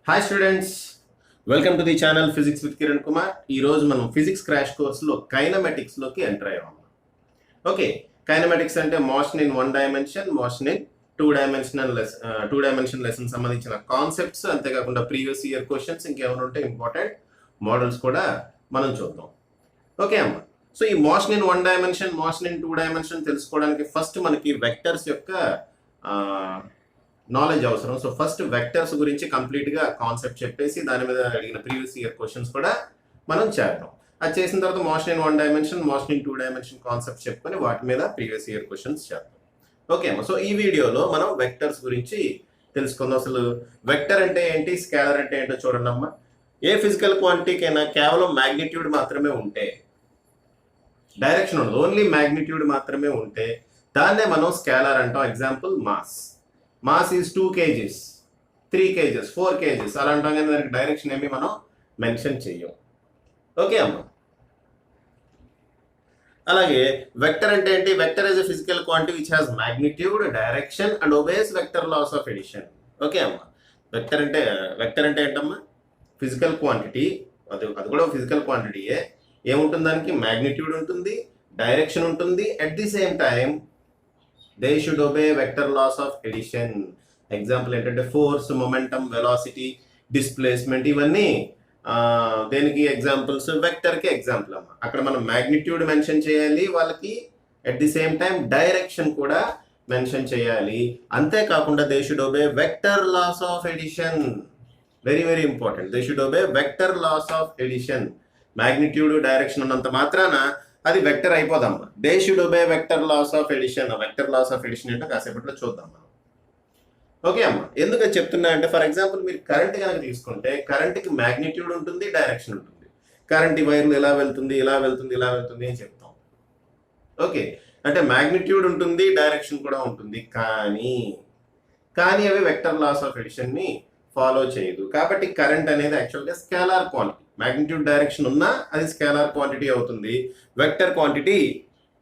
Hi students, welcome to the channel physics with Kiran Kumar. ఈరోజు మనం physics crash కోర్సులో కైనమెటిక్స్లోకి enter అయ్యాము. ఓకే, కైనమెటిక్స్ అంటే motion in one dimension, motion in two dimension lesson సంబంధించిన concepts, అంతేకాకుండా previous year questions, ఇంకేమైనా ఉంటే ఇంపార్టెంట్ మోడల్స్ కూడా మనం చూద్దాం. ఓకే అమ్మ, సో ఈ motion in one dimension, motion in two dimension తెలుసుకోవడానికి ఫస్ట్ మనకి వెక్టర్స్ యొక్క నాలెడ్జ్ అవసరం. సో ఫస్ట్ వెక్టర్స్ గురించి కంప్లీట్గా కాన్సెప్ట్ చెప్పేసి దాని మీద అడిగిన ప్రీవియస్ ఇయర్ క్వశ్చన్స్ కూడా మనం చేద్దాం. అది చేసిన తర్వాత motion in one dimension, motion in two dimension concept చెప్పుకొని వాటి మీద ప్రీవియస్ ఇయర్ క్వశ్చన్స్ చేద్దాం. ఓకే అమ్మా, సో ఈ వీడియోలో మనం వెక్టర్స్ గురించి తెలుసుకుందాం. అసలు వెక్టర్ అంటే ఏంటి, స్కేలర్ అంటే ఏంటో చూడండి అమ్మా. ఏ ఫిజికల్ క్వాంటిటీకైనా కేవలం మ్యాగ్నిట్యూడ్ మాత్రమే ఉంటే, డైరెక్షన్ ఉండదు, ఓన్లీ మ్యాగ్నిట్యూడ్ మాత్రమే ఉంటే దాన్నే మనం స్కేలర్ అంటాం. Example mass is 2 kgs, 3 kgs, 4 kgs అలా అంటాం, కానీ దానికి డైరెక్షన్ ఏమి మనం మెన్షన్ చెయ్యం. ఓకే అమ్మా, అలాగే వెక్టర్ అంటే ఏంటి? Vector is a physical quantity which has magnitude, direction and obeys vector laws of addition. Okay అమ్మా, వెక్టర్ అంటే ఏంటమ్మా? ఫిజికల్ క్వాంటిటీ, అది కూడా ఫిజికల్ క్వాంటిటీయే. ఏముంటుంది దానికి? మ్యాగ్నిట్యూడ్ ఉంటుంది, డైరెక్షన్ ఉంటుంది, at the same time they should obey vector laws of addition. Example ఏంటంటే ఫోర్స్, మొమెంటం, వెలాసిటీ, డిస్ప్లేస్మెంట్, ఇవన్నీ దేనికి ఎగ్జాంపుల్స్? వెక్టర్కి ఎగ్జాంపుల్ అమ్మ. అక్కడ మనం మ్యాగ్నిట్యూడ్ మెన్షన్ చేయాలి వాళ్ళకి, at the same time direction కూడా మెన్షన్ చేయాలి. అంతేకాకుండా they should obey vector laws of addition. Very very important, they should obey vector laws of addition. Magnitude, direction ఉన్నంత మాత్రాన అది వెక్టర్ అయిపోదమ్మా. They should obey vector laws of addition. Vector laws of addition ఏంటో కాసేపట్లో చూద్దాం మనం. Okay అమ్మా, ఎందుకు చెప్తున్నా అంటే, ఫర్ ఎగ్జాంపుల్ మీరు కరెంట్ కనుక తీసుకుంటే కరెంట్కి మ్యాగ్నిట్యూడ్ ఉంటుంది, డైరెక్షన్ ఉంటుంది. కరెంట్ ఈ వైర్లు ఎలా వెళ్తుంది, ఇలా వెళ్తుంది, ఇలా వెళ్తుంది అని చెప్తాం. ఓకే, అంటే మ్యాగ్నిట్యూడ్ ఉంటుంది, డైరెక్షన్ కూడా ఉంటుంది, కానీ అవి వెక్టర్ లాస్ ఆఫ్ ఎడిషన్ని ఫాలో చేయదు. కాబట్టి కరెంట్ అనేది యాక్చువల్గా స్కేలార్ క్వాంటిటీ. మ్యాగ్నిట్యూడ్, డైరెక్షన్ ఉన్నా అది స్కేలార్ క్వాంటిటీ అవుతుంది, వెక్టర్ క్వాంటిటీ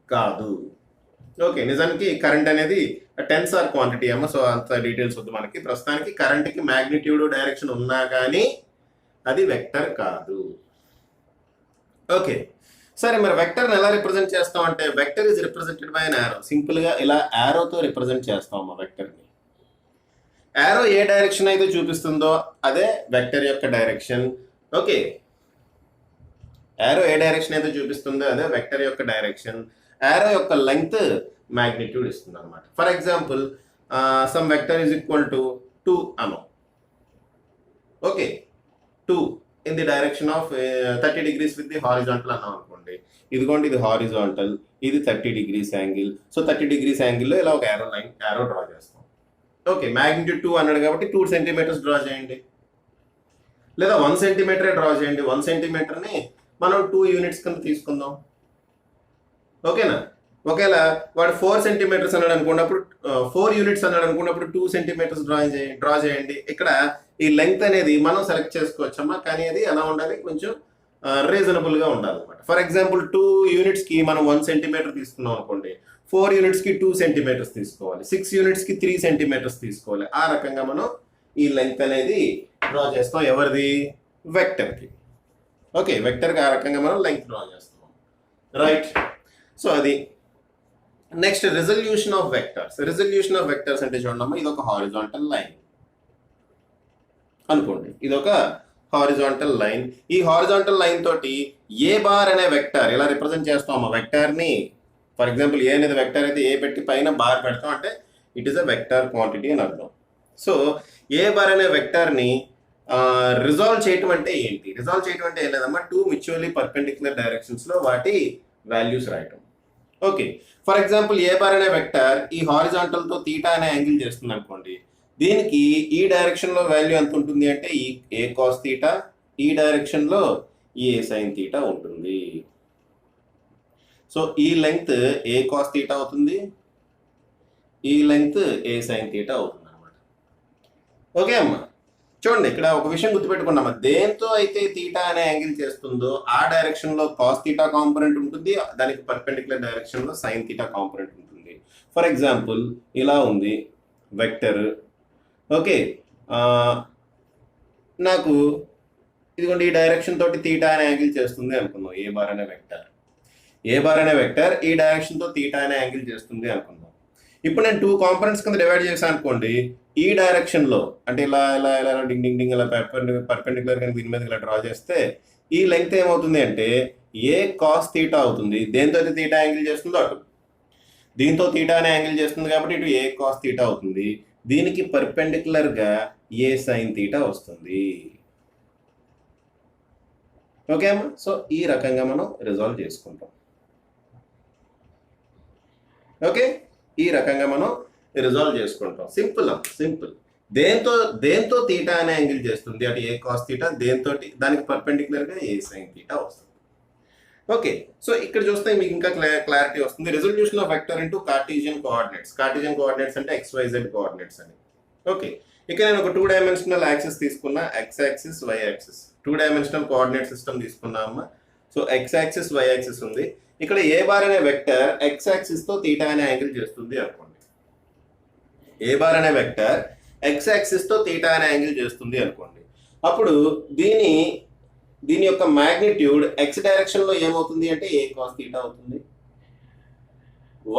కాదు. ఓకే, నిజానికి కరెంట్ అనేది టెన్సార్ క్వాంటిటీ అమ్మ. సో అంత డీటెయిల్స్ వద్దు మనకి. ప్రస్తుతానికి కరెంట్కి మ్యాగ్నిట్యూడ్, డైరెక్షన్ ఉన్నా కానీ అది వెక్టర్ కాదు. ఓకే, సరే, మరి వెక్టర్ని ఎలా రిప్రజెంట్ చేస్తాం అంటే, vector is represented by an arrow. సింపుల్గా ఇలా యారోతో రిప్రజెంట్ చేస్తాం అమ్మ వెక్టర్ని. యారో ఏ డైరెక్షన్ అయితే చూపిస్తుందో అదే వెక్టర్ యొక్క డైరెక్షన్. ఓకే, యారో ఏ డైరెక్షన్ అయితే చూపిస్తుందో అదే వెక్టర్ యొక్క డైరెక్షన్. యారో యొక్క లెంగ్త్ మ్యాగ్నిట్యూడ్ ఇస్తుంది అనమాట. For example some vector is equal to 2 Anu. Okay, 2 in the direction of 30 degrees with the horizontal అన్నాం అనుకోండి. ఇదిగోండి, ఇది హారిజాంటల్, ఇది 30 degrees యాంగిల్. సో 30 degrees యాంగిల్లో ఇలా ఒక యారో డ్రా చేస్తాం. ఓకే, మ్యాగ్నిట్యూడ్ 2 అన్నాడు కాబట్టి 2 centimeters డ్రా చేయండి, లేదా 1 centimeter డ్రా చేయండి. 1 centimeterని మనం 2 units కింద తీసుకుందాం. ఓకేనా? ఒకవేళ వాడు 4 centimeters అన్నాడు అనుకున్నప్పుడు, 4 units అన్నాడు అనుకున్నప్పుడు 2 centimeters డ్రా చేయండి. ఇక్కడ ఈ లెంగ్త్ అనేది మనం సెలెక్ట్ చేసుకోవచ్చమ్మా, కానీ అది ఎలా ఉండాలి? కొంచెం రీజనబుల్గా ఉండాలన్నమాట. ఫర్ ఎగ్జాంపుల్ 2 unitsకి మనం 1 centimeter తీసుకున్నాం అనుకోండి, 4 unitsకి 2 centimeters తీసుకోవాలి, 6 unitsకి 3 centimeters తీసుకోవాలి. ఆ రకంగా మనం ఈ లెంగ్త్ అనేది డ్రా చేస్తాం. ఎవరిది? వెక్టర్కి. ఓకే, వెక్టర్కి ఆ రకంగా మనం లెంగ్త్ డ్రా చేస్తాం. రైట్, సో అది. Next, resolution of vectors. Resolution of vectors అంటే చూడమ్మా, ఇది ఒక హారిజాంటల్ లైన్ అనుకోండి. ఇది ఒక హారిజాంటల్ లైన్. ఈ హారిజాంటల్ లైన్ తోటి ఏ బార్ అనే వెక్టర్ ఇలా రిప్రజెంట్ చేస్తాం. వెక్టర్ని, ఫర్ ఎగ్జాంపుల్ ఏ అనేది వెక్టర్ అయితే ఏ పెట్టి పైన బార్ పెడతాం అంటే it is a vector quantity అని అర్థం. సో ఏ బార్ అనే వెక్టర్ని రిజాల్వ్ చేయటం అంటే ఏంటి? రిజాల్వ్ చేయటం అంటే ఏం లేదమ్మా, 2 మ్యూచువల్లీ పర్పెండిక్యులర్ డైరెక్షన్స్లో వాటి వాల్యూస్ రాయటం. Okay, for example A bar అనే వెక్టర్ ఈ హారిజాంటల్తో తీటా అనే యాంగిల్ చేస్తుంది అనుకోండి. దీనికి ఈ డైరెక్షన్లో వాల్యూ ఎంత ఉంటుంది అంటే ఏ కాస్ తీటా, ఈ డైరెక్షన్లో ఏ సైన్ తీటా ఉంటుంది. సో ఈ లెంగ్త్ ఏ కాస్ తీటా అవుతుంది, ఈ లెంగ్త్ ఏ సైన్ తీటా అవుతుంది అనమాట. ఓకే అమ్మా, చూడండి ఇక్కడ ఒక విషయం గుర్తుపెట్టుకున్నామా, దేంతో అయితే తీటా అనే యాంగిల్ చేస్తుందో ఆ డైరెక్షన్లో కాస్ తీటా కాంపోనెంట్ ఉంటుంది, దానికి పర్పెండిక్యులర్ డైరెక్షన్లో సైన్ తీటా కాంపోనెంట్ ఉంటుంది. ఫర్ ఎగ్జాంపుల్ ఇలా ఉంది వెక్టర్. ఓకే, నాకు ఇదిగోండి ఈ డైరెక్షన్ తోటి తీటా అనే యాంగిల్ చేస్తుంది అనుకుందాం. ఏ బార్ అనే వెక్టర్ ఈ డైరెక్షన్ తో తీటా అనే యాంగిల్ చేస్తుంది అనుకుందాం. ఇప్పుడు నేను 2 కాంపోనెంట్స్ కింద డివైడ్ చేశాను అనుకోండి. ఈ డైరెక్షన్ లో అంటే ఇలా ఇలా ఇలా డింగ్ డింగ్ డింగ్ ఇలా పర్పెండిక్యులర్ గా దీని మీద ఇలా డ్రా చేస్తే ఈ లెంగ్త్ ఏమవుతుంది అంటే ఏ కాస్ తీటా అవుతుంది. దేంతో తీటా యాంగిల్ చేస్తుందో అటు, దీంతో తీటా అనే యాంగిల్ చేస్తుంది కాబట్టి ఇటు ఏ కాస్ తీటా అవుతుంది. దీనికి పర్పెండిక్యులర్ గా ఏ సైన్ తీటా వస్తుంది. ఓకే అమ్మా. సో ఈ రకంగా మనం రిజాల్వ్ చేసుకుంటాం. ఓకే, ఈ రకంగా మనం రిజాల్వ్ చేసుకుంటాం. సింపుల్. దేంతో తీటా అనే యాంగిల్ చేస్తుంది అటు ఏ కాస్ తీటా, దేంతో దానికి పర్పెండిక్యులర్ గా ఏ సైన్ తీటా వస్తుంది. ఓకే, సో ఇక్కడ చూస్తే మీకు ఇంకా క్లారిటీ వస్తుంది. Resolution of vector into cartesian coordinates అంటే XYZ కోఆర్డినేట్స్ అని. ఓకే, ఇక్కడ నేను ఒక 2 డైమెన్షనల్ యాక్సిస్ తీసుకున్నా, X axis Y axis. 2 dimensional coordinate system తీసుకున్నామా. So X axis Y axis ఉంది. ఇక్కడ ఏ బార్ అనే వెక్టర్ X యాక్సిస్ తో తీటా అనే యాంగిల్ చేస్తుంది అనుకోండి. ఏ బార్ అనే వెక్టర్ X యాక్సిస్ తో తీటా అనే యాంగిల్ చేస్తుంది అనుకోండి. అప్పుడు దీని యొక్క మాగ్నిట్యూడ్ X డైరెక్షన్ లో ఏమవుతుంది అంటే ఏ కాస్ తీటా అవుతుంది.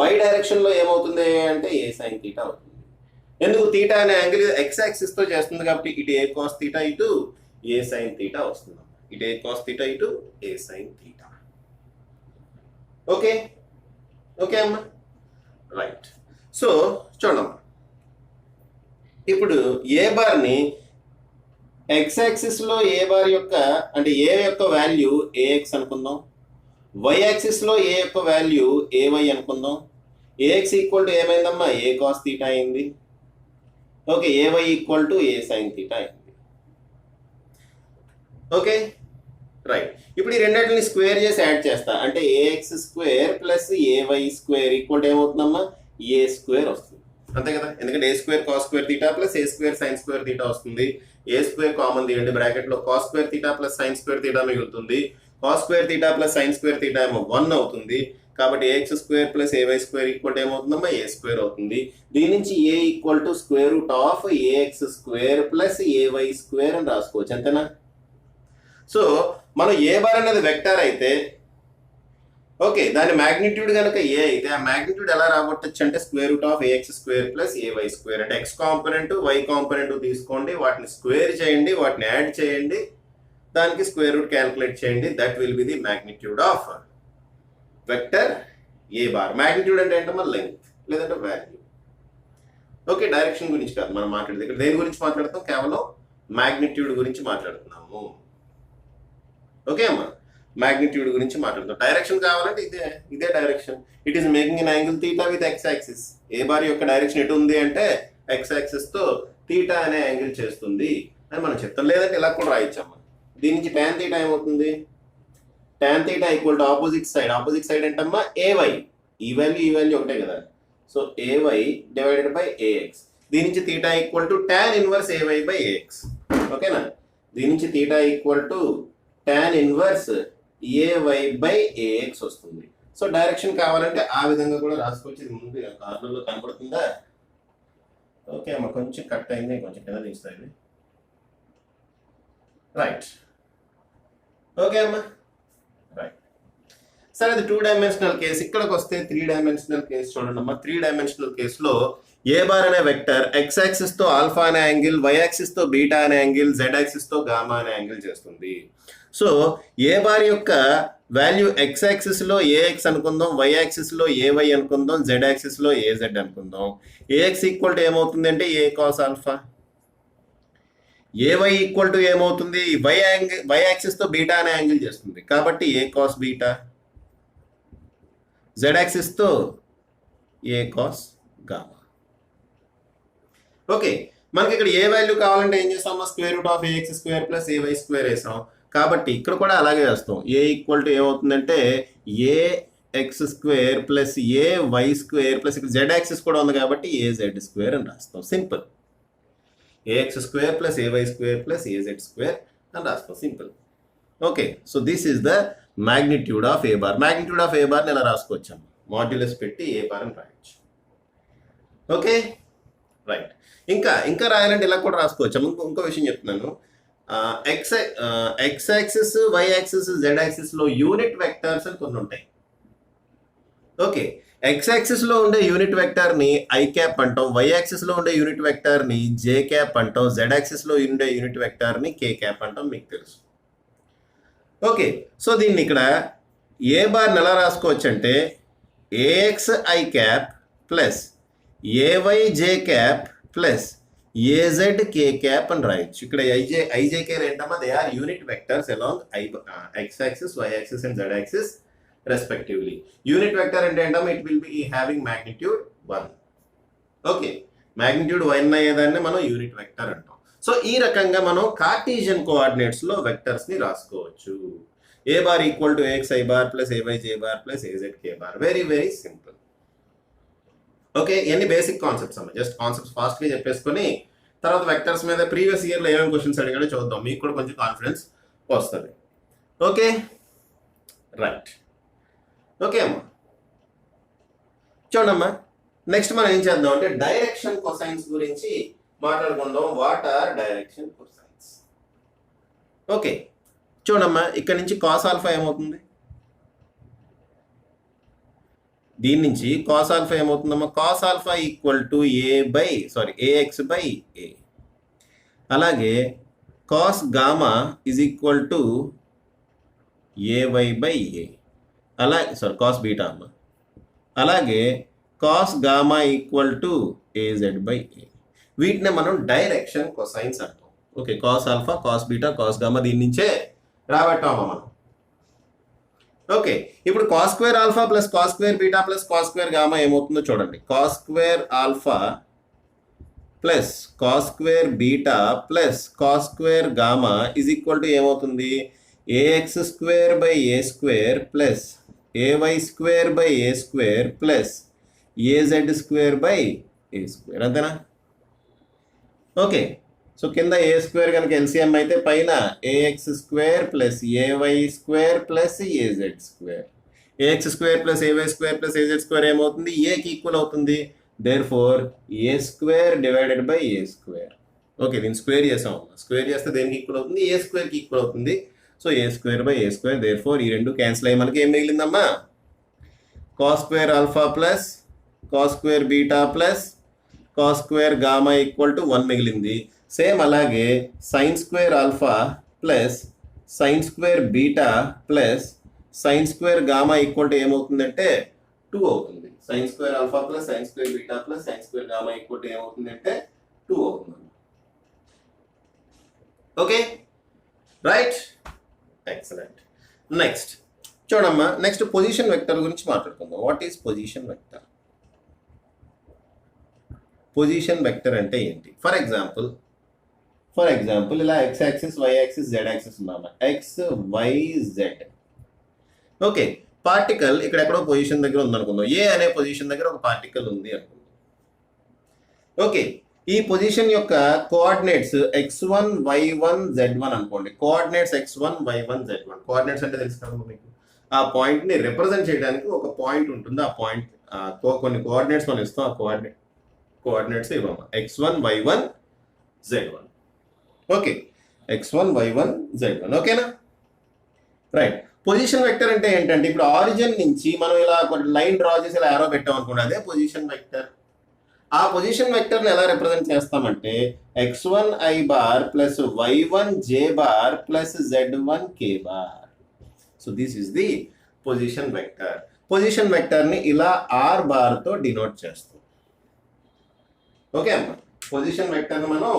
Y డైరెక్షన్ లో ఏమవుతుంది అంటే ఏ సైన్ తీటా అవుతుంది. ఎందుకు? తీటా అనే యాంగిల్ X యాక్సిస్ తో చేస్తుంది కాబట్టి ఇటు ఏ కాస్ తీటా ఇటు ఏ సైన్ తీటా వస్తుంది. ఇటు ఏ కాస్ తీటా ఇటు ఏ సైన్ తీటా. ఓకే అమ్మా, రైట్. సో చూడమ్మా, ఇప్పుడు ఏ బార్ని X యాక్సిస్ లో ఏ బార్ యొక్క అంటే ఏ యొక్క వాల్యూ AX అనుకుందాం. Y యాక్సిస్ లో ఏ యొక్క వాల్యూ AY అనుకుందాం. AX ఈక్వల్ టు ఏమైందమ్మా ఏ కాస్ తీటా అయింది. ఓకే, AY ఈక్వల్ టు ఏ సైన్ తీటా అయింది. ఓకే, రైట్. ఇప్పుడు ఈ రెండింటిని స్క్వేర్ చేసి యాడ్ చేస్తా అంటే AX square plus AY square equal to ఏమవుతుందమ్మా ఏ స్క్వేర్ వస్తుంది. అంతే కదా, ఎందుకంటే a square cos square theta plus A square sine square theta వస్తుంది. ఏ స్క్వేర్ కామన్ తీయండి, బ్రాకెట్ లో cos square theta plus sine square theta మిగులుతుంది. Cos square theta plus sine square theta ఏమో 1 అవుతుంది. కాబట్టి AX square plus AY square equal to ఏమవుతుందమ్మా a square అవుతుంది. దీని నుంచి a equal to square root of AX square plus AY square అని రాసుకోవచ్చు. అంతేనా? సో మనం ఏ బార్ అనేది వెక్టర్ అయితే ఓకే, దాని మాగ్నిట్యూడ్ కనుక ఏ అయితే ఆ మాగ్నిట్యూడ్ ఎలా రాబట్టచ్చు అంటే square root of AX square plus AY square. అంటే X కాంపోనెంట్ Y కాంపోనెంట్ తీసుకోండి, వాటిని స్క్వేర్ చేయండి, వాటిని యాడ్ చేయండి, దానికి స్క్వేర్ రూట్ క్యాలిక్యులేట్ చేయండి. That will be the magnitude of vector A bar. Magnitude అంటే ఏంటమ్మా లెంగ్త్ లేదంటే వాల్యూ. ఓకే, డైరెక్షన్ గురించి కాదు మనం మాట్లాడేది. ఇక్కడ దేని గురించి మాట్లాడతాం? కేవలం మాగ్నిట్యూడ్ గురించి మాట్లాడుతున్నాము. ఓకే అమ్మా, మాగ్నిట్యూడ్ గురించి మాట్లాడుతాం. డైరెక్షన్ కావాలంటే ఇదే direction. It is making N angle theta with X axis. A bar యొక్క డైరెక్షన్ ఎటు ఉంది అంటే X యాక్సిస్ తో తీటా అనే యాంగిల్ చేస్తుంది అని మనం చెప్తాం. లేదంటే ఇలా కూడా రాయొచ్చమ్మా. దీని నుంచి tan తీటా ఏమవుతుంది? tan theta equal to opposite side ఏంటమ్మా AY. ఈ వాల్యూ ఒకటే కదా. So AY divided by AX. దీని నుంచి theta equal to tan inverse AY by AX. ఓకేనా? దీని నుంచి theta equal to tan inverse AY by AX వస్తుంది. సో డైరెక్షన్ కావాలంటే ఆ విధంగా కూడా రాసుకోవచ్చు. ఇది ముందు కార్నర్లో కనపడుతుందా? ఓకే అమ్మ, కొంచెం కట్ అయింది, కొంచెం కింద తీస్తుంది. రైట్. ఓకే అమ్మా, రైట్. సరే, అది 2 డైమెన్షనల్ కేసు. ఇక్కడికి వస్తే 3 డైమెన్షనల్ కేసు చూడండి అమ్మా. 3 డైమెన్షనల్ కేసులో ఏ బార్ అనే వెక్టర్ X యాక్సిస్ తో ఆల్ఫా అనే యాంగిల్, Y యాక్సిస్ తో బీటా అనే యాంగిల్, Z యాక్సిస్ తో గామా అనే యాంగిల్ చేస్తుంది. సో ఏ బార్ యొక్క వాల్యూ X యాక్సిస్ లో AX అనుకుందాం, Y యాక్సిస్ లో AY అనుకుందాం, Z యాక్సిస్ లో AZ అనుకుందాం. AX ఈక్వల్ టు ఏమవుతుంది అంటే a cos alpha. AY equal to ఏమవుతుంది? Y యాక్సిస్ తో బీటా అనే యాంగిల్ చేస్తుంది కాబట్టి a cos beta. Z axis తో ఏ కాస్ గామా. ఓకే, మనకి ఇక్కడ ఏ వాల్యూ కావాలంటే ఏం చేస్తామా? Square root of AX square plus AY square వేసాం. కాబట్టి ఇక్కడ కూడా అలాగే వేస్తాం. ఏ ఈక్వల్ టు ఏమవుతుందంటే AX square plus AY square plus ఇక్కడ Z యాక్సిస్ కూడా ఉంది కాబట్టి AZ స్క్వేర్ అని రాస్తాం. Simple. AX square plus AY square plus AZ square అని రాస్తాం. Simple. Okay, so this is the magnitude of A bar. Magnitude of a బార్ని ఎలా రాసుకోవచ్చాము? మాడ్యులస్ పెట్టి ఏ బార్ అని రాయొచ్చు. Okay, right. ఇంకా రాయాలంటే ఇలా కూడా రాసుకోవచ్చు. ఇంకో విషయం చెప్తున్నాను. X axis, why axis, Z axis లో యూనిట్ వెక్టర్స్ అని కొన్ని ఉంటాయి. ఓకే, ఎక్స్ యాక్సిస్ లో ఉండే యూనిట్ వెక్టర్ ని ఐ క్యాప్ అంటాం, వై యాక్సిస్ లో ఉండే యూనిట్ వెక్టర్ ని జే క్యాప్ అంటాం, జెడ్ యాక్సిస్ లో ఉండే యూనిట్ వెక్టర్ ని కే క్యాప్ అంటాం, మీకు తెలుసు. ఓకే, సో దీన్ని ఇక్కడ ఏ బార్ ఎలా రాసుకోవచ్చు అంటే a x i cap plus a y j cap plus a z k cap అని రాయొచ్చు. ఇక్కడ ఐజేకే ఏంటమ్మా, they are unit vectors along x axis, why axis and z axis respectively. Unit vector అంటే ఏంటమ్మా, it will be having magnitude 1. ఓకే, magnitude 1 అయ్యేదాన్ని మనం unit vector అంటాం. సో ఈ రకంగా మనం కార్టీజియన్ కోఆర్డినేట్స్ లో వెక్టర్స్ ని రాసుకోవచ్చు. A bar equal to a x i bar plus a y j bar plus a z k bar. Very very simple. Okay, ఇవన్నీ బేసిక్ కాన్సెప్ట్స్ అమ్మా. జస్ట్ కాన్సెప్ట్స్ ఫాస్ట్ గా చెప్పేసుకొని తర్వాత వెక్టర్స్ మీద ప్రీవియస్ ఇయర్ లో ఏమేమి క్వశ్చన్స్ అడిగాడో చూద్దాం, మీకు కూడా కొంచెం కాన్ఫిడెన్స్ వస్తుంది. Okay right. ఓకే అమ్మా, చూడమ్మా, నెక్స్ట్ మనం ఏం చేద్దాం అంటే డైరెక్షన్ కొసైన్స్ గురించి మాట్లాడుకుందాం. What are direction cosines? Okay, చూడమ్మా, ఇక్కడ నుంచి కాస్ ఆల్ఫా ఏమవుతుంది, దీని నుంచి కాస్ ఆల్ఫా ఏమవుతుందమ్మా, cos alpha equal to a x by a. అలాగే cos gamma is equal to a y by a. Cos beta అమ్మ. అలాగే cos gamma equal to a z by a. వీటిని మనం డైరెక్షన్ కొసైన్స్ అంటాం. Okay, cos alpha, cos beta, cos gamma దీని నుంచే రాబట్టామా మనం. ఓకే, ఇప్పుడు cos square alpha plus cos square beta plus cos square gamma ఏమవుతుందో చూడండి. Cos square alpha plus cos square beta plus cos square gamma is equal to ఏమవుతుంది, a x square by a square plus a y square by a square plus a z square by a square. అంతేనా? Okay, so కింద a square కనుక LCM అయితే పైన a x square plus a y square plus a z square. A x square plus a y square plus a z square ఏమవుతుంది, ఏకి equal అవుతుంది. There four a square divided by a square. Okay, దీన్ని square చేసాం. Square చేస్తే దేనికి ఈక్వల్ అవుతుంది, ఏ స్క్వేర్కి ఈక్వల్ అవుతుంది. So a square by a square. Therefore ఈ రెండు క్యాన్సిల్ అయ్యి మనకి ఏం మిగిలిందమ్మా, cos square alpha plus cos square beta plus cos square gamma equal to 1 మిగిలింది. సేమ్ అలాగే sine square alpha plus sine square beta plus sine square gamma equal to ఏమవుతుందంటే 2 అవుతుంది. Sign square alpha plus sine square beta plus sine square gamma equal to ఏమవుతుందంటే 2 అవుతుంది. Okay right, excellent. Next చూడమ్మా, next position vector గురించి మాట్లాడుకుందాం. What is position vector? Position vector అంటే ఏంటి? For example ఇలా x axis, why axis, Z axis ఉన్నామా, x why Z. Okay, particle ఇక్కడ ఎక్కడో పొజిషన్ దగ్గర ఉందనుకుందాం. ఏ అనే పొజిషన్ దగ్గర ఒక పార్టికల్ ఉంది అనుకుందాం. ఓకే, ఈ పొజిషన్ యొక్క కోఆర్డినేట్స్ x1 y1 z1 అనుకోండి. Coordinates x1 y1 z1. Coordinates అంటే తెలుసు కదా మీకు, ఆ పాయింట్ ని రిప్రజెంట్ చేయడానికి ఒక పాయింట్ ఉంటుంది. ఆ పాయింట్ కొన్ని కోఆర్డినేట్స్ మనం ఇస్తాం. ఆ coordinates ఇవ్వమా, x1 y1 z1. Okay, x1 y1 z1. ఓకేనా? రైట్. పొజిషన్ వెక్టర్ అంటే ఏంటంటే ఇప్పుడు ఆరిజిన్ నుంచి మనం ఇలా కొన్ని లైన్ డ్రా చేసి ఇలా యారో పెట్టాం అనుకోండి, అదే పొజిషన్ వెక్టర్. ఆ పొజిషన్ వెక్టర్ని ఎలా రిప్రజెంట్ చేస్తామంటే x1 i bar plus y1 j bar plus z1 k bar. So this is the position vector. Position వెక్టర్ని ఇలా r బార్ తో డినోట్ చేస్తాం. ఓకే అమ్మా, పొజిషన్ వెక్టర్ని మనం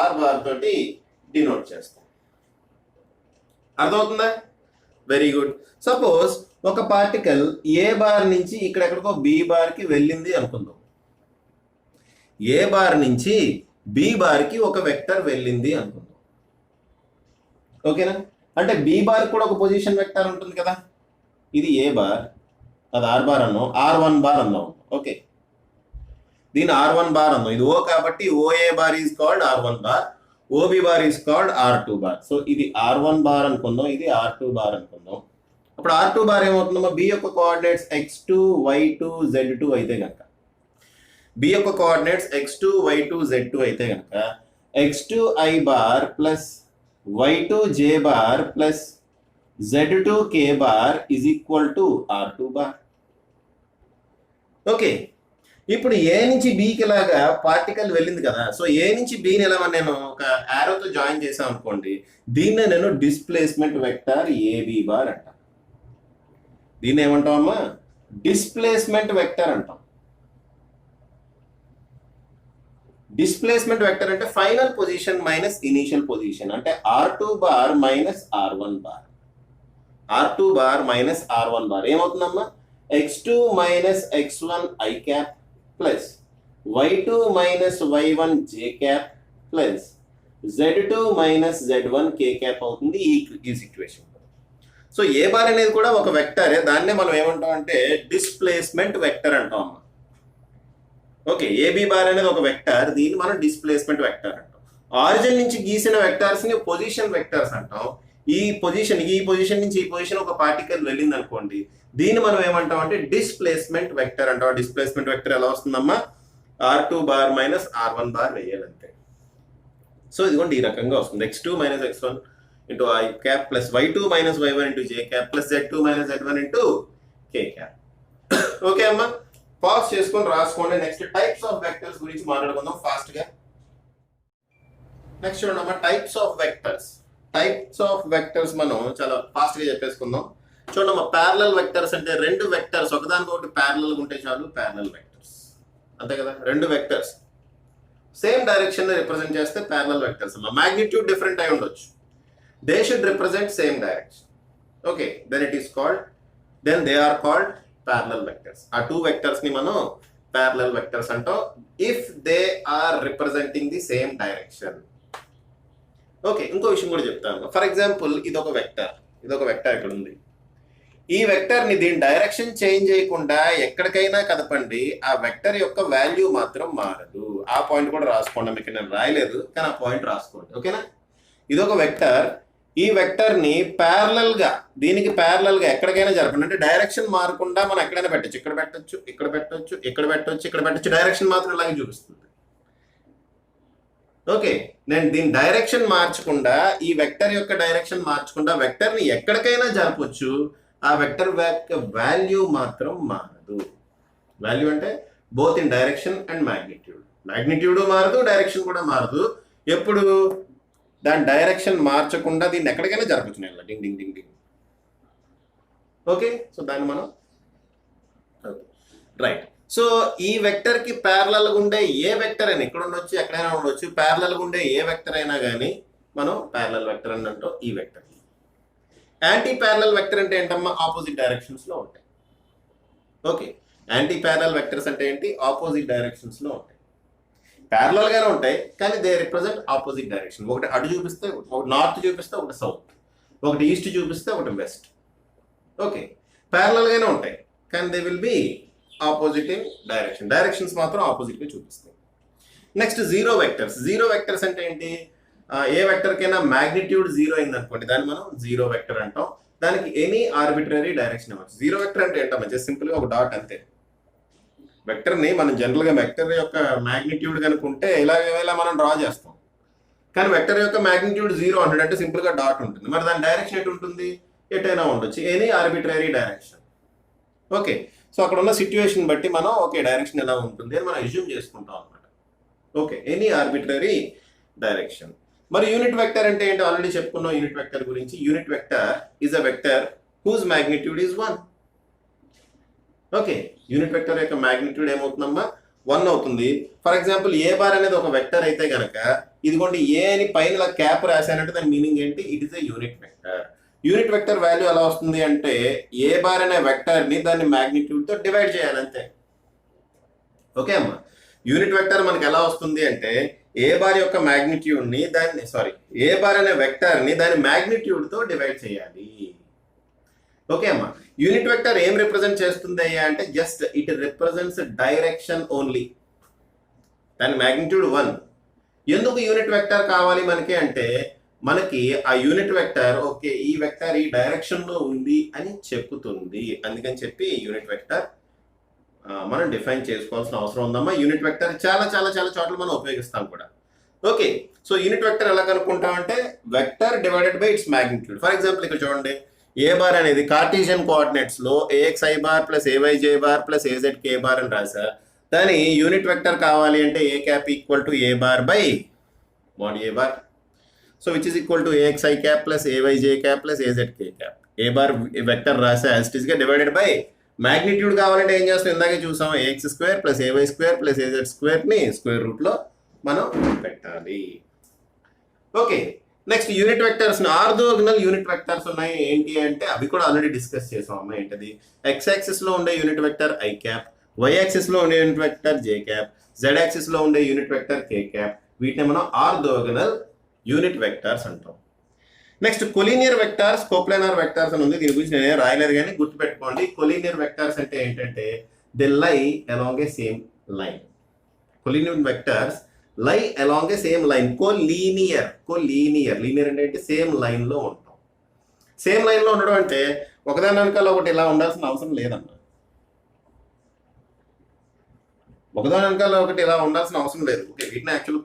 r బార్ తోటి డినోట్ చేస్తాం. అర్థమవుతుందా? Very good. సపోజ్ ఒక పార్టికల్ ఏ బార్ నుంచి ఇక్కడెక్కడికో బి బార్కి వెళ్ళింది అనుకుందాం. ఏ బార్ నుంచి బి బార్కి ఒక వెక్టర్ వెళ్ళింది అనుకుందాం. ఓకేనా? అంటే బి బార్ కూడా ఒక పొజిషన్ వెక్టర్ ఉంటుంది కదా. ఇది ఏ బార్, అది ఆర్ బార్ అన్నాం, R1 బార్ అన్నాం. ఓకే, దీని R1 బార్ అన్నాం. ఇది ఓ కాబట్టి OA bar is called R1 bar, OB bar is called R2 bar. So ఇది R1 బార్ అనుకుందాం, ఇది R2 బార్ అనుకుందాం. అప్పుడు R2 బార్ ఏమవుతుందమ్మా, బి యొక్క కోఆర్డినేట్స్ x2 y2 z2 అయితే కనుక, బి యొక్క కోఆర్డినేట్స్ x2 y2 z2 అయితే కనుక x2 i bar plus y2 j bar plus z2 k bar is equal to r2 bar. Okay, ఇప్పుడు ఏ నుంచి బికి లాగా పార్టికల్ వెళ్ళింది కదా, సో ఏ నుంచి బిని ఎలా నేను ఒక యారోతో జాయిన్ చేసాం అనుకోండి, దీన్నే నేను డిస్ప్లేస్మెంట్ వెక్టర్ ఏబి బార్ అంటాను. దీన్ని ఏమంటాం అమ్మా? డిస్ప్లేస్మెంట్ వెక్టర్ అంటాం. డిస్ప్లేస్మెంట్ వెక్టర్ అంటే final position minus initial position, అంటే r2 bar minus r1 bar. r2 bar minus r1 bar ఏమవుతుందమ్మా? x2 minus x1 i cap plus y2 minus y1 j cap plus z2 minus z1 k cap అవుతుంది ఈ situation. So ఏ bar అనేది కూడా ఒక వెక్టరే, దాన్నే మనం ఏమంటాం అంటే డిస్ప్లేస్మెంట్ వెక్టర్ అంటాం అమ్మా. ఓకే, ఏబి బార్ అనేది ఒక వెక్టర్, దీన్ని మనం డిస్ప్లేస్మెంట్ వెక్టర్ అంటాం. ఆరిజిన్ నుంచి గీసిన వెక్టర్స్ ని పొజిషన్ వెక్టర్స్ అంటాం. ఈ పొజిషన్ నుంచి ఈ పొజిషన్ ఒక పార్టికల్ వెళ్ళింది అనుకోండి, దీన్ని మనం ఏమంటాం అంటే డిస్ప్లేస్మెంట్ వెక్టర్ అంటాం. డిస్ప్లేస్మెంట్ వెక్టర్ ఎలా వస్తుందమ్మా? r2 bar minus r1 bar వేయాలంతే. సో ఇదిగోండి ఈ రకంగా వస్తుంది. x2 minus x1 into i cap plus y2 minus y1 into j cap plus z2 minus z1 into k cap. Okay అమ్మా, pause చేసుకొని రాసుకోండి. నెక్స్ట్ టైప్స్ ఆఫ్ వెక్టర్స్ గురించి మాట్లాడుకుందాం ఫాస్ట్ గా. నెక్స్ట్ చూడమ్మా, types of vectors. Types of vectors మనం చాలా fast గా చెప్పేసుకుందాం. చూడమ్మా, ప్యారలల్ వెక్టర్స్ అంటే రెండు వెక్టర్స్ ఒకదానికొకటి ప్యారలల్ ఉంటే చాలు ప్యారలల్ వెక్టర్స్, అంతే కదా. రెండు వెక్టర్స్ సేమ్ డైరెక్షన్ ని రిప్రజెంట్ చేస్తే ప్యారలల్ వెక్టర్స్ అమ్మా. మ్యాగ్నిట్యూడ్ డిఫరెంట్ అయి ఉండొచ్చు, they should represent same direction. Okay, then it is called, then they are called parallel vectors. ఆ టూ వెక్టర్స్ ని మనం ప్యారలల్ వెక్టర్స్ అంటాం if they are representing the same direction. Okay, ఇంకో విషయం కూడా చెప్తాను. ఫర్ ఎగ్జాంపుల్ ఇదొక వెక్టర్ ఇక్కడ ఉంది. ఈ వెక్టర్ ని దీని డైరెక్షన్ చేంజ్ చేయకుండా ఎక్కడికైనా కదపండి, ఆ వెక్టర్ యొక్క వాల్యూ మాత్రం మారదు. ఆ పాయింట్ కూడా రాసుకోండి, మీకు నేను రాయలేదు కానీ ఆ పాయింట్ రాసుకోండి. ఓకేనా, ఇదొక వెక్టర్. ఈ వెక్టర్ ని ప్యారలల్ గా దీనికి ప్యారలల్ గా ఎక్కడికైనా జరపండి, అంటే డైరెక్షన్ మారకుండా మనం ఎక్కడైనా పెట్టచ్చు. ఇక్కడ పెట్టచ్చు, ఇక్కడ పెట్టచ్చు, ఇక్కడ పెట్టచ్చు, ఇక్కడ పెట్టచ్చు, డైరెక్షన్ మాత్రం ఇలాగే చూపిస్తుంది. ఓకే, నేను దీని డైరెక్షన్ మార్చకుండా, ఈ వెక్టర్ యొక్క డైరెక్షన్ మార్చకుండా వెక్టర్ ని ఎక్కడికైనా జరపొచ్చు, ఆ వెక్టర్ వాల్యూ మాత్రం మారదు. వాల్యూ అంటే both in direction and magnitude. Magnitude మారదు, డైరెక్షన్ కూడా మారదు. ఎప్పుడు దాని డైరెక్షన్ మార్చకుండా దీన్ని ఎక్కడికైనా జరపచ్చు నేను డింగ్ డింగ్ డింగ్ డింగ్. ఓకే, సో దాన్ని మనం రైట్. సో ఈ వెక్టర్ కి ప్యారలల్ గా ఉండే ఏ వెక్టర్ అయినా ఇక్కడ ఉండొచ్చు, ఎక్కడైనా ఉండొచ్చు. ప్యారలల్ గా ఉండే ఏ వెక్టర్ అయినా కానీ మనం ప్యారలల్ వెక్టర్ అని అంటాం ఈ వెక్టర్. యాంటీ ప్యారలల్ వెక్టర్ అంటే ఏంటమ్మా? ఆపోజిట్ డైరెక్షన్స్ లో ఉంటాయి. ఓకే, యాంటీ ప్యారలల్ వెక్టర్స్ అంటే ఏంటి? ఆపోజిట్ డైరెక్షన్స్ లో ఉంటాయి. ప్యారలల్ గానే ఉంటాయి కానీ దే రిప్రజెంట్ ఆపోజిట్ డైరెక్షన్. ఒకటి అటు చూపిస్తే, ఒకటి నార్త్ చూపిస్తే, ఒకటి సౌత్, ఒకటి ఈస్ట్ చూపిస్తే, ఒకటి వెస్ట్. ఓకే, ప్యారలల్ గానే ఉంటాయి కానీ they will be opposite in direction. Directions మాత్రం ఆపోజిట్ గా చూపిస్తాయి. Next zero vectors. Zero vectors అంటే ఏంటి? ఏ వెక్టర్ కైనా మ్యాగ్నిట్యూడ్ జీరో అయింది అనుకోండి, దాన్ని మనం జీరో వెక్టర్ అంటాం. దానికి ఎనీ ఆర్బిటరీ డైరెక్షన్ ఇవ్వచ్చు. జీరో వెక్టర్ అంటే ఏంటమ్మా? జస్ట్ సింపుల్ గా ఒక డాట్ అంతే. వెక్టర్ ని మనం జనరల్ గా వెక్టర్ యొక్క మ్యాగ్నిట్యూడ్ కనుకుంటే ఇలా మనం డ్రా చేస్తాం. కానీ వెక్టర్ యొక్క మ్యాగ్నిట్యూడ్ 0 అంటే సింపుల్ గా డాట్ ఉంటుంది. మరి దాని డైరెక్షన్ ఎటు ఉంటుంది? ఎటైనా ఉండొచ్చు, any arbitrary direction. Okay, so అక్కడ ఉన్న సిచ్యువేషన్ బట్టి మనం ఓకే డైరెక్షన్ ఎలా ఉంటుంది అని మనం అజ్యూమ్ చేసుకుంటాం అనమాట. Okay, any arbitrary direction. మరి యూనిట్ వెక్టర్ అంటే ఏంటో ఆల్రెడీ చెప్పుకున్నాం యూనిట్ వెక్టర్ గురించి. Unit vector is a vector whose magnitude is 1. Okay, unit vector యొక్క మ్యాగ్నిట్యూడ్ ఏమవుతుందమ్మా? 1 అవుతుంది. ఫర్ ఎగ్జాంపుల్ ఏ బార్ అనేది ఒక వెక్టర్ అయితే గనక ఇదిగోండి ఏ అని పైన క్యాప్ రాశానంటే దాని మీనింగ్ ఏంటి? It is a unit vector. Unit vector value ఎలా వస్తుంది అంటే ఏ బార్ అనే వెక్టర్ ని దాన్ని మ్యాగ్నిట్యూడ్ తో డివైడ్ చేయాలి అంతే. ఓకే అమ్మా, యూనిట్ వెక్టర్ మనకి ఎలా వస్తుంది అంటే ఏ బార్ యొక్క మ్యాగ్నిట్యూడ్ ని ఏ బార్ అనే వెక్టర్ ని దాని మ్యాగ్నిట్యూడ్ తో డివైడ్ చేయాలి. ఓకే అమ్మా, యూనిట్ వెక్టర్ ఏం రిప్రజెంట్ చేస్తుంది అయ్యా అంటే just it represents direction only. దాని మ్యాగ్నిట్యూడ్ 1. ఎందుకు యూనిట్ వెక్టర్ కావాలి మనకి అంటే మనకి ఆ యూనిట్ వెక్టర్ ఓకే ఈ వెక్టర్ ఈ డైరెక్షన్ లో ఉంది అని చెప్పుతుంది. అందుకని చెప్పి యూనిట్ వెక్టర్ మనం డిఫైన్ చేసుకోవాల్సిన అవసరం ఉందమ్మా. యూనిట్ వెక్టర్ చాలా చాలా చాలా చోట్ల మనం ఉపయోగిస్తాం కూడా. ఓకే, సో యూనిట్ వెక్టర్ ఎలా కనుక్కుంటామంటే vector divided by its magnitude. For example ఇక్కడ చూడండి, ఏ బార్ అనేది కార్టీజియన్ కోఆర్డినేట్స్ లో a x i bar plus a y j bar plus a z k bar అని రాసా. దాని యూనిట్ వెక్టర్ కావాలి అంటే a cap equal to A bar by mod a bar. So which is equal to a x i cap plus a y j cap plus a z k cap. A bar vector రాసా as it is గా divided by magnitude కావాలంటే ఏం చేస్తాం, ఇందాకే చూసాం a x square plus a y square plus a z square ని square root లో మనం పెట్టాలి. Okay, next unit vectors, orthogonal unit vectors ఉన్నాయి. ఏంటి అంటే అవి కూడా ఆల్రెడీ డిస్కస్ చేసాం అమ్మ. ఏంటది, ఎక్స్ యాక్సిస్ లో ఉండే unit vector I cap, Y axis లో ఉండే unit vector J cap, Z axis లో ఉండే యూనిట్ వెక్టర్ కే క్యాప్. వీటిని మనం ఆర్థోగోనల్ యూనిట్ వెక్టర్స్ అంటాం. Next collinear vectors, coplanar vectors అని ఉంది. దీని గురించి నేనే రాయలేదు కానీ గుర్తుపెట్టుకోండి. కొలీనియర్ వెక్టర్స్ అంటే ఏంటంటే they lie along a same line. Collinear vectors lie along a same line. Collinear linear అంటే ఏంటి, సేమ్ లైన్ లో ఉంటాం. సేమ్ లైన్ లో ఉండడం అంటే ఒకదాని వెనకాల ఒకటి ఇలా ఉండాల్సిన అవసరం లేదన్న. ఒకదాని వెనకాల ఒకటి ఇలా ఉండాల్సిన అవసరం లేదు. ఓకే, వీటిని యాక్చువల్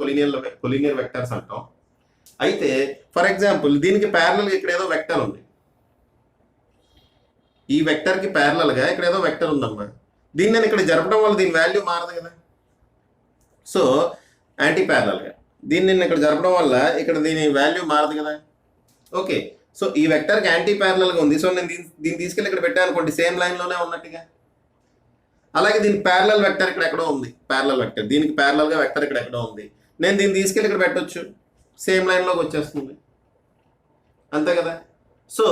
కొలీనియర్ వెక్టర్స్ అంటాం. అయితే ఫర్ ఎగ్జాంపుల్ దీనికి ప్యారలల్ ఇక్కడ ఏదో వెక్టర్ ఉంది, ఈ వెక్టర్ కి ప్యారలల్ గా ఇక్కడ ఏదో వెక్టర్ ఉందమ్మా. దీన్ని నేను ఇక్కడ జరపడం వల్ల దీని వాల్యూ మారదు కదా. సో యాంటీ ప్యారలల్ గా దీన్ని నేను ఇక్కడ జరపడం వల్ల ఇక్కడ దీని వాల్యూ మారదు కదా. ఓకే, సో ఈ వెక్టర్ కి యాంటీ ప్యారలల్ గా ఉంది. సో నేను దీన్ని తీసుకెళ్ళి ఇక్కడ పెట్టాను అనుకోండి, సేమ్ లైన్ లోనే ఉన్నట్టుగా. అలాగే దీని ప్యారలల్ వెక్టర్ ఇక్కడ ఎక్కడో ఉంది, ప్యారలల్ వెక్టర్ దీనికి ప్యారలల్ గా వెక్టర్ ఇక్కడ ఎక్కడో ఉంది. నేను దీన్ని తీసుకెళ్ళి ఇక్కడ పెట్టొచ్చు, సేమ్ లైన్లోకి వచ్చేస్తుంది, అంతే కదా. సో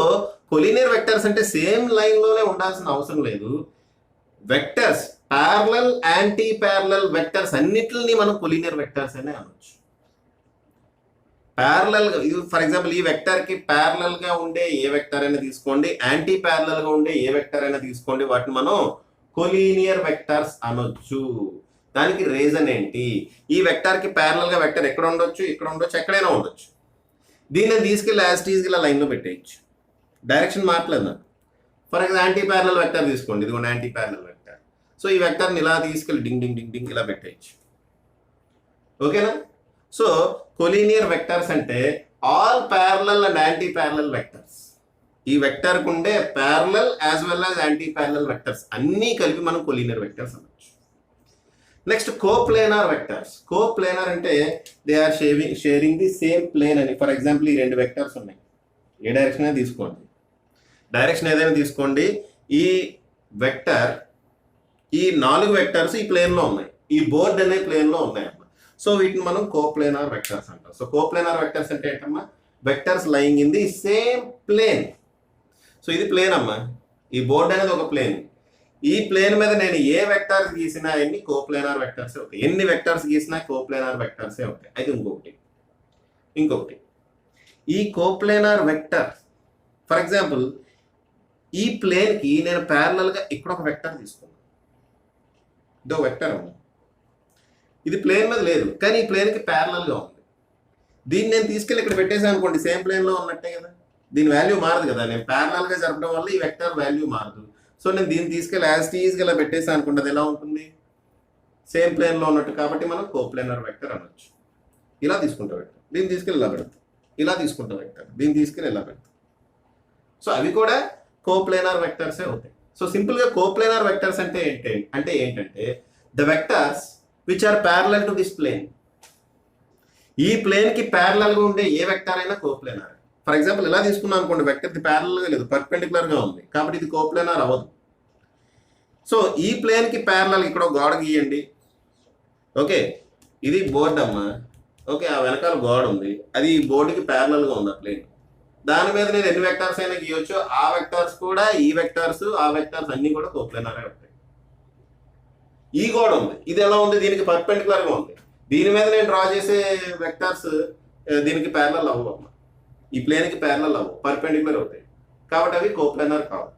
కొలీనియర్ వెక్టర్స్ అంటే సేమ్ లైన్లోనే ఉండాల్సిన అవసరం లేదు. Vectors parallel, anti parallel vectors అన్నిటిని మనం కొలీనియర్ వెక్టర్స్ అనే అనొచ్చు. ప్యారలల్ ఫర్ ఎగ్జాంపుల్ ఈ వెక్టర్ కి ప్యారలల్ గా ఉండే ఏ వెక్టర్ అయినా తీసుకోండి, యాంటీ ప్యారలల్ గా ఉండే ఏ వెక్టర్ అయినా తీసుకోండి, వాటిని మనం కొలీనియర్ వెక్టర్స్ అనొచ్చు. దానికి రీజన్ ఏంటి, ఈ వెక్టర్ కి ప్యారలల్ గా వెక్టర్ ఎక్కడ ఉండొచ్చు, ఇక్కడ ఉండొచ్చు, ఎక్కడైనా ఉండొచ్చు. దీన్ని తీసుకెళ్ళి యాజ్ టీజ్ ఇలా లైన్లో పెట్టేయచ్చు, డైరెక్షన్ మార్చలేదు నాకు. For example anti parallel vector తీసుకోండి, ఇదిగోండి యాంటీ ప్యారలల్ వెక్టర్. సో ఈ వెక్టర్ని ఇలా తీసుకెళ్ళి డింగ్ డింగ్ డింగ్ డింగ్ ఇలా పెట్టేయచ్చు. ఓకేనా. సో కొలీనియర్ వెక్టర్స్ అంటే all parallel and anti parallel vectors. ఈ వెక్టర్ కు ఉండే parallel as well as anti parallel vectors అన్నీ కలిపి మనం కొలీనియర్ వెక్టర్స్ అనొచ్చు. Next coplanar vectors. కోప్లేనార్ అంటే they are sharing the same plane అని. ఫర్ ఎగ్జాంపుల్ ఈ రెండు వెక్టర్స్ ఉన్నాయి, ఏ డైరెక్షన్ అయినా తీసుకోండి, డైరెక్షన్ ఏదైనా తీసుకోండి. ఈ వెక్టర్, ఈ 4 వెక్టర్స్ ఈ ప్లేన్ లో ఉన్నాయి, ఈ బోర్డ్ అనే ప్లేన్ లో ఉన్నాయి అమ్మా. సో వీటిని మనం కోప్లేనార్ వెక్టర్స్ అంటాం. సో కోప్లేనార్ వెక్టర్స్ అంటే ఏంటమ్మా, vectors lying in the same plane. So ఇది ప్లేన్ అమ్మా, ఈ బోర్డ్ అనేది ఒక ప్లేన్. ఈ ప్లేన్ మీద నేను ఏ వెక్టర్స్ గీసినా ఎన్ని కోప్లేనార్ వెక్టర్సే అవుతాయి, ఎన్ని వెక్టర్స్ గీసినా కోప్లేనార్ వెక్టర్సే అవుతాయి. అయితే ఇంకొకటి ఈ కోప్లేనార్ వెక్టర్, ఫర్ ఎగ్జాంపుల్ ఈ ప్లేన్ కి నేను ప్యారలల్ గా ఇక్కడ ఒక వెక్టర్ తీసుకున్నాను, ఇదో వెక్టర్ ఉంది, ఇది ప్లేన్ మీద లేదు కానీ ఈ ప్లేన్ కి ప్యారలల్ గా ఉంది. దీన్ని నేను తీసుకెళ్ళి ఇక్కడ పెట్టేసాను అనుకోండి, సేమ్ ప్లేన్ లో ఉన్నట్టే కదా, దీని వాల్యూ మారదు కదా. నేను ప్యారలల్ గా జరపడం వల్ల ఈ వెక్టర్ వాల్యూ మారదు. సో నేను దీన్ని తీసుకెళ్ళి యాజ్ టీజ్ గా పెట్టేసాను అనుకుంటే అది ఎలా ఉంటుంది, సేమ్ ప్లేన్ లో ఉన్నట్టు. కాబట్టి మనం కోప్లేనర్ వెక్టర్ అనొచ్చు. ఇలా తీసుకుంటా వెక్టర్, దీన్ని తీసుకెళ్ళి ఇలా పెడతాం, ఇలా తీసుకుంటా వెక్టర్, దీన్ని తీసుకెళ్ళి ఇలా పెడతాం. సో అవి కూడా కోప్లేనార్ వెక్టర్సే అవుతాయి. సో సింపుల్ గా కోప్లేనార్ వెక్టర్స్ అంటే ఏంటంటే the vectors which are parallel to this plane. ఈ ప్లేన్ కి ప్యారలల్ గా ఉండే ఏ వెక్టర్ అయినా కోప్లేనార్. ఫర్ ఎగ్జాంపుల్ ఇలా తీసుకున్నాం అనుకోండి, వెక్టర్ ది ప్యారలల్ గా లేదు, పర్పెండిక్యులర్ గా ఉంది, కాబట్టి ఇది కోప్లేనార్ అవ్వదు. సో ఈ ప్లేన్ కి ప్యారలల్ ఇక్కడ గోడ గీయండి. ఓకే, ఇది బోర్డ్ అమ్మా. ఓకే, ఆ వెనకాల గోడ ఉంది, అది ఈ బోర్డుకి ప్యారలల్ గా ఉంది ఆ ప్లేన్. దాని మీద నేను ఎన్ని వెక్టర్స్ అయినా గీయొచ్చు, ఆ వెక్టర్స్ కూడా, ఈ వెక్టర్స్ ఆ వెక్టర్స్ అన్ని కూడా కోప్లేనారే ఉంటాయి. ఈ గోడ ఉంది, ఇది ఎలా ఉంది, దీనికి పర్పెండిక్యులర్ గా ఉంది, దీని మీద నేను డ్రా చేసే వెక్టర్స్ దీనికి ప్యారలల్ అవ్వమ్మా, ఈ ప్లేన్ కి ప్యారలల్ అవ్వవు, పర్పెండిక్యులర్ అవుతాయి, కాబట్టి అవి కోప్లేనార్ కావు.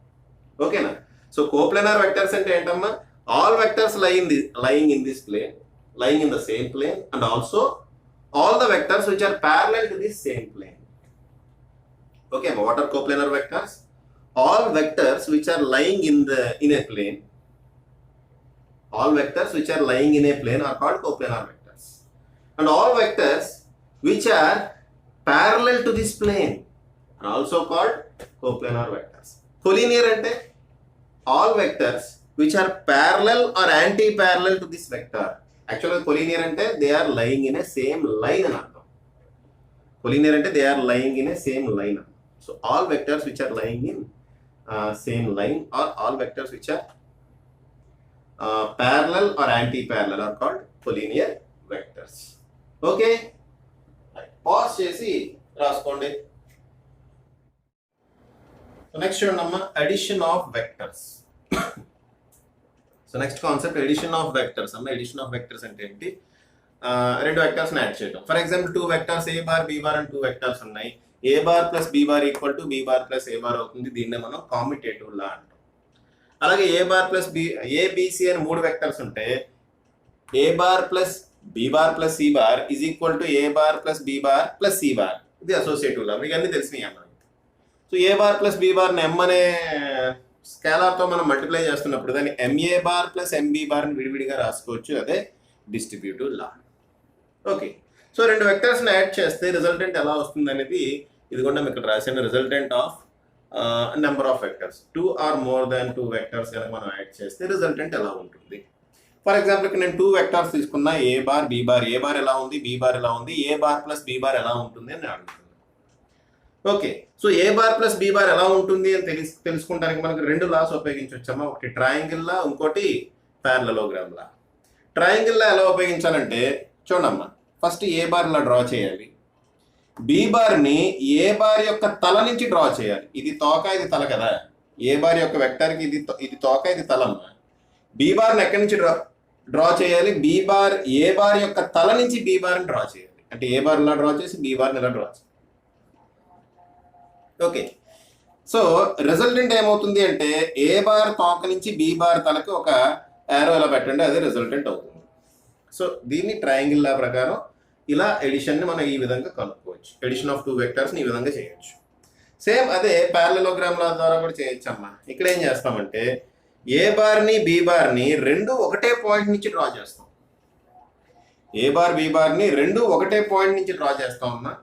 ఓకేనా. సో కోప్లేనార్ వెక్టర్స్ అంటే ఏంటమ్మా, all vectors lying in this plane, lying in the same plane, and also all the vectors which are parallel to this same plane. Okay, what are coplanar vectors? All vectors which are lying in a plane, all vectors which are lying in a plane are called coplanar vectors. and all vectors which are parallel to this plane are also called coplanar vectors. Collinear ante all vectors which are parallel or anti-parallel to this vector. Actually collinear ante they are lying in a same line అని అర్థం. Collinear ante they are lying in a same line. So all vectors which are lying in same line or all vectors which are parallel or anti-parallel are called collinear vectors. Okay, pause చేసి రాసుకోండి. So next చూడండి addition of vectors. So next concept addition of vectors. Addition of vectors అంటే ఏంటి? రెండు vectors ని add చేయడం. For example two vectors a bar b bar అని two vectors ఉన్నాయి. a bar plus b bar equal to b bar plus a bar అవుతుంది. దీన్నే మనం కామ్యుటేటివ్ లా అంటాం. అలాగే a bar plus b a b c అని మూడు వెక్టర్స్ ఉంటే a bar plus b bar plus c bar is equal to a bar plus b bar plus c bar. ఇది associative లా, మీకు అన్ని తెలిసినాయి అన్నమాట. So a bar plus b bar ని m అనే scalar తో మనం మల్టిప్లై చేస్తున్నప్పుడు దాన్ని ma bar plus mb bar ని విడివిడిగా రాసుకోవచ్చు. అదే డిస్ట్రిబ్యూటివ్ లా. ఓకే, సో రెండు వెక్టర్స్ ని యాడ్ చేస్తే రిజల్టెంట్ ఎలా వస్తుంది అనేది ఇదిగోండి మీకు ఇక్కడ రాసిన resultant of number of vectors. 2 or more than 2 vectors కనుక మనం యాడ్ చేస్తే రిజల్టెంట్ ఎలా ఉంటుంది. ఫర్ ఎగ్జాంపుల్ ఇక్కడ నేను 2 వెక్టర్స్ తీసుకున్నా a bar b bar. a bar ఎలా ఉంది, b బార్ ఎలా ఉంది, a bar plus b bar ఎలా ఉంటుంది అని అడుగుతుంది. Okay, so a bar plus b bar ఎలా ఉంటుంది అని తెలుసుకోవడానికి మనకు రెండు లాస్ ఉపయోగించవచ్చమ్మా. ఒకటి ట్రయాంగిల్ లా, ఇంకోటి పారలలోగ్రామ్ లా. ట్రయాంగిల్ లా ఎలా ఉపయోగించాలంటే చూడమ్మా, ఫస్ట్ ఏ బార్ లా డ్రా చేయాలి. బి బార్ ని ఏ బార్ యొక్క తల నుంచి డ్రా చేయాలి. ఇది తోక, ఇది తల కదా. ఏ బార్ యొక్క వెక్టర్ కి ఇది తోక, ఇది తలమ్మా. బి బార్ ని ఎక్కడి నుంచి డ్రా చేయాలి? బి బార్ ఏ బార్ యొక్క తల నుంచి బి బార్ ని డ్రా చేయాలి. అంటే ఏ బార్ ఇలా డ్రా చేసి బి బార్ ని ఇలా డ్రా చేయాలి. ఓకే, సో రిజల్టెంట్ ఏమవుతుంది అంటే ఏ బార్ తోక నుంచి బి బార్ తలకి ఒక యారో ఇలా పెట్టండి, అదే రిజల్టెంట్ అవుతుంది. సో దీన్ని ట్రయాంగిల్ లా ప్రకారం ఇలా ఎడిషన్ ని మనం ఈ విధంగా కనుక్కోవచ్చు. ఎడిషన్ ఆఫ్ టూ వెక్టర్స్ ని ఈ విధంగా చేయొచ్చు. సేమ్ అదే పారలలోగ్రామ్ లా ద్వారా కూడా చేయొచ్చు అమ్మా. ఇక్కడ ఏం చేస్తామంటే ఏ బార్ ని బి బార్ ని రెండు ఒకటే పాయింట్ నుంచి డ్రా చేస్తాం. ఏ బార్ బి బార్ ని రెండు ఒకటే పాయింట్ నుంచి డ్రా చేస్తాం అమ్మా.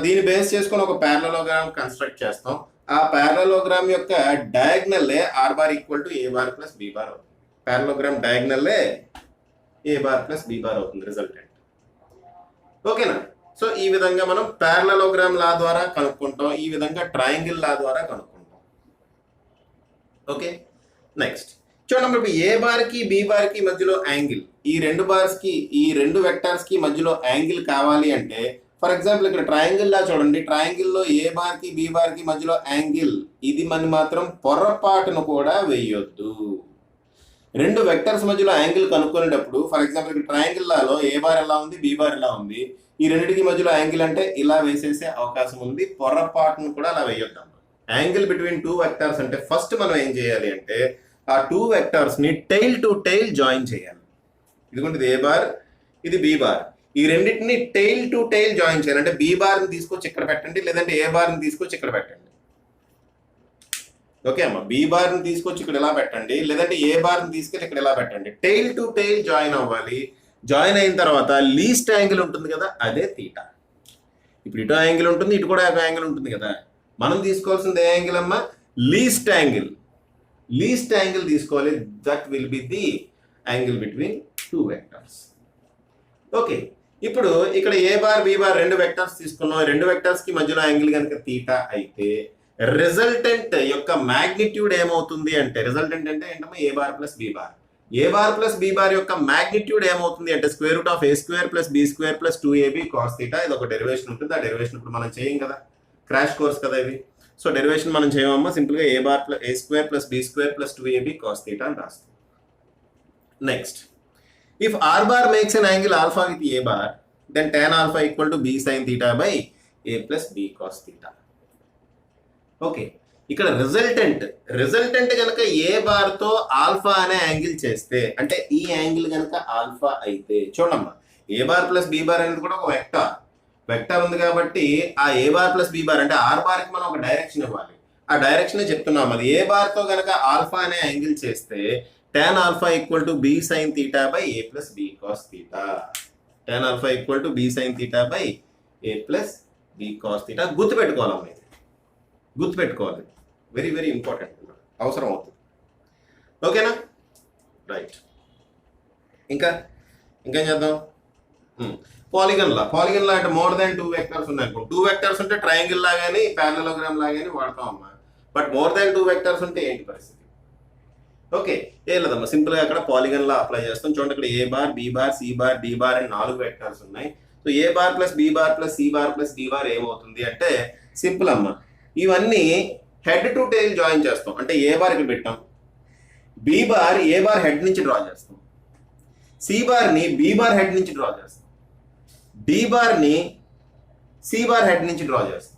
దీన్ని బేస్ చేసుకొని ఒక పారలలోగ్రామ్ కన్స్ట్రక్ట్ చేస్తాం. ఆ పారలలోగ్రామ్ యొక్క diagonal R bar equal to A bar plus B bar అవుతుంది. Parallelogram diagonal A bar plus B bar అవుతుంది రిజల్టెంట్. ఓకేనా? సో ఈ విధంగా మనం పారలలోగ్రామ్ లా ద్వారా కనుక్కుంటాం, ఈ విధంగా ట్రయాంగిల్ లా ద్వారా కనుక్కుంటాం. ఓకే, నెక్స్ట్ చూడండి, ఇప్పుడు ఏ బార్ కి బి బార్ కి మధ్యలో యాంగిల్, ఈ రెండు బార్స్ కి ఈ రెండు వెక్టర్స్ కి మధ్యలో యాంగిల్ కావాలి అంటే ఫర్ ఎగ్జాంపుల్ ఇక్కడ ట్రయాంగిల్ లా చూడండి. ట్రయాంగిల్ లో ఏ బార్ కి బి బార్ కి మధ్యలో యాంగిల్ ఇది మనం మాత్రం పొరపాటును కూడా వేయొద్దు. రెండు వెక్టర్స్ మధ్యలో యాంగిల్ కనుక్కునేటప్పుడు ఫర్ ఎగ్జాంపుల్ ఇక్కడ ట్రయాంగిల్ లాలో ఏ బార్ ఎలా ఉంది, బి బార్ ఎలా ఉంది, ఈ రెండింటికి మధ్యలో యాంగిల్ అంటే ఇలా వేసేసే అవకాశం ఉంది. పొరపాటును కూడా అలా వేయొద్దాం. యాంగిల్ బిట్వీన్ టూ వెక్టర్స్ అంటే ఫస్ట్ మనం ఏం చేయాలి అంటే ఆ టూ వెక్టర్స్ ని టైల్ టు టైల్ జాయిన్ చేయాలి. ఇదిగోండి ఇది ఏ బార్, ఇది బి బార్. ఈ రెండింటిని టైల్ టు టైల్ జాయిన్ చేయాలి. అంటే బి బార్ ని తీసుకొచ్చి ఇక్కడ పెట్టండి, లేదంటే ఏ బార్ ని తీసుకొచ్చి ఇక్కడ పెట్టండి. ఓకే అమ్మా, బి బార్ ని తీసుకొచ్చి ఇక్కడ ఇలా పెట్టండి, లేదంటే ఏ బార్ ని తీసుకెళ్ళి ఇక్కడ ఇలా పెట్టండి. టైల్ టు టైల్ జాయిన్ అవ్వాలి. జాయిన్ అయిన తర్వాత లీస్ట్ యాంగిల్ ఉంటుంది కదా, అదే తీటా. ఇప్పుడు ఇటు యాంగిల్ ఉంటుంది, ఇటు కూడా యాంగిల్ ఉంటుంది కదా. మనం తీసుకోవాల్సింది ఏ యాంగిల్ అమ్మా? Least angle. లీస్ట్ యాంగిల్ తీసుకోవాలి. That will be the angle between two vectors. Okay, ఇప్పుడు ఇక్కడ ఏ బార్ బి బార్ రెండు వెక్టర్స్ తీసుకున్నాం. రెండు వెక్టర్స్ కి మధ్యలో యాంగిల్ కనుక తీటా అయితే రిజల్టెంట్ యొక్క మ్యాగ్నిట్యూడ్ ఏమవుతుంది అంటే రిజల్టెంట్ అంటే ఏంటమ్మా? ఏ బార్ ప్లస్ బి బార్. ఏ బార్ ప్లస్ బి బార్ యొక్క మ్యాగ్నిట్యూడ్ ఏమవుతుంది అంటే square root of A square plus B square plus 2ab cos theta. ఇది ఒక డెరివేషన్ ఉంటుంది. ఆ డెరివేషన్ ఇప్పుడు మనం చేయం కదా, క్రాష్ కోర్స్ కదా ఇది. సో డెరివేషన్ మనం చేయమమ్మా, సింపుల్ గా a bar plus A square plus B square plus 2ab cos theta అని రాస్తాం. Next, if r bar makes an angle alpha with a bar, then tan alpha equal to b sin theta by a plus b cos theta. Okay, ఇక్కడ resultant కనుక ఏ bar తో alpha అనే angle చేస్తే అంటే ఈ angle కనుక alpha అయితే చూడమ్మా, ఏ బార్ ప్లస్ బి బార్ అనేది కూడా ఒక వెక్టర్ ఉంది కాబట్టి ఆ ఏ బార్ ప్లస్ బి బార్ అంటే ఆర్ బార్ కి మనం ఒక డైరెక్షన్ ఇవ్వాలి. ఆ డైరెక్షన్ చెప్తున్నాం. అది ఏ బార్ తో కనుక ఆల్ఫా అనే యాంగిల్ చేస్తే tan alpha equal to b sin theta by a plus b cos theta. tan alpha equal to b sine theta by a plus b cos theta. గుర్తుపెట్టుకోవాలమ్మా, ఇది గుర్తుపెట్టుకోవాలి, very very important, అవసరం అవుతుంది. ఓకేనా, right. ఇంకేం చేద్దాం? Polygon లా అంటే more than 2 vectors ఉన్నాయి. 2 వెక్టర్స్ ఉంటే ట్రయాంగిల్ లాగాని ప్యారలలోగ్రామ్ లాగాని వాడతాం అమ్మా. బట్ మోర్ దాన్ 2 వెక్టర్స్ ఉంటే ఏంటి పరిస్థితి? ఓకే, ఏం లేదమ్మా, సింపుల్ గా అక్కడ పాలిగన్ లా అప్లై చేస్తాం. చూడండి, ఇక్కడ a bar, B bar, c bar, d bar అని 4 వెక్టర్స్ ఉన్నాయి. సో ఏ bar plus B bar plus c bar plus d bar ఏమవుతుంది అంటే సింపుల్ అమ్మా, ఇవన్నీ హెడ్ టు టైల్ జాయిన్ చేస్తాం. అంటే ఏ బార్ ఇక్కడ పెట్టాం, బి బార్ ఏ బార్ హెడ్ నుంచి డ్రా చేస్తాం, సి బార్ ని బి బార్ హెడ్ నుంచి డ్రా చేస్తాం, డి బార్ ని సి బార్ హెడ్ నుంచి డ్రా చేస్తాం.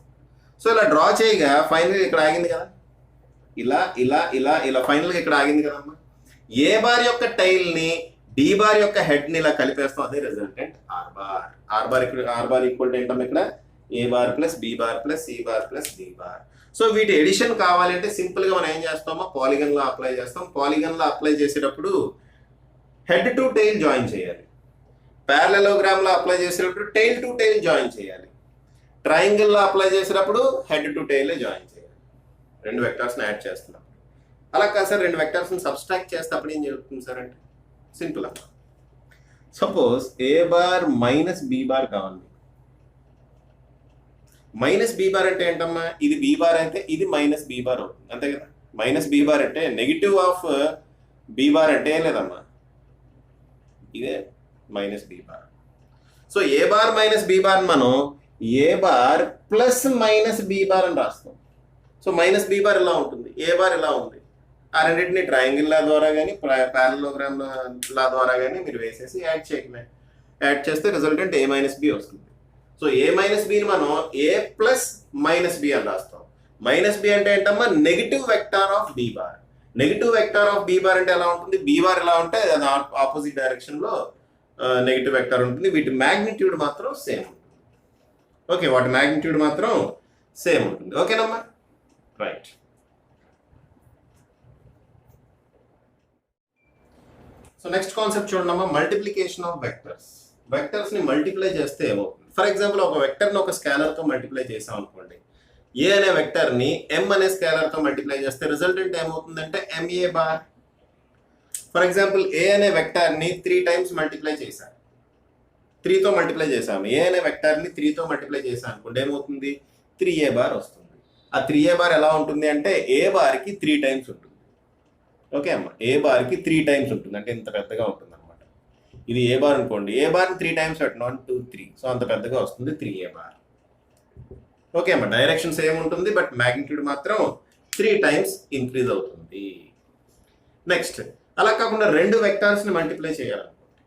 సో ఇలా డ్రా చేయగా ఫైనల్ ఇక్కడ ఆగింది కదా, ఇలా ఇలా ఇలా ఇలా ఫైనల్గా ఇక్కడ ఆగింది కదమ్మా. ఏ బార్ యొక్క టైల్ ని డి బార్ యొక్క హెడ్ ని ఇలా కలిపేస్తాం, అదే resultant r bar. Are bar equal to ఏంటమ్మా, ఇక్కడ a bar plus B bar plus c bar plus d bar. So వీటి ఎడిషన్ కావాలంటే సింపుల్ గా మనం ఏం చేస్తామో పాలిగన్ లో అప్లై చేస్తాం. పాలిగన్ లో అప్లై చేసేటప్పుడు హెడ్ టు టైల్ జాయిన్ చేయాలి. ప్యారలలోగ్రామ్ లో అప్లై చేసేటప్పుడు టైల్ టు టైల్ జాయిన్ చేయాలి. ట్రయాంగిల్ లో అప్లై చేసేటప్పుడు హెడ్ టు టైల్ జాయిన్ చేయాలి. 2 వెక్టర్స్ యాడ్ చేస్తున్నాం. అలా కాదు సార్, 2 వెక్టర్స్ సబ్స్ట్రాక్ట్ చేస్తే అప్పుడు ఏం జరుగుతుంది సార్ అంటే సింపుల్ అమ్మా. సపోజ్ ఏ బార్ మైనస్ బి బార్ కావాలి. మైనస్ బి బార్ అంటే ఏంటమ్మా, ఇది బి బార్ అయితే ఇది మైనస్ బి బార్ అవుతుంది, అంతే కదా. మైనస్ బి బార్ అంటే నెగిటివ్ ఆఫ్ బి బార్ అంటే ఏం లేదమ్మా, ఇదే మైనస్ బి బార్. సో ఏ బార్ మైనస్ బి బార్ మనం a bar plus minus B bar అని రాస్తాం. సో మైనస్ బి బార్ ఇలా ఉంటుంది, ఏ బార్ ఇలా ఉంది. ఆ రెండింటిని ట్రయాంగిల్ లా ద్వారా కానీ ప్యారలలోగ్రామ్ లా ద్వారా కానీ మీరు వేసేసి యాడ్ చేయడమే. యాడ్ చేస్తే రిజల్టెంట్ ఏ మైనస్ బి వస్తుంది. సో ఏ మైనస్ బిని మనం ఏ ప్లస్ మైనస్ బి అని రాస్తాం. మైనస్ బి అంటే ఏంటమ్మా, negative vector of B bar. Negative vector of B bar అంటే ఎలా ఉంటుంది, బి బార్ ఎలా ఉంటే అది ఆపోజిట్ డైరెక్షన్ లో నెగిటివ్ వెక్టార్ ఉంటుంది. వీటి మ్యాగ్నిట్యూడ్ మాత్రం సేమ్ ఉంటుంది. ఓకే, వాటి మ్యాగ్నిట్యూడ్ మాత్రం సేమ్ ఉంటుంది. ఓకేనమ్మా, రైట్. సో నెక్స్ట్ కాన్సెప్ట్ చూడండమ్మా, మల్టిప్లికేషన్ ఆఫ్ వెక్టర్స్. వెక్టర్స్ ని మల్టిప్లై చేస్తే ఏమవుతుంది? ఫర్ ఎగ్జాంపుల్ ఒక వెక్టర్ ని ఒక స్కేలర్ తో మల్టిప్లై చేసాం అనుకోండి. ఏ అనే వెక్టర్ ని ఎం అనే స్కేలర్ తో మల్టిప్లై చేస్తే రిజల్టెంట్ ఏమవుతుందంటే ఎంఏ బార్. ఫర్ ఎగ్జాంపుల్ ఏ అనే వెక్టర్ ని 3 టైమ్స్ మల్టిప్లై చేశాం, 3 తో మల్టిప్లై చేసాము. ఏ అనే వెక్టర్ ని 3 తో మల్టిప్లై చేసాం అనుకోండి, ఏమవుతుంది, 3a బార్ వస్తుంది. ఆ 3a బార్ ఎలా ఉంటుంది అంటే ఏ బార్ కి 3 టైమ్స్ ఉంటుంది. ఓకే అమ్మా, ఏ బార్ కి 3 టైమ్స్ ఉంటుంది, అంటే ఇంత పెద్దగా ఉంటుంది అనమాట. ఇది ఏ బార్ అనుకోండి, ఏ బార్ 3 టైమ్స్ పెట్టిన 1 2 3, సో అంత పెద్దగా వస్తుంది 3a బార్. ఓకే అమ్మా, డైరెక్షన్ సేమ్ ఉంటుంది, బట్ మ్యాగ్నిట్యూడ్ మాత్రం 3 టైమ్స్ ఇంక్రీజ్ అవుతుంది. నెక్స్ట్, అలా కాకుండా 2 వెక్టార్స్ ని మల్టిప్లై చేయాలనుకోండి.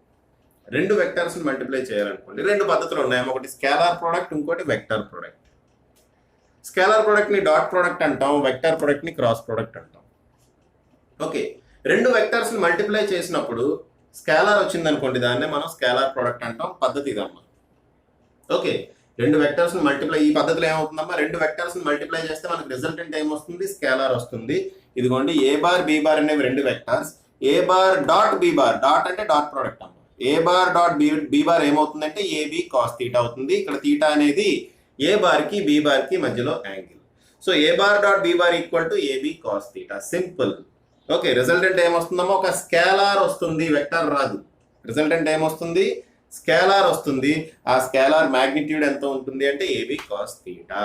2 వెక్టార్స్ ని మల్టిప్లై చేయాలనుకోండి, 2 పద్ధతులు ఉన్నాయి. ఒకటి స్కేలార్ ప్రోడక్ట్, ఇంకోటి వెక్టర్ ప్రోడక్ట్. స్కేలార్ ప్రోడక్ట్ ని డాట్ ప్రోడక్ట్ అంటాం, వెక్టర్ ప్రోడక్ట్ ని క్రాస్ ప్రోడక్ట్ అంటాం. ఓకే, 2 వెక్టర్స్ ని మల్టిప్లై చేసినప్పుడు స్కేలార్ వచ్చింది అనుకోండి, దాన్నే మనం స్కేలార్ ప్రోడక్ట్ అంటాం. పద్ధతి ఇదమ్మా. ఓకే, 2 వెక్టర్స్ ని మల్టిప్లై, ఈ పద్ధతిలో ఏమవుతుందమ్మా, 2 వెక్టర్స్ ని మల్టిప్లై చేస్తే మనకు రిజల్టెంట్ ఏమొస్తుంది, స్కేలార్ వస్తుంది. ఇదిగోండి, ఏ బార్ బి బార్ అనేవి 2 వెక్టర్స్. ఏ bar dot B bar, dot అంటే డాట్ ప్రోడక్ట్ అమ్మా. A bar dot B bar ఏమవుతుందంటే ఏబి కాస్ థీటా అవుతుంది. ఇక్కడ థీటా అనేది ఏ బార్ కి బి బార్ కి మధ్యలో angle. So A bar dot B bar equal to a b cos theta, simple. Okay, resultant ఏమొస్తుందమ్మా, ఒక స్కేలార్ వస్తుంది, వెక్టర్ రాదు. రిజల్టెంట్ ఏమొస్తుంది, స్కేలార్ వస్తుంది. ఆ స్కేలార్ మ్యాగ్నిట్యూడ్ ఎంత ఉంటుంది అంటే ఏబి కాస్ థీటా.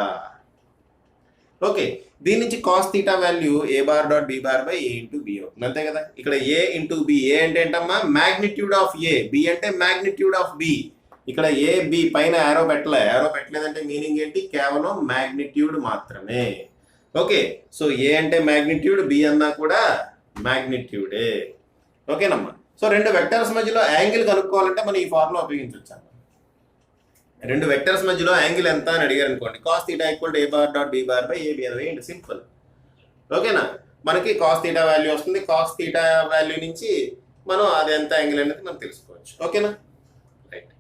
ఓకే, దీని నుంచి cos theta value A bar dot B bar by A into B అవుతుంది, అంతే కదా. ఇక్కడ ఏ ఇంటూ బి, ఏ అంటే ఏంటమ్మా, మ్యాగ్నిట్యూడ్ ఆఫ్ ఏ, బి అంటే మ్యాగ్నిట్యూడ్ ఆఫ్ బి. ఇక్కడ ఏ బి పైన యారో పెట్టలేదంటే మీనింగ్ ఏంటి, కేవలం మ్యాగ్నిట్యూడ్ మాత్రమే. ఓకే, సో ఏ అంటే మ్యాగ్నిట్యూడ్, బి అన్నా కూడా మ్యాగ్నిట్యూడే. ఓకేనమ్మా. సో 2 వెక్టర్స్ మధ్యలో యాంగిల్ కనుక్కోవాలంటే మనం ఈ ఫార్ములా ఉపయోగించవచ్చు. 2 వెక్టర్స్ మధ్యలో యాంగిల్ ఎంత అని అడిగారు అనుకోండి, cos theta equal to A bar dot B bar by A B అనేది ఏంటి, సింపుల్. ఓకేనా, మనకి కాస్ థీటా వాల్యూ వస్తుంది. కాస్ థీటా వాల్యూ నుంచి మనం అది ఎంత యాంగిల్ అనేది మనం తెలుసుకోవచ్చు. ఓకేనా, రైట్.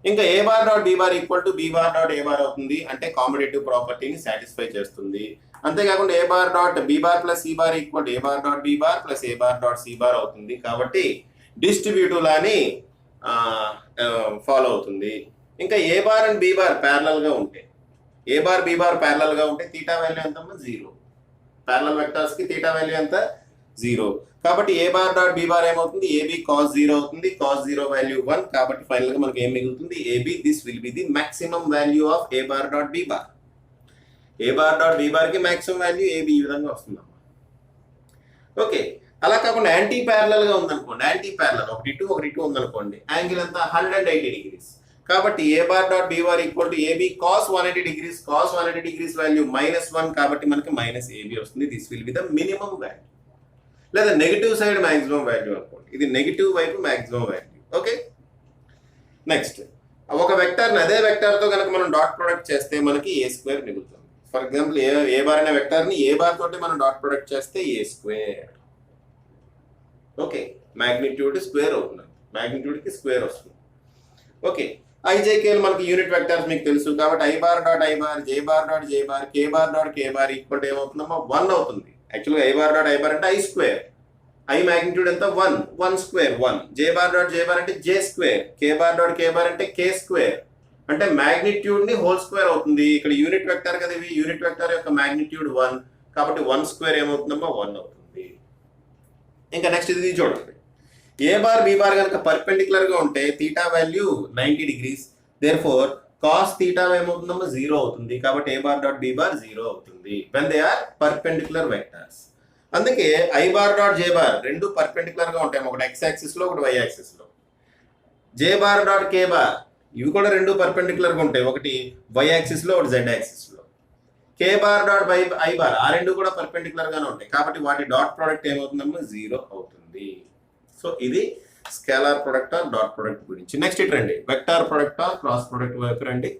ఇంకా a bar dot B bar equal to b bar dot a bar అవుతుంది, అంటే కాంపిటేటివ్ ప్రాపర్టీని సాటిస్ఫై చేస్తుంది. అంతేకాకుండా a bar dot B bar plus c bar equal to A bar dot B bar plus a bar dot c bar అవుతుంది. కాబట్టి distributive లాని follow అవుతుంది. ఇంకా a bar and B bar ప్యారలల్గా ఉంటే, ఏ బార్ బి బార్ ప్యారలల్గా ఉంటే theta value ఎంతమ్మా 0. ప్యారలల్ వెక్టర్స్కి తీటా వాల్యూ ఎంత 0. కాబట్టి a bar dot B bar ఏమవుతుంది, ఏబి కాస్ 0 అవుతుంది. Cos 0 value 1. కాబట్టి ఫైనల్గా మనకి ఏం మిగులుతుంది, a b. This will be the maximum value of A bar dot B bar. A bar dot b బార్కి మాక్సిమం వాల్యూ ఏబి ఈ విధంగా వస్తుందమ్మా. ఓకే, అలా కాకుండా యాంటీ ప్యారలల్గా ఉందనుకోండి, యాంటీ ప్యారలల్ 1 2 1 2 ఉందనుకోండి, యాంగిల్ అంతా 180 డిగ్రీస్. కాబట్టి a bar dot B bar equal to a b cos 180 degrees. Cos 180 degrees value -1 కాబట్టి మనకి మైనస్ ఏబి వస్తుంది. This will be the minimum value. లేదా నెగిటివ్ సైడ్ మాక్సిమం వాల్యూ అనుకోండి, ఇది నెగిటివ్ వైపు మాక్సిమం వాల్యూ. ఓకే, నెక్స్ట్ ఒక వెక్టర్ని అదే వెక్టర్తో కనుక మనం డాట్ ప్రొడక్ట్ చేస్తే మనకి ఏ స్క్వేర్ మిగులుతుంది. ఫర్ ఎగ్జాంపుల్ ఏ బార్ అనే వెక్టర్ని ఏ బార్ తోటి మనం డాట్ ప్రొడక్ట్ చేస్తే ఏ స్క్వేర్. ఓకే, మ్యాగ్నిట్యూడ్ స్క్వేర్ అవుతుంది, మ్యాగ్నిట్యూడ్కి స్క్వేర్ వస్తుంది. ఓకే, ఐజేకేలు మనకి యూనిట్ వెక్టర్స్ మీకు తెలుసు కాబట్టి i bar dot i bar, j bar dot j bar, k bar dot k bar equal to ఏమవుతుందమ్మా 1 అవుతుంది. యాక్చువల్గా i bar dot i bar అంటే ఐ స్క్వేర్, ఐ మ్యాగ్నిట్యూడ్ ఎంత 1, 1 square 1. J bar dot j bar అంటే j square, k bar dot k bar అంటే k square. అంటే magnitude ని whole square అవుతుంది. ఇక్కడ యూనిట్ వెక్టర్ కదా, ఇవి యూనిట్ వెక్టర్ యొక్క మ్యాగ్నిట్యూడ్ 1 కాబట్టి 1 స్క్వేర్ ఏమవుతుందమ్మా 1 అవుతుంది. ఇంకా నెక్స్ట్ ఇది చూడండి, ఏ బార్ బి బార్ కనుక పర్పెండిక్యులర్ గా ఉంటే theta value 90 degrees. Therefore cos theta ఏమవుతుందమ్మా 0 అవుతుంది. కాబట్టి a bar dot B bar 0 అవుతుంది when they are perpendicular vectors. అందుకే i bar dot j bar రెండు పర్పెండిక్యులర్ గా ఉంటాయి, ఒకటి ఎక్స్ యాక్సిస్ లో ఒకటి వై యాక్సిస్ లో. జే బార్ డాట్ కే బార్ ఇవి కూడా రెండు పర్పెండిక్యులర్ గా ఉంటాయి, ఒకటి వై యాక్సిస్ లో ఒకటి జెడ్ యాక్సిస్ లో. కే బార్ డాట్ ఐ బార్ ఆ రెండు కూడా పర్పెండిక్యులర్ గానే ఉంటాయి కాబట్టి వాటి డాట్ ప్రోడక్ట్ ఏమవుతుందమ్మా 0 అవుతుంది. సో ఇది scalar product or dot product గురించి. నెక్స్ట్ ఇటు రండి, vector product or cross product వైపు రండి.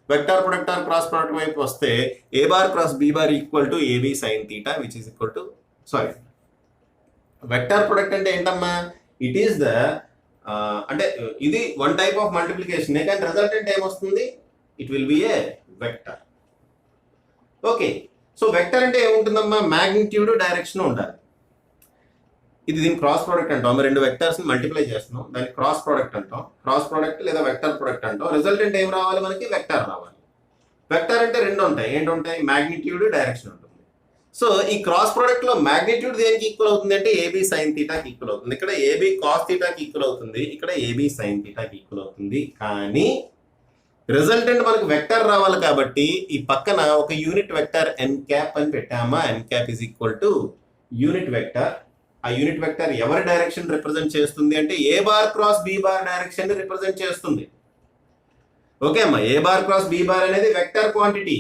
Vector product or cross product వైపు వస్తే a bar cross B bar equal to a b sine theta which is equal to vector product అంటే ఏంటమ్మా, it is the అంటే ఇది వన్ టైప్ ఆఫ్ మల్టిప్లికేషన్ కానీ రిజల్టెంట్ ఏమొస్తుంది, it will be a vector. Okay, so vector అంటే ఏముంటుందమ్మా, magnitude direction ఉండాలి. ఇది దీని క్రాస్ ప్రోడక్ట్ అంటాం, రెండు వెక్టర్స్ మల్టిప్లై చేస్తున్నాం, దాన్ని క్రాస్ ప్రోడక్ట్ అంటాం. క్రాస్ ప్రోడక్ట్ లేదా వెక్టర్ ప్రోడక్ట్ అంటాం. రిజల్టెంట్ ఏం రావాలి మనకి, వెక్టర్ రావాలి. వెక్టర్ అంటే రెండు ఉంటాయి, ఏంటుంటాయి, మ్యాగ్నిట్యూడ్ డైరెక్షన్ ఉంటుంది. సో ఈ క్రాస్ ప్రోడక్ట్ లో మ్యాగ్నిట్యూడ్ దేనికి ఈక్వల్ అవుతుంది అంటే ఏబి సైన్ థీటాకి ఈక్వల్ అవుతుంది. ఇక్కడ ఏబి కాస్ థీటాకి ఈక్వల్ అవుతుంది, ఇక్కడ ఏబి సైన్ థీటాకి ఈక్వల్ అవుతుంది. కానీ రిజల్టెంట్ మనకు వెక్టర్ రావాలి కాబట్టి ఈ పక్కన ఒక యూనిట్ వెక్టర్ ఎన్ క్యాప్ అని పెట్టామా. N cap is equal to unit vector. ఆ యూనిట్ వెక్టర్ ఎవరి డైరెక్షన్ రిప్రజెంట్ చేస్తుంది అంటే ఏ bar cross B bar direction ని రిప్రజెంట్ చేస్తుంది. ఓకే అమ్మా, a bar cross B bar అనేది వెక్టర్ క్వాంటిటీ.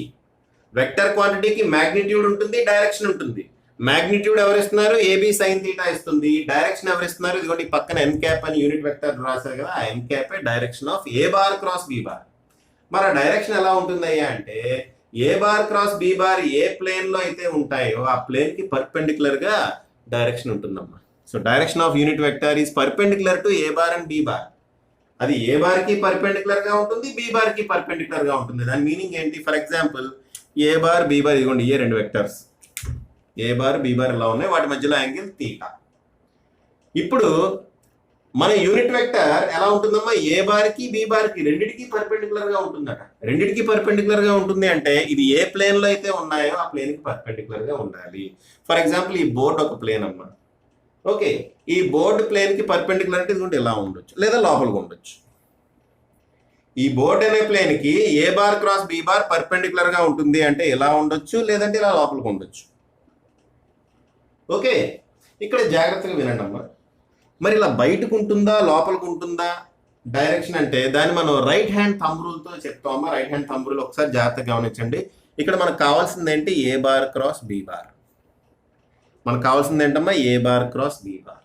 వెక్టర్ క్వాంటిటీకి మ్యాగ్నిట్యూడ్ ఉంటుంది, డైరెక్షన్ ఉంటుంది. మ్యాగ్నిట్యూడ్ ఎవరిస్తున్నారు, ఏబి సైన్ థీటా ఇస్తుంది. డైరెక్షన్ ఎవరిస్తున్నారు, ఇదిగోటి పక్కన ఎన్ క్యాప్ అని యూనిట్ వెక్టర్ రాశారు కదా, ఆ n cap direction of A bar cross B bar. మరి ఆ డైరెక్షన్ ఎలా ఉంటుందయ్యా అంటే ఏ బార్ క్రాస్ బి బార్ ఏ ప్లేన్ లో అయితే ఉంటాయో ఆ ప్లేన్ కి పర్పెండిక్యులర్ గా డైరెక్షన్ ఉంటుందమ్మా. So direction of unit vector is perpendicular to A bar and B bar. అది ఏ బార్ కి పర్పెండిక్యులర్ గా ఉంటుంది, బి బార్ కి పర్పెండిక్యులర్ గా ఉంటుంది. దాని మీనింగ్ ఏంటి, for example A bar B bar ఇదిగోండి, ఏ రెండు వెక్టర్స్ ఏ బార్ బి బార్ ఎలా ఉన్నాయి, వాటి మధ్యలో యాంగిల్ తీటా. ఇప్పుడు మన యూనిట్ వెక్టర్ ఎలా ఉంటుందమ్మా, ఏ బార్ కి బి బార్ కి రెండిటికి పర్పెండిక్యులర్ గా ఉంటుందట. రెండిటికి పర్పెండిక్యులర్ గా ఉంటుంది అంటే ఇది ఏ ప్లేన్ లో అయితే ఉన్నాయో ఆ ప్లేన్ కి పర్పెండిక్యులర్ గా ఉండాలి. ఫర్ ఎగ్జాంపుల్ ఈ బోర్డ్ ఒక ప్లేన్ అమ్మా. ఓకే, ఈ బోర్డ్ ప్లేన్ కి పర్పెండిక్యులర్ అంటే ఇదిగోండి ఇలా ఉండొచ్చు లేదా లోపలికి ఉండొచ్చు. ఈ బోర్డ్ అనే ప్లేన్ కి a bar cross B bar perpendicular గా ఉంటుంది అంటే ఇలా ఉండొచ్చు లేదంటే ఇలా లోపలికి ఉండొచ్చు. ఓకే, ఇక్కడ జాగ్రత్తగా వినండి అమ్మా. మరి ఇలా బయటకు ఉంటుందా లోపలికి ఉంటుందా డైరెక్షన్ అంటే దాన్ని మనం రైట్ హ్యాండ్ థంబ్ రూల్తో చెప్తామమ్మా. రైట్ హ్యాండ్ థంబ్ రూల్ ఒకసారి జాగ్రత్తగా గమనించండి. ఇక్కడ మనకు కావాల్సింది ఏంటి, a bar cross B bar. మనకు కావాల్సింది ఏంటమ్మా, ఏ బార్ క్రాస్ బి బార్.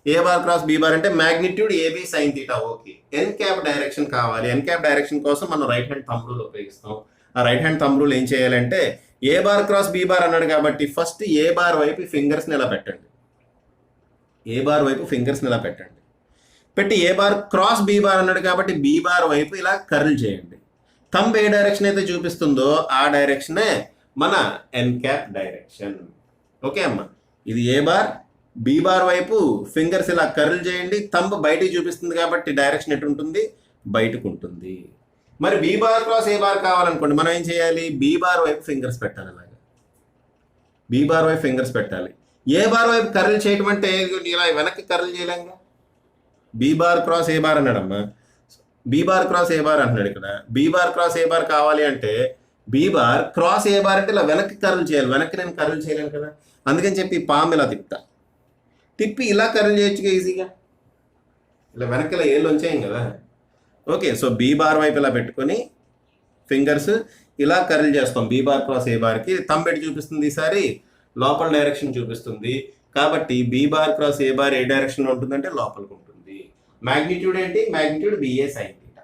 ఏ బార్ క్రాస్ బి బార్ అంటే magnitude a b sine theta. Okay, n cap direction కావాలి. ఎన్ క్యాప్ డైరెక్షన్ కోసం మనం రైట్ హ్యాండ్ థంబ్ రూల్ ఉపయోగిస్తాం. ఆ రైట్ హ్యాండ్ థంబ్ రూల్ ఏం చేయాలంటే ఏ బార్ క్రాస్ బి బార్ అన్నాడు కాబట్టి ఫస్ట్ ఏ బార్ వైపు ఫింగర్స్ని ఇలా పెట్టండి. ఏ బార్ వైపు ఫింగర్స్ని ఇలా పెట్టండి. పెట్టి a bar cross B bar అన్నాడు కాబట్టి బి బార్ వైపు ఇలా కర్ల్ చేయండి. థంబ్ ఏ డైరెక్షన్ అయితే చూపిస్తుందో ఆ డైరెక్షనే మన ఎన్ క్యాప్ డైరెక్షన్. ఓకే అమ్మా, ఇది ఏ బార్ బీ బార్ వైపు ఫింగర్స్ ఇలా కర్ల్ చేయండి, థంబ్ బయటికి చూపిస్తుంది కాబట్టి డైరెక్షన్ ఎటు ఉంటుంది, బయటకు ఉంటుంది. మరి be bar cross a bar కావాలనుకోండి, మనం ఏం చేయాలి, బీ బార్ వైపు ఫింగర్స్ పెట్టాలి. అలాగా బీ బార్ వైపు ఫింగర్స్ పెట్టాలి. ఏ బార్ వైపు కర్ల్ చేయటం అంటే ఇలా వెనక్కి curl చేయలేంగా. Be bar cross a bar అన్నాడమ్మా, be bar cross a bar అంటున్నాడు ఇక్కడ. Be bar cross a bar కావాలి అంటే be bar cross a bar అంటే ఇలా వెనక్కి కర్ల్ చేయాలి. వెనక్కి నేను కర్ల్ చేయలేను కదా, అందుకని చెప్పి పామ్ ఇలా తిప్పి ఇలా కర్ల్ చేయొచ్చుగా ఈజీగా. ఇలా వెనక్కి ఇలా ఏళ్ళు ఉంచేయం కదా. ఓకే, సో బీ బార్ వైపు ఇలా పెట్టుకొని ఫింగర్స్ ఇలా కర్ల్ చేస్తాం. బీ బార్ క్రాస్ ఏ బార్కి థంబ్ పెట్టి చూపిస్తుంది, ఈసారి లోపల డైరెక్షన్ చూపిస్తుంది. కాబట్టి b bar cross a bar ఏ డైరెక్షన్లో ఉంటుందంటే లోపలికి ఉంటుంది. మ్యాగ్నిట్యూడ్ ఏంటి, magnitude b a sine theta.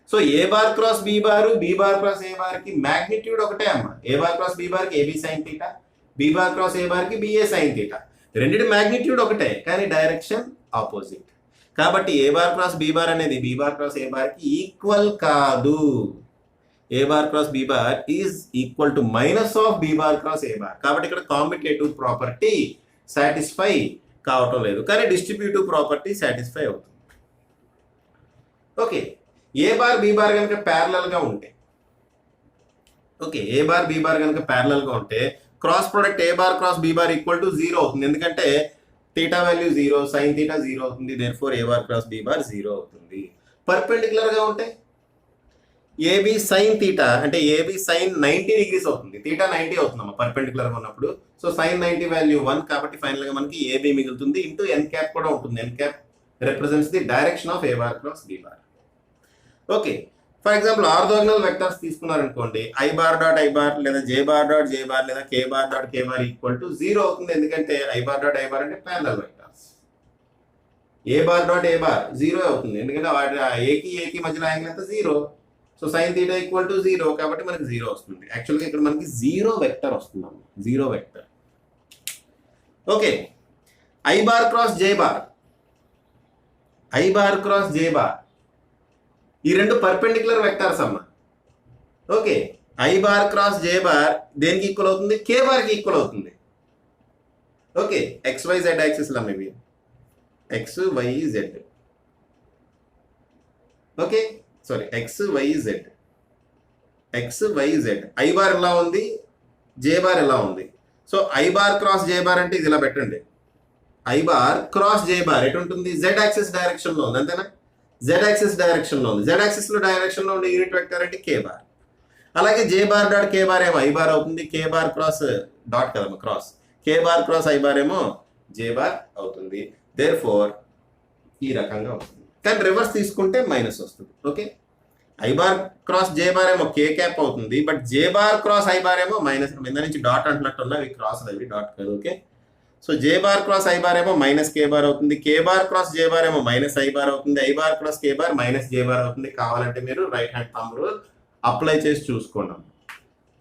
So A bar cross b bar, b bar cross a బార్కి మ్యాగ్నిట్యూడ్ ఒకటే అమ్మ. ఏ బార్ క్రాస్ బీ బార్కి a b sine theta, b bar cross a బార్కి బిఏ సైన్ థీటా. రెండింటి మ్యాగ్నిట్యూడ్ ఒకటే కానీ direction opposite. కాబట్టి a bar cross b bar అనేది బీ బార్ క్రాస్ ఏ బార్కి ఈక్వల్ కాదు. A bar cross b bar is equal to minus of b bar cross a bar. కాబట్టి ఇక్కడ competitive property satisfy కావటం లేదు, కానీ డిస్ట్రిబ్యూటివ్ ప్రాపర్టీ సాటిస్ఫై అవుతుంది. Okay, a bar b bar కనుక ప్యారలల్గా ఉంటే, okay a bar b bar కనుక ప్యారలల్గా ఉంటే cross product a bar cross b bar equal to 0 అవుతుంది. ఎందుకంటే థీటా వాల్యూ 0, సైన్ థీటా 0 అవుతుంది. దేర్ఫోర్ ఏ బార్ క్రాస్ బీ బార్ 0 అవుతుంది. పర్పెండిక్యులర్గా ఉంటే ఏబీ సైన్ థీటా అంటే ఏబీ సైన్ 90 డిగ్రీస్ అవుతుంది. థీటా 90 అవుతుందమ్మా పర్పెండిక్యులర్గా ఉన్నప్పుడు. సో సైన్ 90 వాల్యూ 1 కాబట్టి ఫైనల్గా మనకి ఏబీ మిగులుతుంది. ఇంటూ ఎన్ క్యాప్ కూడా ఉంటుంది. N cap represents the direction of A bar cross b bar. Okay, for example orthogonal vectors తీసుకున్నారనుకోండి, i bar dot i bar లేదా j bar dot j bar లేదా k bar dot k bar equal to 0 అవుతుంది. ఎందుకంటే i bar dot i bar అంటే parallel vectors. A bar dot a bar 0 అవుతుంది, ఎందుకంటే వాటి ఏకి మధ్యలో యాంగిల్ ఎంత 0. So sine theta equal to 0 కాబట్టి మనకి 0 వస్తుంది. యాక్చువల్గా ఇక్కడ మనకి 0 వెక్టర్ వస్తుంది. 0 vector. Okay, I bar cross J bar, I bar cross J bar ఈ రెండు పర్పెండిక్యులర్ వెక్టర్స్ అమ్మ. Okay, I bar cross J bar దేనికి ఈక్వల్ అవుతుంది, కే బార్కి ఈక్వల్ అవుతుంది. ఓకే, ఎక్స్ వై జెడ్ యాక్సిస్లు అమ్మ ఇవి, X why Z. Okay sorry, X why Z, X why Z. I bar ఎలా ఉంది, జే బార్ ఎలా ఉంది. So I bar cross J bar అంటే ఇది ఇలా పెట్టండి. I bar cross J bar ఎటు ఉంటుంది, జెడ్ యాక్సిస్ డైరెక్షన్లో ఉంది, అంతేనా. జెడ్ యాక్సిస్ డైరెక్షన్లో ఉంది. జెడ్ యాక్సిస్లో డైరెక్షన్లో ఉండే యూనిట్ వెక్టర్ అంటే కే బార్. అలాగే జే బార్ డాట్ కే బార్ ఏమో ఐ బార్ అవుతుంది. కే బార్ క్రాస్ డాట్ కదమ్మా cross, K bar cross I bar ఏమో జే బార్ అవుతుంది. దేర్ ఫోర్ ఈ రకంగా అవుతుంది. కానీ రివర్స్ తీసుకుంటే మైనస్ వస్తుంది. Okay, I bar cross J bar ఏమో కే క్యాప్ అవుతుంది, but J bar cross I bar ఏమో మైనస్. మీద నుంచి డాట్ అంటున్నట్టు ఉన్నవి క్రాస్ అవి డాట్ కాదు. Okay, so J bar cross I bar ఏమో మైనస్ కే బార్ అవుతుంది. కే బార్ క్రాస్ జే బార్ ఏమో మైనస్ ఐ బార్ అవుతుంది. I bar cross K bar minus J bar అవుతుంది. కావాలంటే మీరు right hand thumb rule apply చేసి చూసుకోండి.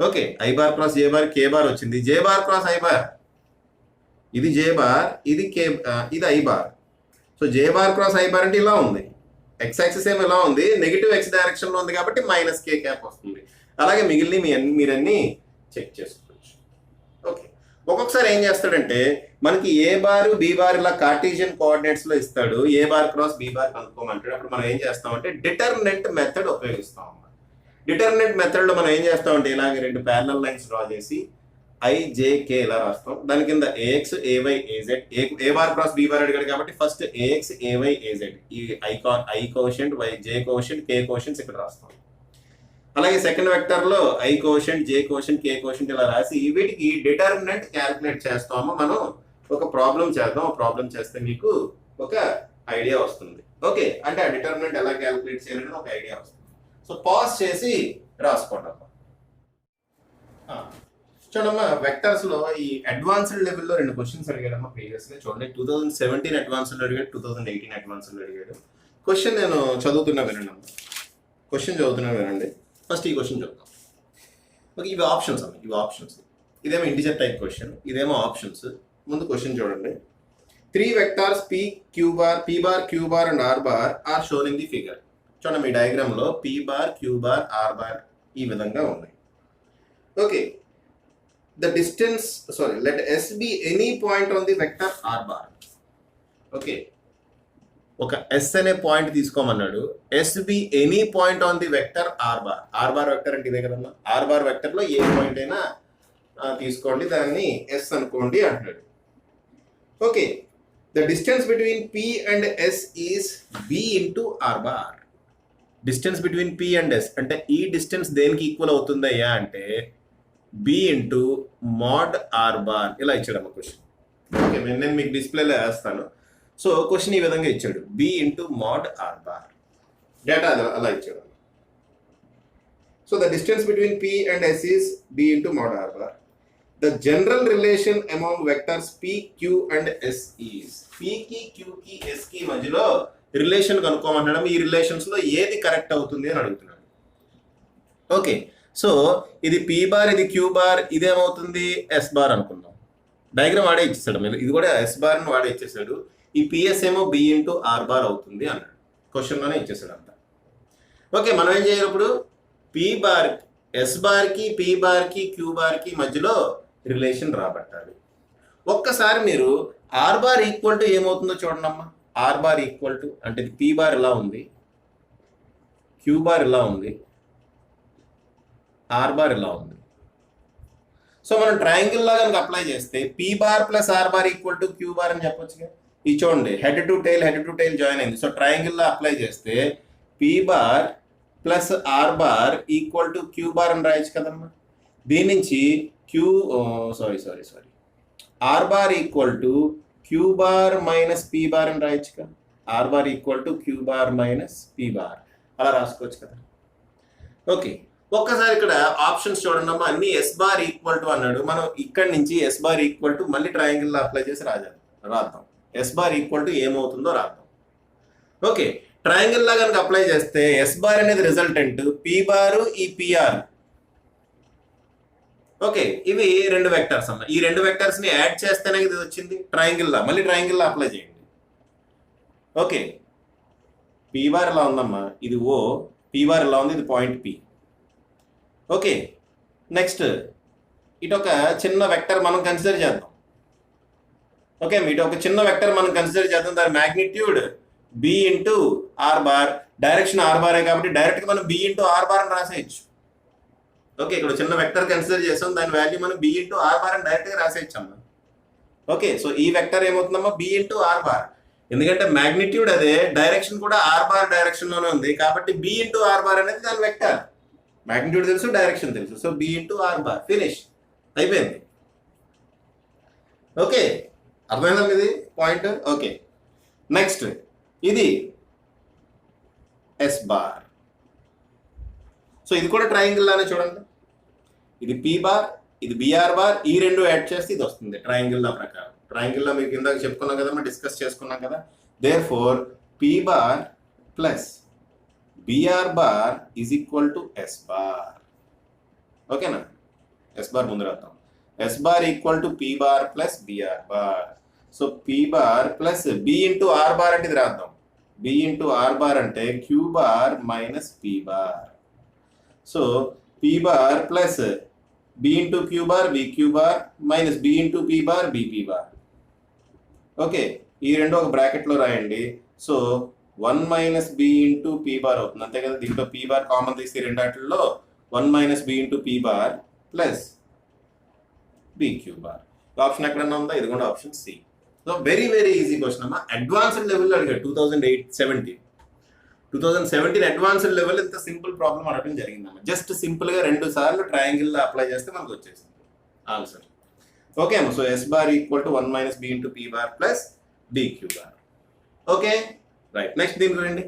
Okay, I bar cross J bar k bar వచ్చింది. జే బార్ క్రాస్ ఐ బార్ ఇది జే bar, ఇది కే, ఇది I bar. So J bar cross I bar అంటే ఇలా ఉంది. ఎక్స్ యాక్సిస్ ఏమో ఇలా ఉంది, నెగిటివ్ ఎక్స్ డైరెక్షన్లో ఉంది కాబట్టి మైనస్ కే క్యాప్ వస్తుంది. అలాగే మిగిలిన మీరన్నీ చెక్ చేసుకోవచ్చు. ఓకే, ఒక్కొక్కసారి ఏం చేస్తాడంటే మనకి ఏ బారు బి బార్ ఇలా కార్టీజియన్ కోఆర్డినేట్స్ లో ఇస్తాడు. ఏ బార్ క్రాస్ బి బార్ కనుక్కోమంటాడు. అప్పుడు మనం ఏం చేస్తామంటే డిటర్మినెంట్ మెథడ్ ఉపయోగిస్తాం అన్నమాట. డిటర్మినెంట్ మెథడ్ లో మనం ఏం చేస్తామంటే ఇలాగే రెండు ప్యారలల్ లైన్స్ డ్రా చేసి ఐజేకే ఇలా రాస్తాం. దాని కింద a x a y a z, a bar cross B bar అడిగాడు కాబట్టి ఫస్ట్ ఏఎక్స్ ఏవై ఏజెడ్ ఈ i quotient y j quotient k quotients ఇక్కడ రాస్తాం. అలాగే సెకండ్ వెక్టర్ లో i quotient j quotient k quotient ఇలా రాసి వీటికి డిటర్మినెంట్ క్యాల్కులేట్ చేస్తాము. మనం ఒక ప్రాబ్లం చేద్దాం. ఆ ప్రాబ్లం చేస్తే మీకు ఒక ఐడియా వస్తుంది. ఓకే, అంటే ఆ డిటర్మినెంట్ ఎలా క్యాల్కులేట్ చేయాలని ఒక ఐడియా వస్తుంది. సో పాజ్ చేసి రాసుకోండి. చూడమ్మా, వెక్టర్స్ లో ఈ అడ్వాన్స్డ్ లెవెల్లో రెండు క్వశ్చన్స్ అడిగాడమ్మా ప్రీవియస్ గా. చూడండి, 2017 అడ్వాన్స్డ్ అడిగాడు, 2018 అడ్వాన్స్డ్ అడిగాడు. క్వశ్చన్ నేను చదువుతున్నా వినండి అమ్మా. క్వశ్చన్ చదువుతున్నా వినండి. ఫస్ట్ ఈ క్వశ్చన్ చూద్దాం. ఓకే, ఇవి ఆప్షన్స్ అమ్మా, ఇవి ఆప్షన్స్. ఇదేమో ఇంటిజర్ టైప్ క్వశ్చన్, ఇదేమో ఆప్షన్స్. ముందు క్వశ్చన్ చూడండి. 3 vectors P Q bar, P bar, Q bar and R bar are shown in the figure. చూడండి, మీ డయాగ్రామ్ లో P bar, Q bar, are bar ఈ విధంగా ఉన్నాయి. Okay, 3 vectors P Q bar, P bar, Q bar and R bar are shown in the figure. చూడండి మీ diagram లో P bar, Q bar, are bar ఈ విధంగా ఉన్నాయి. Okay, 3 vectors P Q bar, P bar, Q bar and R bar are shown in the figure. the distance, sorry, let S be any point on the vector r bar. Okay, ఒక s అనే point తీసుకోమన్నాడు. S be any point on the vector r bar. Are bar vector అంటే ఇదే కదమ్మా. Are bar vector లో ఏ point అయినా తీసుకోండి, దాన్ని ఎస్ అనుకోండి అంటున్నాడు. Okay, the distance between P and S is B into are bar. Distance between P and S అంటే ఈ డిస్టెన్స్ దేనికి ఈక్వల్ అవుతుందయ్యా అంటే B into mod R bar. ఇలా ఇచ్చాడమ్మా క్వశ్చన్. ఓకే, నేను మీకు డిస్ప్లేలో వేస్తాను. సో క్వశ్చన్ ఈ విధంగా ఇచ్చాడు, B into mod R bar. Data అలా ఇచ్చాడు. So the distance between P and S is B into mod R bar. The general relation among vectors P Q and S is. P కి Q కి S కి మధ్యలో relation కనుక్కోమంటాడు. ఈ relations లో ఏది correct అవుతుంది అని అడుగుతున్నాడు. ఓకే, సో ఇది పి బార్, ఇది క్యూ బార్, ఇదేమవుతుంది ఎస్ బార్ అనుకుందాం. డయాగ్రామ్ వాడే ఇచ్చేసాడు. మీరు ఇది కూడా ఎస్ బార్ ని వాడే ఇచ్చేసాడు. ఈ పిఎస్ ఏమో బి ఇంటూ ఆర్ బార్ అవుతుంది అన్నాడు. క్వశ్చన్లోనే ఇచ్చేసాడు అంతా. ఓకే, మనం ఏం చేయాలి ఇప్పుడు? పి బార్, ఎస్ బార్కి, పి బార్కి, క్యూ బార్కి మధ్యలో రిలేషన్ రాబట్టాలి. ఒక్కసారి మీరు ఆర్ బార్ ఈక్వల్ టు ఏమవుతుందో చూడండి అమ్మా. ఆర్ బార్ ఈక్వల్ టు అంటే పి బార్ ఇలా ఉంది, క్యూ బార్ ఇలా ఉంది, ఆర్ బార్ ఇలా ఉంది. సో మనం ట్రయాంగిల్ లా కనుక అప్లై చేస్తే P bar plus R bar equal to Q bar అని చెప్పొచ్చు. ఇది చూడండి, హెడ్ టు టైల్ జాయిన్ అయింది. సో ట్రయాంగిల్ లా అప్లై చేస్తే P bar plus R bar equal to Q bar అని రాయొచ్చు కదమ్మా. దీని నుంచి R bar equal to Q bar minus P bar అని రాయొచ్చు కదా. R bar equal to Q bar minus P bar అలా రాసుకోవచ్చు కదా. ఓకే, ఒక్కసారి ఇక్కడ ఆప్షన్స్ చూడండి అమ్మా. అన్ని ఎస్ బార్ ఈక్వల్ టు అన్నాడు. మనం ఇక్కడి నుంచి ఎస్ బార్ ఈక్వల్ టు మళ్ళీ ట్రయాంగిల్ లో అప్లై చేసి రాద్దాం. ఎస్ బార్ ఈక్వల్ టు ఏమవుతుందో రాద్దాం. ఓకే, ట్రయాంగిల్ లా కనుక అప్లై చేస్తే ఎస్ బార్ అనేది రిజల్టెంట్, పి బారు ఈ పిఆర్. ఓకే, ఇవి రెండు వెక్టర్స్ అమ్మా. ఈ రెండు వెక్టర్స్ ని యాడ్ చేస్తేనే ఇది వచ్చింది ట్రయాంగిల్ లా. మళ్ళీ ట్రయాంగిల్ లా అప్లై చేయండి. ఓకే, పి బార్ ఇలా ఉందమ్మా, ఇది ఓ. పి బార్ ఇలా ఉంది, ఇది పాయింట్ పి. ఓకే, నెక్స్ట్ ఇటు ఒక చిన్న వెక్టర్ మనం కన్సిడర్ చేద్దాం. ఓకే, ఇటు ఒక చిన్న వెక్టర్ మనం కన్సిడర్ చేద్దాం. దాని magnitude b into are bar, direction r బారే కాబట్టి డైరెక్ట్ గా మనం బి ఇంటూ ఆర్ బార్ అని రాసేయచ్చు. ఓకే, ఇక్కడ చిన్న వెక్టర్ కన్సిడర్ చేస్తాం, దాని వాల్యూ మనం బి ఇంటూ ఆర్ బార్ అని డైరెక్ట్ గా రాసేయచ్చు అమ్మా. ఓకే, సో ఈ వెక్టర్ ఏమవుతుందమ్మా బి ఇంటూ ఆర్ బార్. ఎందుకంటే మ్యాగ్నిట్యూడ్ అదే, డైరెక్షన్ కూడా ఆర్ బార్ డైరెక్షన్ లోనే ఉంది కాబట్టి బి ఇంటూ ఆర్ బార్ అనేది దాని వెక్టర్. మ్యాగ్నిట్యూడ్ తెలుసు, డైరెక్షన్ తెలుసు. So b into are bar, finish అయిపోయింది. ఓకే, అర్థమైందా ఇది పాయింట్? ఓకే, నెక్స్ట్ ఇది ఎస్ బార్. సో ఇది కూడా ట్రయాంగిల్ లానే చూడండి. ఇది పి బార్, ఇది బిఆర్ బార్, ఈ రెండు యాడ్ చేస్తే ఇది వస్తుంది ట్రయాంగిల్ లా ప్రకారం. ట్రయాంగిల్ లా మీకు ఇందాక చెప్పుకున్నాం కదమ్మా, డిస్కస్ చేసుకున్నాం కదా. Therefore P bar plus B R bar is equal to S bar. ఓకేనా? ఎస్ బార్ ముందు రాద్దాం. S bar equal to P bar plus B R bar. So P bar plus B into are bar అంటే ఇది రాద్దాం. B into are bar అంటే Q bar minus P bar. So P bar plus B into Q bar B queue bar minus B into P bar B P bar. Okay, ఈ రెండు ఒక bracket లో రాయండి. So 1 minus B into P bar అవుతుంది, అంతే కదా. దీంట్లో P bar common తీసి రెండాటిల్లో 1 minus B into P bar plus B queue bar. Option ఎక్కడన్నా ఉందా? ఇది కూడా option C. So very very easy question అమ్మా. అడ్వాన్స్డ్ లెవెల్లో అడిగాడు 2017 అడ్వాన్స్డ్ లెవెల్ ఇంత సింపుల్ ప్రాబ్లం అడగడం జరిగిందమ్మా. జస్ట్ సింపుల్ గా 2 సార్లు ట్రయాంగిల్ అప్లై చేస్తే మనకు వచ్చేసింది ఆన్సర్. ఓకే అమ్మా. So s bar equal to 1 minus B into P bar plus B queue bar. Okay right. Next దీనికి రండి.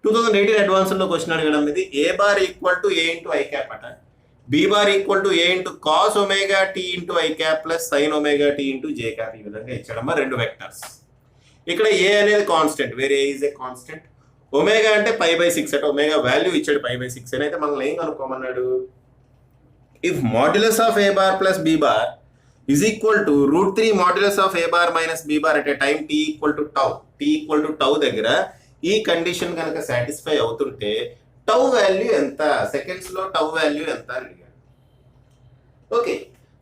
2018 అడ్వాన్స్డ్ లో క్వశ్చన్ అడగడం ఇది. A bar equal to a into i cap అట, b bar equal to a into cos omega t into i cap plus sine omega t into J cap. ఈ విధంగా ఇచ్చాడమ్మా రెండు వెక్టర్స్. ఇక్కడ ఏ అనేది constant, wear A is a constant. Omega అంటే π/6 అట, omega value ఇచ్చాడు π/6 అని. అయితే మనల్ని ఏం కనుక్కోమన్నాడు? If modulus of A bar plus B bar is equal to √3 modulus of A bar minus B bar at a time t equal to tau. T equal to tau దగ్గర ఈ condition కనుక satisfy అవుతుంటే tau value ఎంత, seconds లో tau value ఎంత అని అడిగాడు. Okay,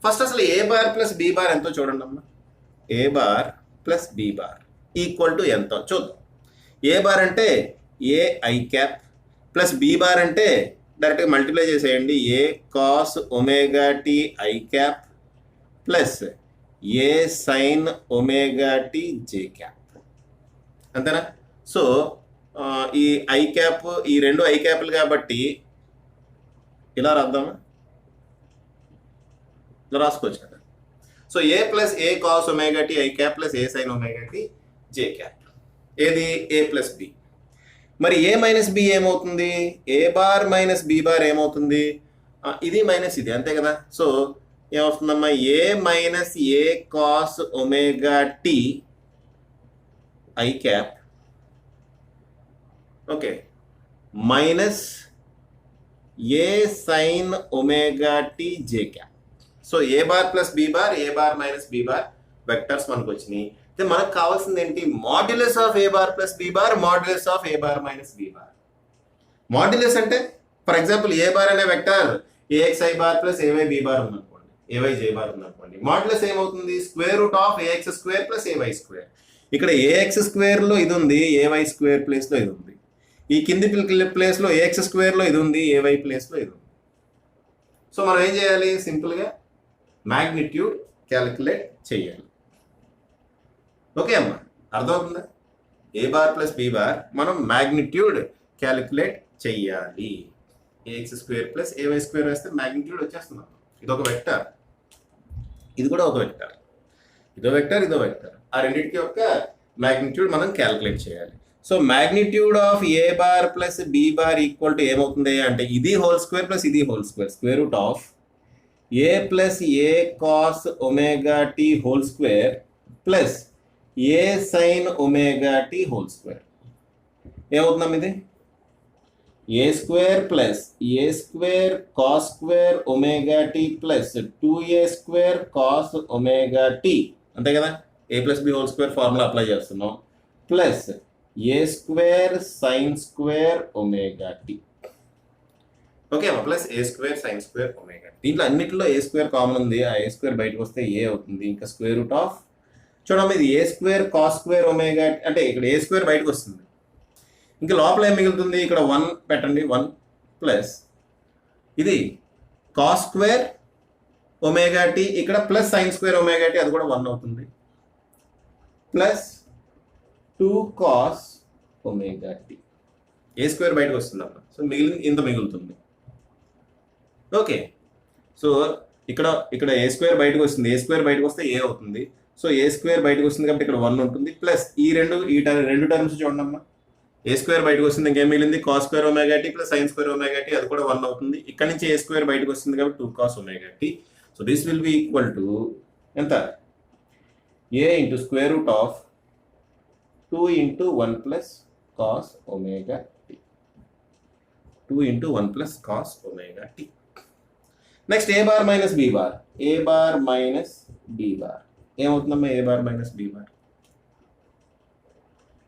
first అసలు a bar plus B bar ఎంతో చూడండి అమ్మా. A bar plus B bar equal to ఎంతో చూద్దాం. ఏ బార్ అంటే a i cap plus B bar అంటే డైరెక్ట్గా మల్టిప్లై చేసేయండి. A cos omega t i cap plus a sine omega t j cap, అంతేనా? సో ఈ ఐ క్యాప్, ఈ రెండు ఐ క్యాప్లు కాబట్టి ఇలా రాద్దామా? ఇలా రాసుకోవచ్చు కదా. So a plus a cos omega t i cap plus a sine omega t j cap, ఏది ఏ ప్లస్ బి. మరి ఏ మైనస్ బి ఏమవుతుంది? A bar minus B bar ఏమవుతుంది? ఇది మైనస్ ఇది, అంతే కదా. సో ఏమవుతుందమ్మా? A minus a cos omega t i cap, okay, minus a sine omega t j cap. So A bar plus B bar, A bar minus B bar vectors మనకు వచ్చినాయి. మనకు కావాల్సింది ఏంటి? Modulus of A bar plus B bar, modulus of A bar minus B bar. Modulus అంటే for example A bar అనే vector a x i bar plus a y b bar ఉందనుకోండి, a y j bar ఉందనుకోండి. Modulus ఏమవుతుంది? Square root of a x square plus a y square. ఇక్కడ a x square లో ఇది ఉంది, ఏవై square place లో ఇది ఉంది. ఈ కింది ప్లేస్ లో ఏఎక్స్ స్క్వేర్ లో ఇది ఉంది, ఏవై ప్లేస్ లో ఇది ఉంది. సో మనం ఏం చేయాలి? సింపుల్ గా మ్యాగ్నిట్యూడ్ క్యాలిక్యులేట్ చేయాలి. ఓకే అమ్మా, అర్థమవుతుందా? ఏ బార్ ప్లస్ బి బార్ మనం మ్యాగ్నిట్యూడ్ క్యాలిక్యులేట్ చెయ్యాలి. AX square plus a y square వేస్తే మ్యాగ్నిట్యూడ్ వచ్చేస్తున్నాం. ఇది ఒక వెక్టర్, ఇది కూడా ఒక వెక్టర్, ఇదో వెక్టర్, ఇదో వెక్టర్. ఆ రెండింటికి యొక్క మ్యాగ్నిట్యూడ్ మనం క్యాలిక్యులేట్ చేయాలి. So magnitude of A bar plus B bar equal to ఏమవుతుంది అంటే ఇది హోల్ స్క్వేర్ ప్లస్ ఇది whole square, square root of a plus a cos omega t whole square plus a sine omega t whole square. ఏమవుతుందాం ఇది? A square plus A square cos square omega tea plus 2a square cos omega t, అంతే కదా. A plus b whole square formula apply చేస్తున్నాం, plus ఏ square sine square omega tea. Okay అమ్మా, plus ఏ square sine square omega. దీంట్లో అన్నింటిలో ఏ square common ఉంది. ఆ ఏ square బయటకు వస్తే ఏ అవుతుంది. ఇంకా స్క్వేర్ రూట్ ఆఫ్ చూడమ్మా, ఇది a square cos square omega అంటే ఇక్కడ ఏ స్క్వేర్ బయటకు వస్తుంది. ఇంకా లోపల ఏం మిగులుతుంది? ఇక్కడ 1 పెట్టండి, 1 ప్లస్ ఇది కాస్ స్క్వేర్ ఒమేగా టీ, ఇక్కడ plus sine square omega T, అది కూడా 1 అవుతుంది, plus 2 cos omega T. A square బయటకు వస్తుంది అమ్మా. సో మిగిలింది ఇంత మిగులుతుంది. ఓకే, సో ఇక్కడ ఏ స్క్వేర్ బయటకు వస్తుంది. ఏ స్క్వేర్ బయటకు వస్తే ఏ అవుతుంది. సో ఏ స్క్వేర్ బయటకు వస్తుంది కాబట్టి ఇక్కడ 1 ఉంటుంది, ప్లస్ ఈ రెండు టర్మ్స్ చూడండి అమ్మా. ఏ స్క్వేర్ బయటకు వస్తుంది, ఇంకేం మిగిలింది? Cos square omega tea plus sine square omega T, అది కూడా 1 అవుతుంది. ఇక్కడ నుంచి ఏ స్క్వేర్ బయటకు వస్తుంది కాబట్టి 2 cos omega t. So this will be equal to ఎంత? A into square root of 2 into 1 plus cos omega t, 2 into 1 plus cos omega t. Next a bar minus B bar, A bar minus B bar ఏమవుతుందమ్మా? A bar minus B bar,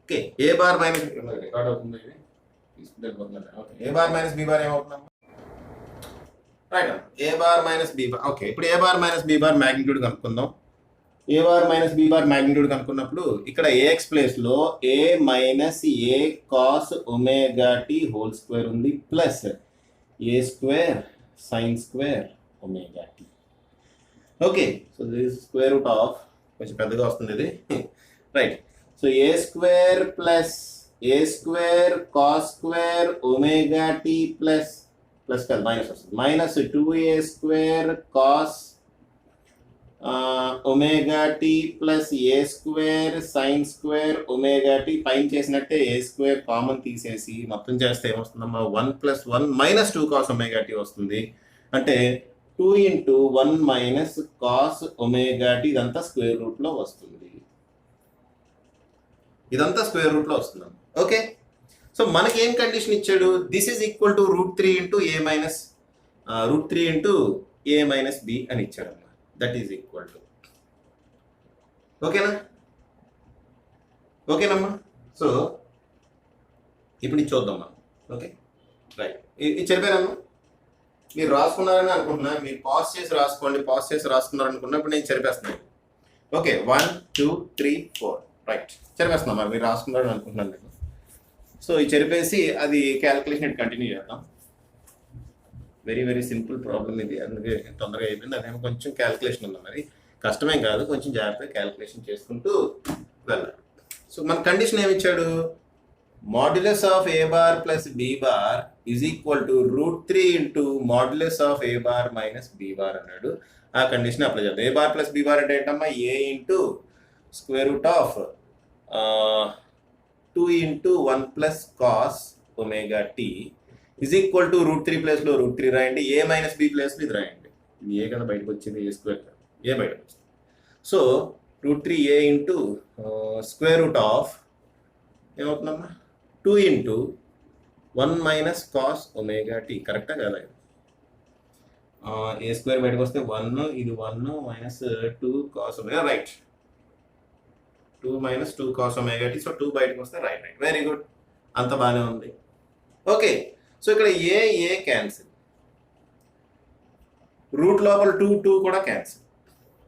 okay, a bar minus record అవుతుంది ఇది. A bar minus B bar ఏమవుతుందమ్మా? Right, a bar minus B bar. Okay, ఇప్పుడు a bar minus B bar magnitude కనుక్కుందాం. A bar minus B bar magnitude కనుక్కున్నప్పుడు ఇక్కడ a x place లో a minus a cos omega t whole square ఉంది, plus A square sine square omega tea. Okay, so this square root of, కొంచెం పెద్దగా వస్తుంది ఇది, right. So a square plus A square cos square omega tea plus కాదు minus వస్తుంది, minus 2a square cos omega tea plus ఏ square sine square omega T. పైన చేసినట్టే A square common తీసేసి మొత్తం చేస్తే ఏమొస్తుందమ్మా? 1 plus 1 minus 2 cos omega T వస్తుంది. అంటే 2 into 1 minus cos omega T, ఇదంతా స్క్వేర్ రూట్ లో వస్తుంది. ఇదంతా స్క్వేర్ రూట్ లో వస్తున్నాం. ఓకే, సో మనకి ఏం కండిషన్ ఇచ్చాడు? This is equal to √3 into A minus √3 into A minus B అని ఇచ్చాడు అమ్మా. దట్ ఈజ్ ఈక్వల్ టు, ఓకేనా? ఓకేనమ్మా. సో ఇప్పుడు ఇది చూద్దాం మనం. ఓకే, రైట్, ఇది చెప్పానమ్మా. మీరు రాసుకున్నారని అనుకుంటున్నా, మీరు పాస్ చేసి రాసుకోండి, పాస్ చేసి రాసుకున్నారు అనుకున్నప్పుడు నేను చెరిపేస్తున్నాను. Okay 1 2 3 4 right చెరిపేస్తున్నాం. మరి మీరు రాసుకున్నారని అనుకుంటున్నాను నేను. సో ఇది చెరిపేసి అది క్యాలిక్యులేషన్ కంటిన్యూ చేద్దాం. వెరీ వెరీ సింపుల్ ప్రాబ్లం ఇది, అందుకే తొందరగా అయిపోయింది. అదేమో కొంచెం క్యాలిక్యులేషన్ ఉంది, మరి కష్టమేం కాదు, కొంచెం జాగ్రత్తగా క్యాలిక్యులేషన్ చేసుకుంటూ వెళ్ళాలి. సో మన కండిషన్ ఏమి ఇచ్చాడు, modulus of A bar plus B bar is equal to √3 into modulus of A bar minus B bar అన్నాడు. ఆ కండిషన్ అప్లై చేద్దాం. A bar plus B bar అంటే ఏంటమ్మా, a into square root of 2 into 1 plus cos omega tea is equal to √3 ప్లేస్లో √3 రాయండి, ఏ minus B ప్లేస్లో ఇది రాయండి. ఇది ఏ కదా బయటకు వచ్చింది, ఏ స్క్వేర్ ఏ బయటకు వచ్చింది. So √3 a into square root of ఏమవుతుందమ్మా 2 into 1 minus cos omega t. కరెక్టా కదా, ఏ స్క్వేర్ బయటకు వస్తే 1, ఇది 1 minus 2 cos omega, right 2 minus 2 cos omega t. So 2 బయటకు వస్తే రైట్ రైట్, వెరీ గుడ్, అంత బాగానే ఉంది. ఓకే, సో ఇక్కడ ఏ క్యాన్సిల్, రూట్ లోపల 2 కూడా క్యాన్సిల్.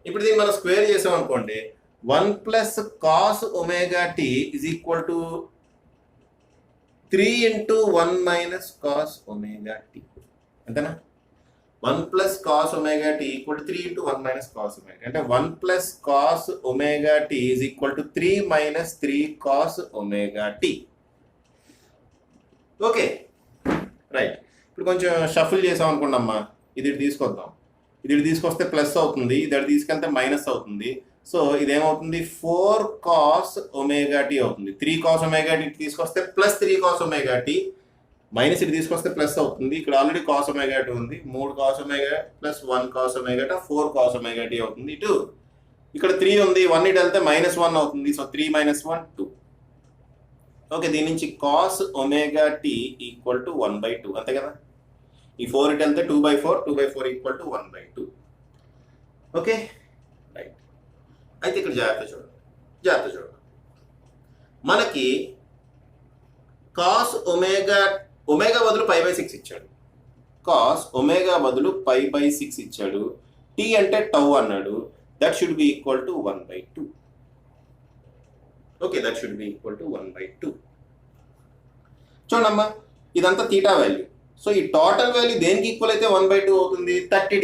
ఇప్పుడు దీన్ని మనం స్క్వేర్ చేసాం అనుకోండి, 1 plus cos omega tea is equal to 3 into 1 minus cos omega T. అంతేనా, 1 plus cos omega T equal to 3 into 1 minus cos omega, అంటే 1 plus cos omega tea is equal to 3 minus 3 cos omega tea. Okay right, ఇప్పుడు కొంచెం shuffle చేసాం అనుకోండమ్మా, ఇది తీసుకొద్దాం, ఇది తీసుకొస్తే plus అవుతుంది, ఇది తీసుకెళ్తే మైనస్ అవుతుంది. సో ఇదేమవుతుంది, 4 కాస్ ఒమేగా టీ అవుతుంది. 3 కాస్ ఒమేగా టీ తీసుకొస్తే plus 3 cos omega T, minus ఇది తీసుకొస్తే ప్లస్ అవుతుంది. ఇక్కడ ఆల్రెడీ కాస్ ఒమేగా టీ ఉంది, 3 cos omega plus 1 cos omega T 4 cos omega T అవుతుంది. ఇటు ఇక్కడ 3 ఉంది, 1 ఇటు వెళ్తే -1 అవుతుంది. సో 3 - 1 2. ఓకే, దీని నుంచి cos omega T equal to 1/2, అంతే కదా. ఈ 4 ఇటు వెళ్తే 2/4, 2/4 ఈక్వల్ టు 1/2. ఓకే రైట్, అయితే ఇక్కడ జాగ్రత్త చూడండి, మనకి కాస్ ఒమేగా బదులు π/6 ఇచ్చాడు, కాస్ ఒమేగా బదులు π/6 ఇచ్చాడు. టీ అంటే టౌ అన్నాడు, that should be equal to 1/2. Okay, that should be equal to 1/2. చూడమ్మా, ఇదంతా తీటా వాల్యూ. సో ఈ టోటల్ వాల్యూ దేనికి ఈక్వల్ అయితే 1/2 అవుతుంది, 60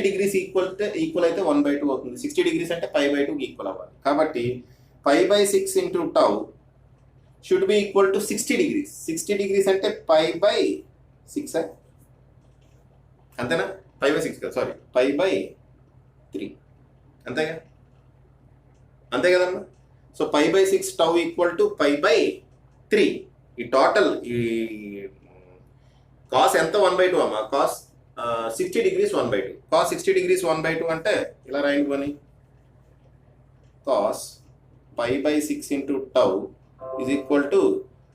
డిగ్రీస్ ఈక్వల్ అయితే 1/2 అవుతుంది. 60 డిగ్రీస్ అంటే π/2 ఈక్వల్ అవ్వాలి. కాబట్టి π/6 into tau should be equal to 60 degrees. 60 degrees అంటే π/6, అంతేనా, π/6 కదా, సారీ π/3, అంతే కదమ్మా. So π/6 tau equal to π/3. ఈ టోటల్ ఈ కాస్ ఎంత 1/2 అమ్మా, కాస్ 60 డిగ్రీస్ 1/2. కాస్ 60 డిగ్రీస్ 1/2 అంటే ఇలా రాయండి, cos π/6 into tau is equal to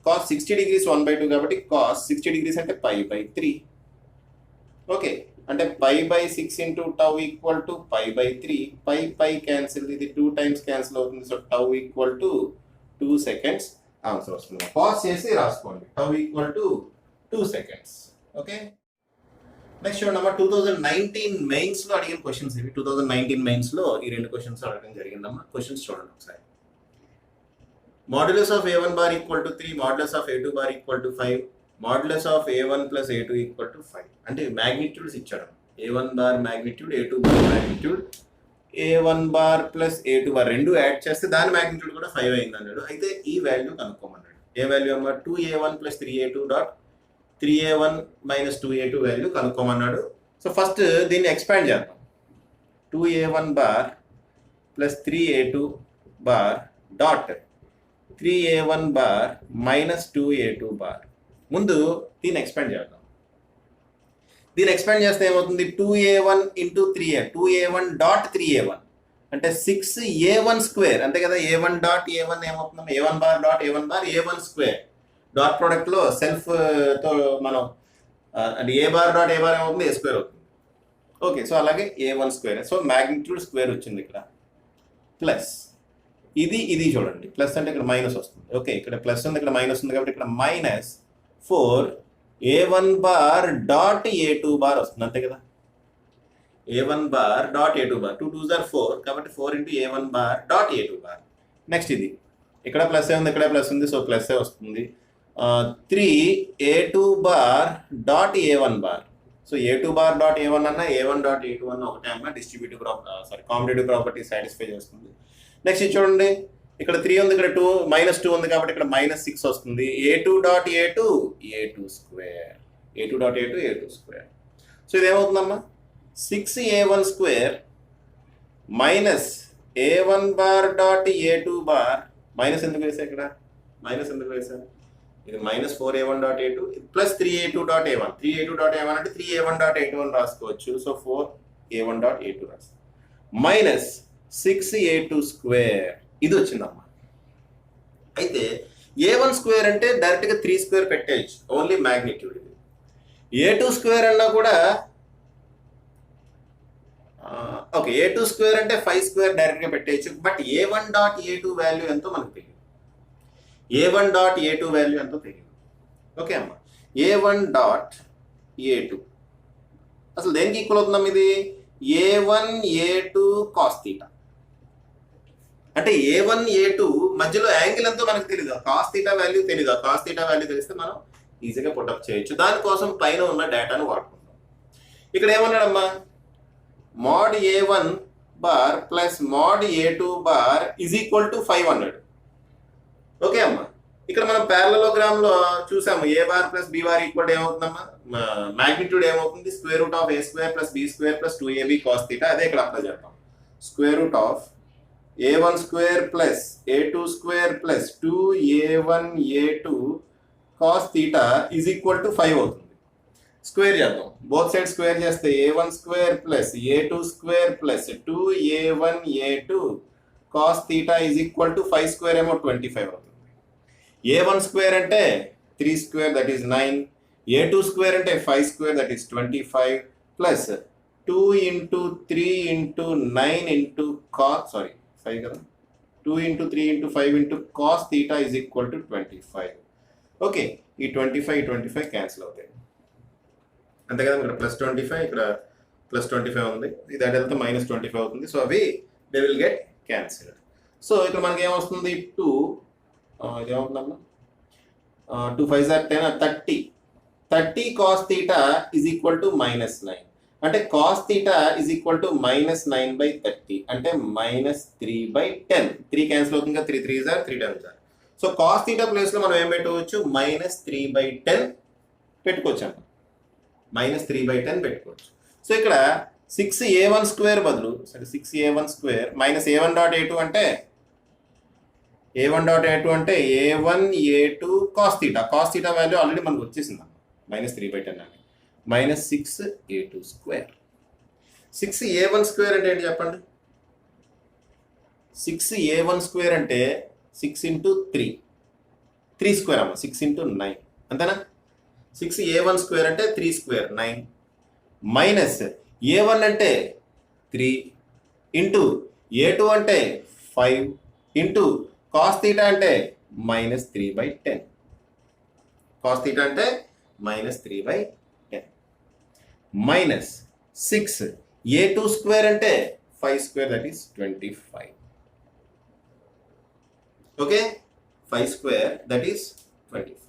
cos 60 degrees 1/2 కాబట్టి కాస్ 60 డిగ్రీస్ అంటే π/3. ఓకే, అంటే π/6 into tau equal to π/3. Pi cancel, ఇది 2 టైమ్స్ క్యాన్సిల్ అవుతుంది. So tau equal to 2 seconds answer వస్తుంది. పాజ్ చేసి రాసుకోండి, tau equal to 2 seconds. Okay, next చూడండి అమ్మా, 2019 మెయిన్స్ లో అడిగిన క్వశ్చన్స్ ఇవి. 2019 మెయిన్స్ లో ఈ 2 క్వశ్చన్స్ అడగడం జరిగిందమ్మా. క్వశ్చన్స్ చూడండి ఒకసారి. Modulus of A1 bar equal to 3, modulus of A2 bar equal to 5, modulus of A1 plus A2 equal to 5. అంటే మ్యాగ్నిట్యూడ్స్ ఇచ్చాడు. A1 bar magnitude, A2 bar magnitude, A1 bar plus A2 bar రెండు add చేస్తే దాని magnitude కూడా 5 అయింది అన్నాడు. అయితే ఈ వాల్యూ కనుక్కోమన్నాడు. ఏ వాల్యూ అమ్మా, 2A1 plus 3A2 dot 3A1 minus 2A2 value కనుక్కోమన్నాడు. సో ఫస్ట్ దీన్ని ఎక్స్పాండ్ చేద్దాం. 2A1 bar plus 3A2 bar dot 3A1 bar minus 2A2 bar. ముందు దీన్ని ఎక్స్పాండ్ చేద్దాం. దీన్ని ఎక్స్పాండ్ చేస్తే ఏమవుతుంది, 2A1 into 3A, 2A1 dot 3A1 అంటే 6A1 స్క్వేర్, అంతే కదా. A1 డాట్ A1 ఏమవుతుంది, A1 bar dot A1 bar A1 square. Dot ప్రోడక్ట్లో సెల్ఫ్తో మనం అంటే ఏ బార్ డాట్ ఏ బార్ ఏమవుతుంది, A స్క్వేర్ అవుతుంది. ఓకే, సో అలాగే A1 square. So magnitude square వచ్చింది ఇక్కడ. ప్లస్ ఇది చూడండి, ప్లస్ అంటే ఇక్కడ మైనస్ వస్తుంది. ఓకే, ఇక్కడ ప్లస్ ఉంది, ఇక్కడ మైనస్ ఉంది కాబట్టి ఇక్కడ -4 A1 bar dot A2 bar వస్తుంది అంతే కదా. A1 bar dot A2 bar 2 2s are 4 కాబట్టి 4 into A1 bar dot A2 bar. Next ఇది ఇక్కడ ప్లస్ ఉంది ఇక్కడ ప్లస్ ఉంది సో ప్లస్ వస్తుంది. 3 A2 bar dot A1 bar. So A2 bar dot A1 అన్న A1 డాట్ A2 అన్న ఒకటే అన్న డిస్ట్రిబ్యూటివ్ కాంపిటేటివ్ ప్రాపర్టీ సాటిస్ఫై చేస్తుంది. నెక్స్ట్ ఇది చూడండి ఇక్కడ 3 ఉంది ఇక్కడ 2 -2 ఉంది కాబట్టి ఇక్కడ -6 వస్తుంది. A2 dot A2 A2 square A2 dot A2 A2 square. So ఇది ఏమవుతుందమ్మా 6A1 square minus A1 bar dot A2 bar minus ఎందుకు వేసా ఇక్కడ మైనస్ ఎందుకు వేసా ఇది -4A1 dot A2 plus 3A2 dot A1 3A2 dot A1 అంటే 3A1 dot A2 రాసుకోవచ్చు. So 4A1 dot A2 రాస్తాం మైనస్ 6A2 స్క్వేర్ ఇది వచ్చిందమ్మా. అయితే A1 స్క్వేర్ అంటే డైరెక్ట్గా 3 స్క్వేర్ పెట్టేయచ్చు ఓన్లీ మ్యాగ్నిట్యూడ్. ఇది A2 స్క్వేర్ అన్నా కూడా ఓకే A2 స్క్వేర్ అంటే 5 స్క్వేర్ డైరెక్ట్గా పెట్టేయచ్చు. But A1 dot A2 value ఎంతో మనకు తెలియదు. A1 డాట్ A2 వాల్యూ ఎంతో తెలియదు. ఓకే అమ్మా A1 డాట్ A2 అసలు దేనికి ఈక్వల్ అవుతుందమ్మా ఇది A1 A2 కాస్ థీటా. అంటే A1 A2 మధ్యలో యాంగిల్ ఎంతో మనకు తెలియదు. కాస్ థీటా వాల్యూ తెలియదు. కాస్ థీటా వాల్యూ తెలిస్తే మనం ఈజీగా పుట్అప్ చేయొచ్చు. దానికోసం పైన ఉన్న డేటాను వాడుకుంటాం. ఇక్కడ ఏమన్నాడమ్మా mod A1 bar plus mod A2 bar is equal to 5 అన్నాడు. ఓకే అమ్మా ఇక్కడ మనం ప్యారలలోగ్రామ్ లో చూసాము A bar plus B bar equal ఏమవుతుందమ్మా మ్యాగ్నిట్యూడ్ ఏమవుతుంది square root of A square plus B square plus 2AB cos theta. అదే ఇక్కడ అప్లై చేద్దాం. Square root of A1 square plus A2 square plus 2A1 A2 cos theta is equal to 5 అవుతుంది. Square చేద్దాం. Both side square చేస్తే A1 square plus A2 square plus 2A1 A2 cos theta is equal to 5 square ఏమో 25 అవుతుంది. A1 square అంటే 3 square that is 9. A2 square అంటే 5 square that is 25 plus 2 into 3 into 9 into cos 5 కదా 2 into 3 into 5 into cos theta is equal to 25. Okay ఈ 25 cancel అవుతాయి అంతే కదా. ఇక్కడ +25 ఇక్కడ +25 ఉంది. ఇది అటు వెళ్తే -25 అవుతుంది. సో అవి they will get cancelled. So ఇక్కడ మనకి ఏమొస్తుంది 2 ఇది ఏమవుతుందమ్మా 2 5 10 30 cos theta is equal to -9 అంటే cos theta is equal to -9/30 అంటే -3/10. 3 క్యాన్సిల్ అవుతుంది కదా 3 3s are 3 10s are. So cos theta ప్లేస్లో మనం ఏం పెట్టవచ్చు -3/10 పెట్టుకోవచ్చు అన్న -3/10 పెట్టుకోవచ్చు. సో ఇక్కడ 6A1 స్క్వేర్ బదులు 6A1 square minus A1 dot A2 అంటే A1 డాట్ A2 అంటే A1 A2 cos theta value already మనకు వచ్చేసింది -3/10 అని -6A2 స్క్వేర్. 6A1 స్క్వేర్ అంటే ఏంటి చెప్పండి. 6A1 స్క్వేర్ అంటే 6 ఇంటూ 3 స్క్వేర్ అమ్మ 6 ఇంటూ 9 అంతేనా. 6A1 స్క్వేర్ అంటే 3 స్క్వేర్ 9 మైనస్ A1 అంటే 3 ఇంటూ A2 అంటే 5 ఇంటూ కాస్ థీటా అంటే -3/10. కాస్ థీటా అంటే -3/10 మైనస్ 6 A2 స్క్వేర్ అంటే 5 square that is 25. Okay 5 square that is 25.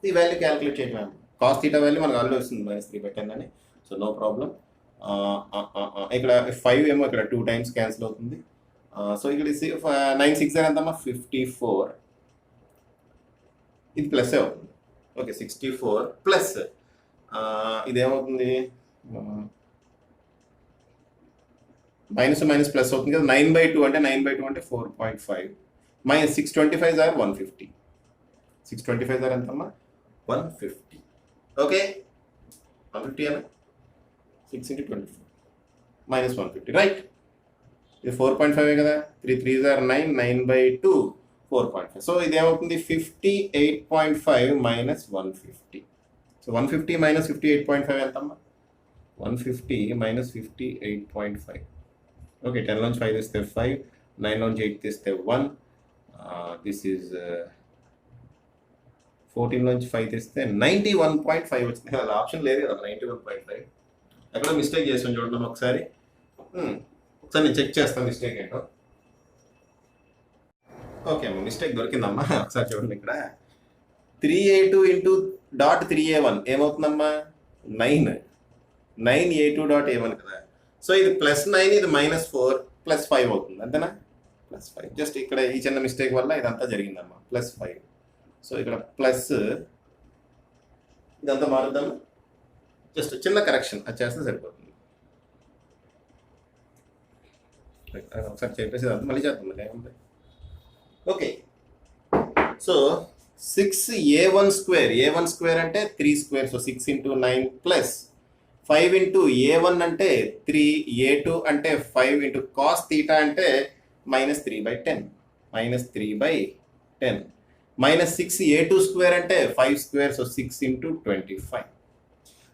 ఈ వాల్యూ క్యాలిక్యులేట్ చేయడం మ్యామ్. కాస్ థీటా వాల్యూ మనకు ఆల్రెడీ వస్తుంది -3/10 అని. So no problem. ఇక్కడ 5 ఏమో ఇక్కడ 2 టైమ్స్ క్యాన్సిల్ అవుతుంది. సో ఇక్కడ 9 6 ఎంతమ్మా 54 ఇది ప్లస్ అవుతుంది. ఓకే 64 ప్లస్ ఇదేమవుతుంది మైనస్ ప్లస్ అవుతుంది కదా 9/2 అంటే 9/2 అంటే 4.5 మైనస్ 625 ఆర్ 150 625 ఆర్ ఎంతమ్మా 150. ఓకే 150 అన్న 6 into 24 -150 రైట్. ఇది 4.5 కదా 3 3s are 9 9/2 4.5. సో ఇది ఏమవుతుంది 58.5 - 150. సో 150 - 58.5 ఎంతమ్మా 150 - 58.5. ఓకే 10 నుంచి 5 తీస్తే 5 9 నుంచి 8 తీస్తే 1 దిస్ ఈజ్ 14 నుంచి 5 తీస్తే 91.5 వచ్చింది. అలా ఆప్షన్ లేదు కదా 91.5. ఎక్కడ మిస్టేక్ చేసాను చూడండి ఒకసారి. ఒకసారి నేను చెక్ చేస్తాను మిస్టేక్ ఏంటో. ఓకే అమ్మ, మిస్టేక్ దొరికిందమ్మా. ఒకసారి చూడండి ఇక్కడ 3A2 into dot 3A1 ఏమవుతుందమ్మా 9A2.A1 కదా. సో ఇది +9, ఇది -4 +5 అవుతుంది అంతేనా. +5 జస్ట్ ఇక్కడ ఈ చిన్న మిస్టేక్ వల్ల ఇదంతా జరిగిందమ్మా. +5. సో ఇక్కడ ప్లస్ ఇదంతా మారుద్దాం. జస్ట్ చిన్న కరెక్షన్ అది చేస్తే సరిపోతుంది. ఒకసారి చెప్పేసి మళ్ళీ చేద్దాం. Okay, so 6A1 square, A1 square అంటే 3 స్క్వేర్. సో 6 × 9 ప్లస్ 5 × A1 అంటే 3, A2 అంటే 5 × cos θ అంటే -3/10, -3/10. -6A2 స్క్వేర్ అంటే 5 square. So 6 × 25.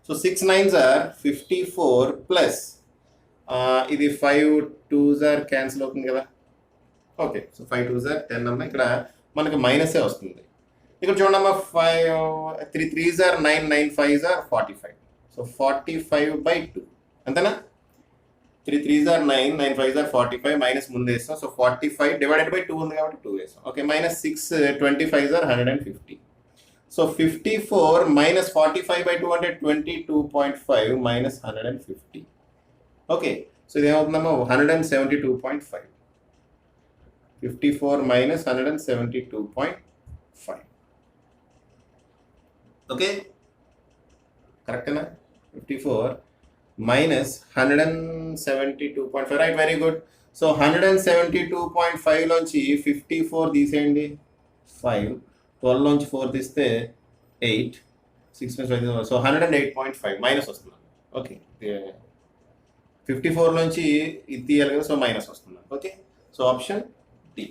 So 6 9s are 54 plus ఇది 5 2s are క్యాన్సిల్ అవుతుంది కదా. ఓకే, సో 5 2s are 10 అమ్మ. ఇక్కడ మనకి మైనసే వస్తుంది. ఇక్కడ చూడమ్మా 3 3s are 9, 9 5s are 45. So 45/2 అంతేనా. 3 3s are 9, 9 5s are 45 minus ముందు వేస్తాం. సో 45 / 2 ఉంది కాబట్టి 2 వేస్తాం. Okay, -6 25s are 150. సో 54 - 45/2 అంటే 22.5 - 150. ఓకే, సో ఇది ఏమవుతుందమ్మా 172.5. 54 - 172.5. ఓకే, కరెక్టేనా. 54 - 172.5. Right, very good. సో 172.5 లోంచి 54 తీసేయండి. 5 12 నుంచి 4 తీస్తే 8, 6 - 5. సో 108.5 మైనస్ వస్తుంది. ఓకే, 54 నుంచి ఇది తీయాలి కదా. సో మైనస్ వస్తుంది. Okay, so option d.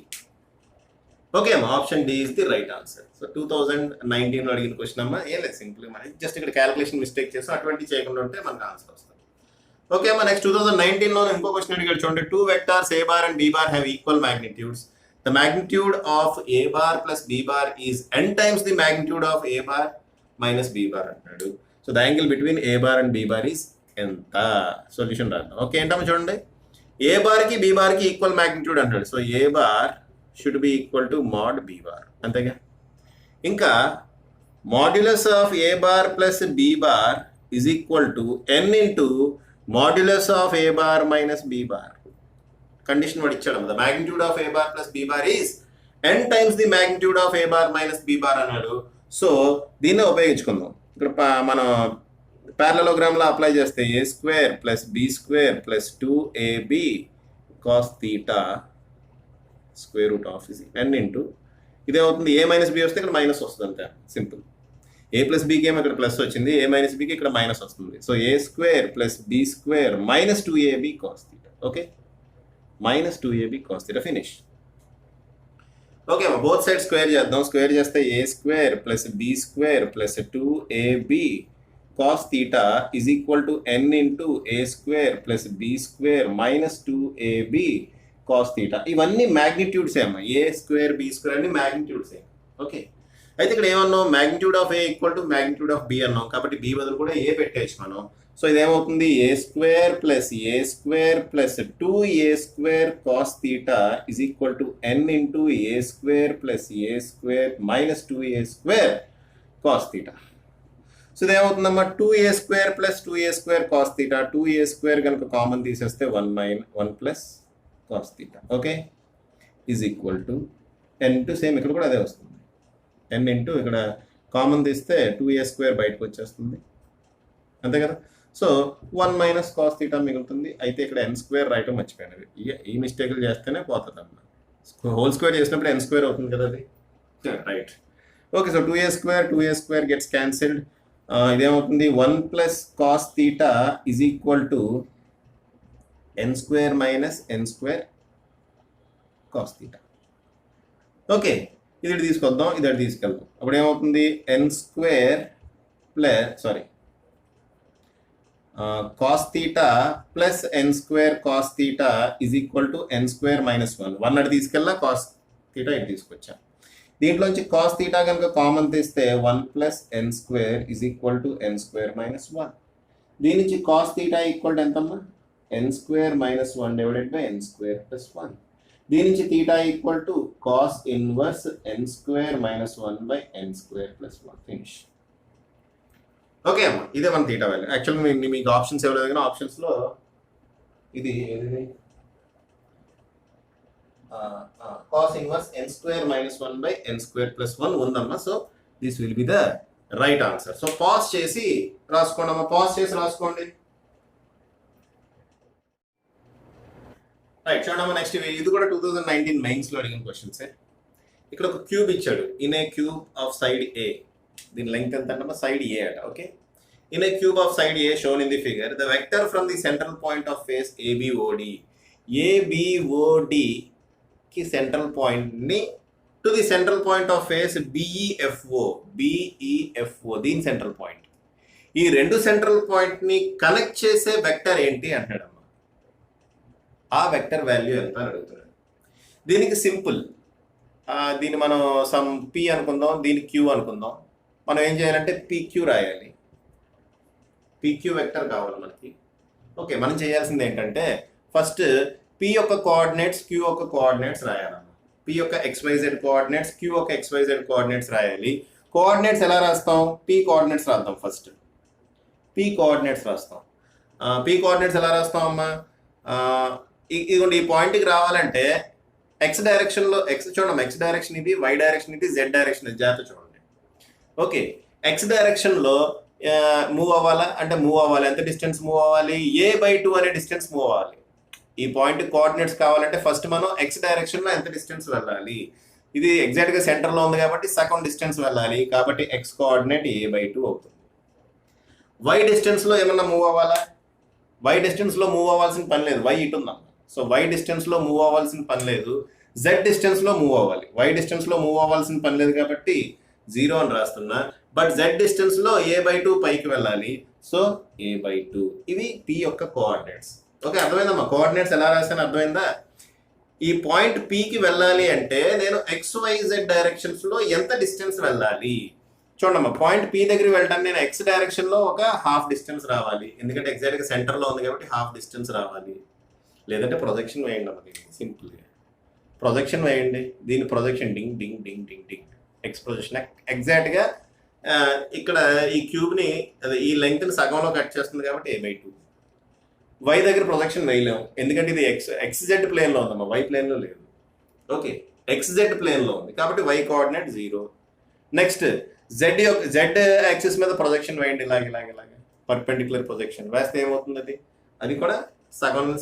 Okay అమ్మా, option d is the right answer. So 2019లో అడిగిన క్వశ్చన్ అమ్మా. ఏం లేదు, సింపుల్ మనకి జస్ట్ ఇక్కడ క్యాలిక్యులేషన్ మిస్టేక్ చేస్తాం. అటువంటి చేయకుండా ఉంటే మనకు ఆన్సర్ వస్తుంది. ఓకే అమ్మా, నెక్స్ట్ 2019లో ఇంకో క్వశ్చన్ అడిగాడు చూడండి. 2 vectors A bar and B bar have equal magnitudes. The magnitude of A bar plus B bar is n times the magnitude of A bar minus B bar అంటాడు. So the angle between A bar and B bar is ఎంత? Solution రాద్దాం. Okay, ఏంటమ్మా చూడండి, A బార్కి B బార్కి equal magnitude అంటాడు. So A bar should be equal to mod B bar అంతేగా. ఇంకా modulus of A bar plus B bar is equal to n into modulus of A bar minus B bar. Condition వాడు ఇచ్చాడు. The magnitude of A bar plus B bar is n times the magnitude of A bar minus B bar అన్నాడు. సో దీన్నే ఉపయోగించుకుందాం. ఇక్కడ మనం ప్యారలలోగ్రామ్లో apply చేస్తే a² + b² + 2ab cos θ square root of n into ఇదేమవుతుంది, a - b వస్తే ఇక్కడ మైనస్ వస్తుంది అంతే, సింపుల్. a + bకి ఏమో ఇక్కడ ప్లస్ వచ్చింది, a - bకి ఇక్కడ మైనస్ వస్తుంది. So a² + b² - 2ab cos θ. Okay, -2ab cos θ finish. Okay, both side square చేద్దాం. స్క్వేర్ చేస్తే a² + b² + 2ab cos θ is equal to n into a² + b² - 2ab cos θ. ఇవన్నీ magnitudes ఏమో, a² b² అన్ని magnitudes ఏ. Okay, అయితే ఇక్కడ ఏమన్నాం, magnitude of a equal to magnitude of b అన్నాం. కాబట్టి బి బదులు కూడా ఏ పెట్టేసి మనం. సో ఇదేమవుతుంది, a² + a² + 2a² cos θ is equal to n into a² + a² - 2a² cos θ. So ఇదేమవుతుందమ్మా 2a² + 2a² cos θ. 2a² కనుక కామన్ తీసేస్తే 1 + cos θ. Okay, is equal to n into same ఇక్కడ కూడా అదే వస్తుంది. n ఇంటూ ఇక్కడ కామన్ తీస్తే 2a² బయటకు వచ్చేస్తుంది అంతే కదా. సో 1 - cos θ మిగులుతుంది. అయితే ఇక్కడ n² రాయటం మర్చిపోయాను. ఈ మిస్టేక్లు చేస్తేనే పోతుంది అమ్మా. హోల్ స్క్వేర్ చేసినప్పుడు n² అవుతుంది కదా అది. Right. Okay, so 2a² gets cancelled. ఇదేమవుతుంది, 1 + cos θ is equal to n² - n² cos θ. Okay, ఇది తీసుకొద్దాం, ఇది తీసుకెళ్దాం. అప్పుడు ఏమవుతుంది, n² cos θ plus n² cos θ is equal to n² - 1. 1 అటు తీసుకెళ్ళా, cos θ ఇటు తీసుకొచ్చా. దీంట్లోంచి కాస్ తీటా కనుక కామన్ తీస్తే 1 plus n square is equal to n square minus 1. దీని నుంచి కాస్ తీటా ఈక్వల్ టు ఎంతమ్మా, n square minus 1 divided by n square plus 1. దీని నుంచి theta equal to cos inverse n square minus 1 by n square plus 1. Finish. Okay అమ్మా, ఇదే మన theta value. యాక్చువల్గా మీకు ఆప్షన్స్ ఇవ్వలేదు కానీ ఆప్షన్స్లో ఇది cos inverse n square minus 1 by n square plus 1 ఉందమ్మా. So this will be the right answer. So pause చేసి రాసుకోండి అమ్మా, పాజ్ చేసి రాసుకోండి. రైట్, చూడమ్మా నెక్స్ట్ ఇది కూడా 2019 మెయిన్స్ లో అడిగిన క్వశ్చన్స్. ఇక్కడ ఒక క్యూబ్ ఇచ్చాడు. In a cube of side a, దీని లెంగ్త్ ఎంత అంటే సైడ్ ఏ అట. Okay, in a cube of side a shown in the figure the vector from the central point of face ABOD, ABOD కి central point ని to the central point of face BEFO, BEFO దీని central point. ఈ రెండు central point ని connect చేసే vector ఏంటి అంటాడమ్మా. ఆ వెక్టర్ వాల్యూ ఎంత అని అడుగుతున్నాడు. దీనికి సింపుల్, దీన్ని మనం సమ్ పి అనుకుందాం, దీని క్యూ అనుకుందాం. మనం ఏం చేయాలంటే పిక్యూ రాయాలి. పిక్యూ వెక్టర్ కావాలి మనకి. ఓకే, మనం చేయాల్సింది ఏంటంటే ఫస్ట్ పి యొక్క కోఆర్డినేట్స్, క్యూ యొక్క కోఆర్డినేట్స్ రాయాలమ్మా. పి యొక్క XYZ కోఆర్డినేట్స్, క్యూ యొక్క XYZ కోఆర్డినేట్స్ రాయాలి. కోఆర్డినేట్స్ ఎలా రాస్తాం, పి కోఆర్డినేట్స్ రాద్దాం. ఫస్ట్ పి కోఆర్డినేట్స్ రాస్తాం. పి కోఆర్డినేట్స్ ఎలా రాస్తాం అమ్మా, ఇదిగోండి ఈ పాయింట్కి రావాలంటే ఎక్స్ డైరెక్షన్లో, చూడండి ఎక్స్ డైరెక్షన్ ఇది, వై డైరెక్షన్ ఇది, జెడ్ డైరెక్షన్ ఇది, జాగ్రత్త చూడండి. ఓకే, ఎక్స్ డైరెక్షన్లో మూవ్ అవ్వాలా అంటే మూవ్ అవ్వాలి. ఎంత డిస్టెన్స్ మూవ్ అవ్వాలి, a/2 అనే డిస్టెన్స్ మూవ్ అవ్వాలి. ఈ పాయింట్ కోఆర్డినేట్స్ కావాలంటే ఫస్ట్ మనం ఎక్స్ డైరెక్షన్లో ఎంత డిస్టెన్స్ వెళ్ళాలి. ఇది ఎగ్జాక్ట్గా సెంటర్లో ఉంది కాబట్టి సగం డిస్టెన్స్ వెళ్ళాలి. కాబట్టి ఎక్స్ కోఆర్డినేట్ a/2 అవుతుంది. వై డిస్టెన్స్లో ఏమన్నా మూవ్ అవ్వాలా, వై డిస్టెన్స్లో మూవ్ అవ్వాల్సిన పని లేదు, వై ఇటు ఉందమ్మా. సో వై డిస్టెన్స్లో మూవ్ అవ్వాల్సిన పని లేదు, జెడ్ డిస్టెన్స్లో మూవ్ అవ్వాలి. వై డిస్టెన్స్లో మూవ్ అవ్వాల్సిన పని లేదు కాబట్టి 0 అని రాస్తున్నా. బట్ జెడ్ డిస్టెన్స్లో a/2 పైకి వెళ్ళాలి. సో a/2 ఇవి పి యొక్క కోఆర్డినేట్స్. ఓకే, అర్థమైందమ్మా. కోఆర్డినేట్స్ ఎలా రాసాను అర్థమైందా. ఈ పాయింట్ పికి వెళ్ళాలి అంటే నేను XYZ డైరెక్షన్స్లో ఎంత డిస్టెన్స్ వెళ్ళాలి చూడమ్మా. పాయింట్ పి దగ్గరికి వెళ్ళడానికి నేను ఎక్స్ డైరెక్షన్లో ఒక హాఫ్ డిస్టెన్స్ రావాలి, ఎందుకంటే ఎగ్జాక్ట్గా సెంటర్లో ఉంది కాబట్టి హాఫ్ డిస్టెన్స్ రావాలి. లేదంటే ప్రొజెక్షన్ వేయండి అమ్మా. దీనికి సింపుల్గా ప్రొజెక్షన్ వేయండి. దీని ప్రొజెక్షన్ డింగ్ డింగ్ డింగ్ డింగ్ డింగ్, ఎక్స్ ప్రొజెక్షన్ ఎగ్జాక్ట్గా ఇక్కడ ఈ క్యూబ్ని ఈ లెంగ్త్ని సగంలో కట్ చేస్తుంది కాబట్టి a/2. వై దగ్గర ప్రొజెక్షన్ వేయలేము, ఎందుకంటే ఇది XZ ప్లేన్లో ఉందమ్మా, వై ప్లేన్లో లేదు. ఓకే, XZ ప్లేన్లో ఉంది కాబట్టి Y coordinate 0. Next Z axis మీద ప్రొజెక్షన్ వేయండి, ఇలాగే పర్పెండిక్యులర్ ప్రొజెక్షన్ వేస్తే ఏమవుతుంది, అది కూడా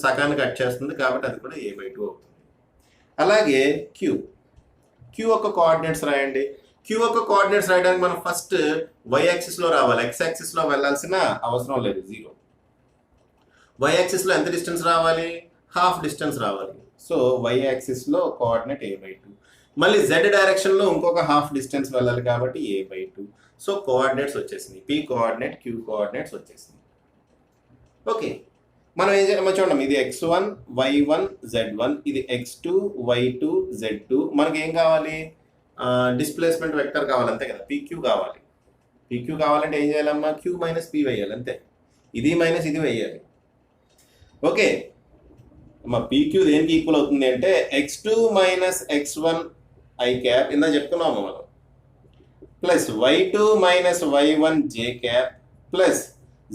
సగాన్ని కట్ చేస్తుంది కాబట్టి అది కూడా a/2 అవుతుంది. అలాగే క్యూ యొక్క కోఆర్డినేట్స్ రాయండి. క్యూ యొక్క కోఆర్డినేట్స్ రాయడానికి మనం ఫస్ట్ వై యాక్సిస్లో రావాలి, ఎక్స్ యాక్సిస్లో వెళ్ళాల్సిన అవసరం లేదు, 0. వై యాక్సిస్లో ఎంత డిస్టెన్స్ రావాలి, హాఫ్ డిస్టెన్స్ రావాలి. సో వై యాక్సిస్లో కోఆర్డినేట్ a/2. మళ్ళీ జెడ్ డైరెక్షన్లో ఇంకొక హాఫ్ డిస్టెన్స్ వెళ్ళాలి కాబట్టి a/2. సో కోఆర్డినేట్స్ వచ్చేసింది, పి కోఆర్డినేట్, క్యూ కోఆర్డినేట్స్ వచ్చేసింది. ఓకే, మనం ఏం చేయాలి చూడండి, ఇది x1 y1 z1, ఇది x2 y2 z2. మనకి ఏం కావాలి, డిస్ప్లేస్మెంట్ వెక్టర్ కావాలి అంతే కదా, PQ కావాలి. PQ కావాలంటే ఏం చేయాలమ్మా, Q మైనస్ P వేయాలి అంతే, ఇది మైనస్ ఇది వేయాలి. ఓకే అమ్మా, PQ దేనికి ఈక్వల్ అవుతుంది అంటే x2 minus x1 i cap ఇందా చెప్పుకున్నాము మనం, plus y2 minus y1 j cap plus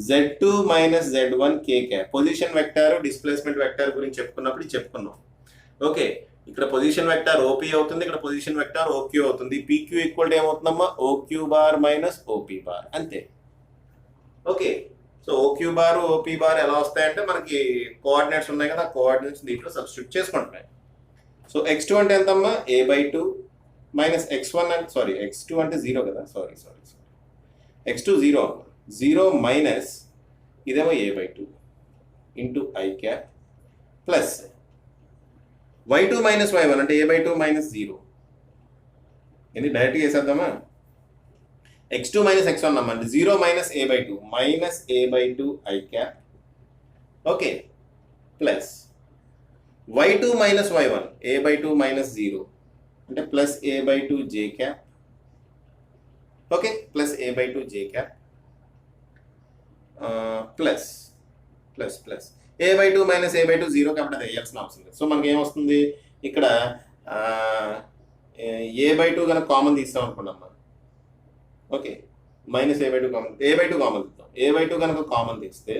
z2 minus z1 k cap. Position vector, displacement vector గురించి చెప్పుకున్నాం. ఓకే, ఇక్కడ పొజిషన్ వెక్టర్ OP అవుతుంది, ఇక్కడ పొజిషన్ వెక్టర్ OQ అవుతుంది. PQ ఈక్వల్ ఏమవుతుందమ్మా, OQ bar minus OP bar అంతే. Okay, so OQ bar OP bar ఎలా వస్తాయంటే మనకి కోఆర్డినేట్స్ ఉన్నాయి కదా, కోఆర్డినేట్స్ దీంట్లో సబ్స్టిట్యూట్ చేసుకుంటున్నాయి. సో x2 అంటే ఎంతమ్మా, a/2 మైనస్ x1 అంటే x2 అంటే 0 కదా, x2 0 మైనస్ ఇదేమో a/2 into i cap plus y2 minus y1 అంటే a/2 మైనస్ 0. ఇది డైరెక్ట్గా వేసేద్దామా, x2 మైనస్ x1 అంటే 0 minus a/2 minus a/2 i cap. Okay, plus y2 minus y1 a/2 minus 0 అంటే plus a by two J cap. Okay, plus a by two J cap plus plus plus a by two minus a by two zero కాబట్టి అది వేయాల్సిన అవసరం లేదు. So మనకి ఏమొస్తుంది ఇక్కడ a by two కనుక కామన్ తీస్తాం అనుకున్నామ్మా. Okay, minus a by two common, a by two common తీస్తాం. ఏ బై టూ కనుక కామన్ తీస్తే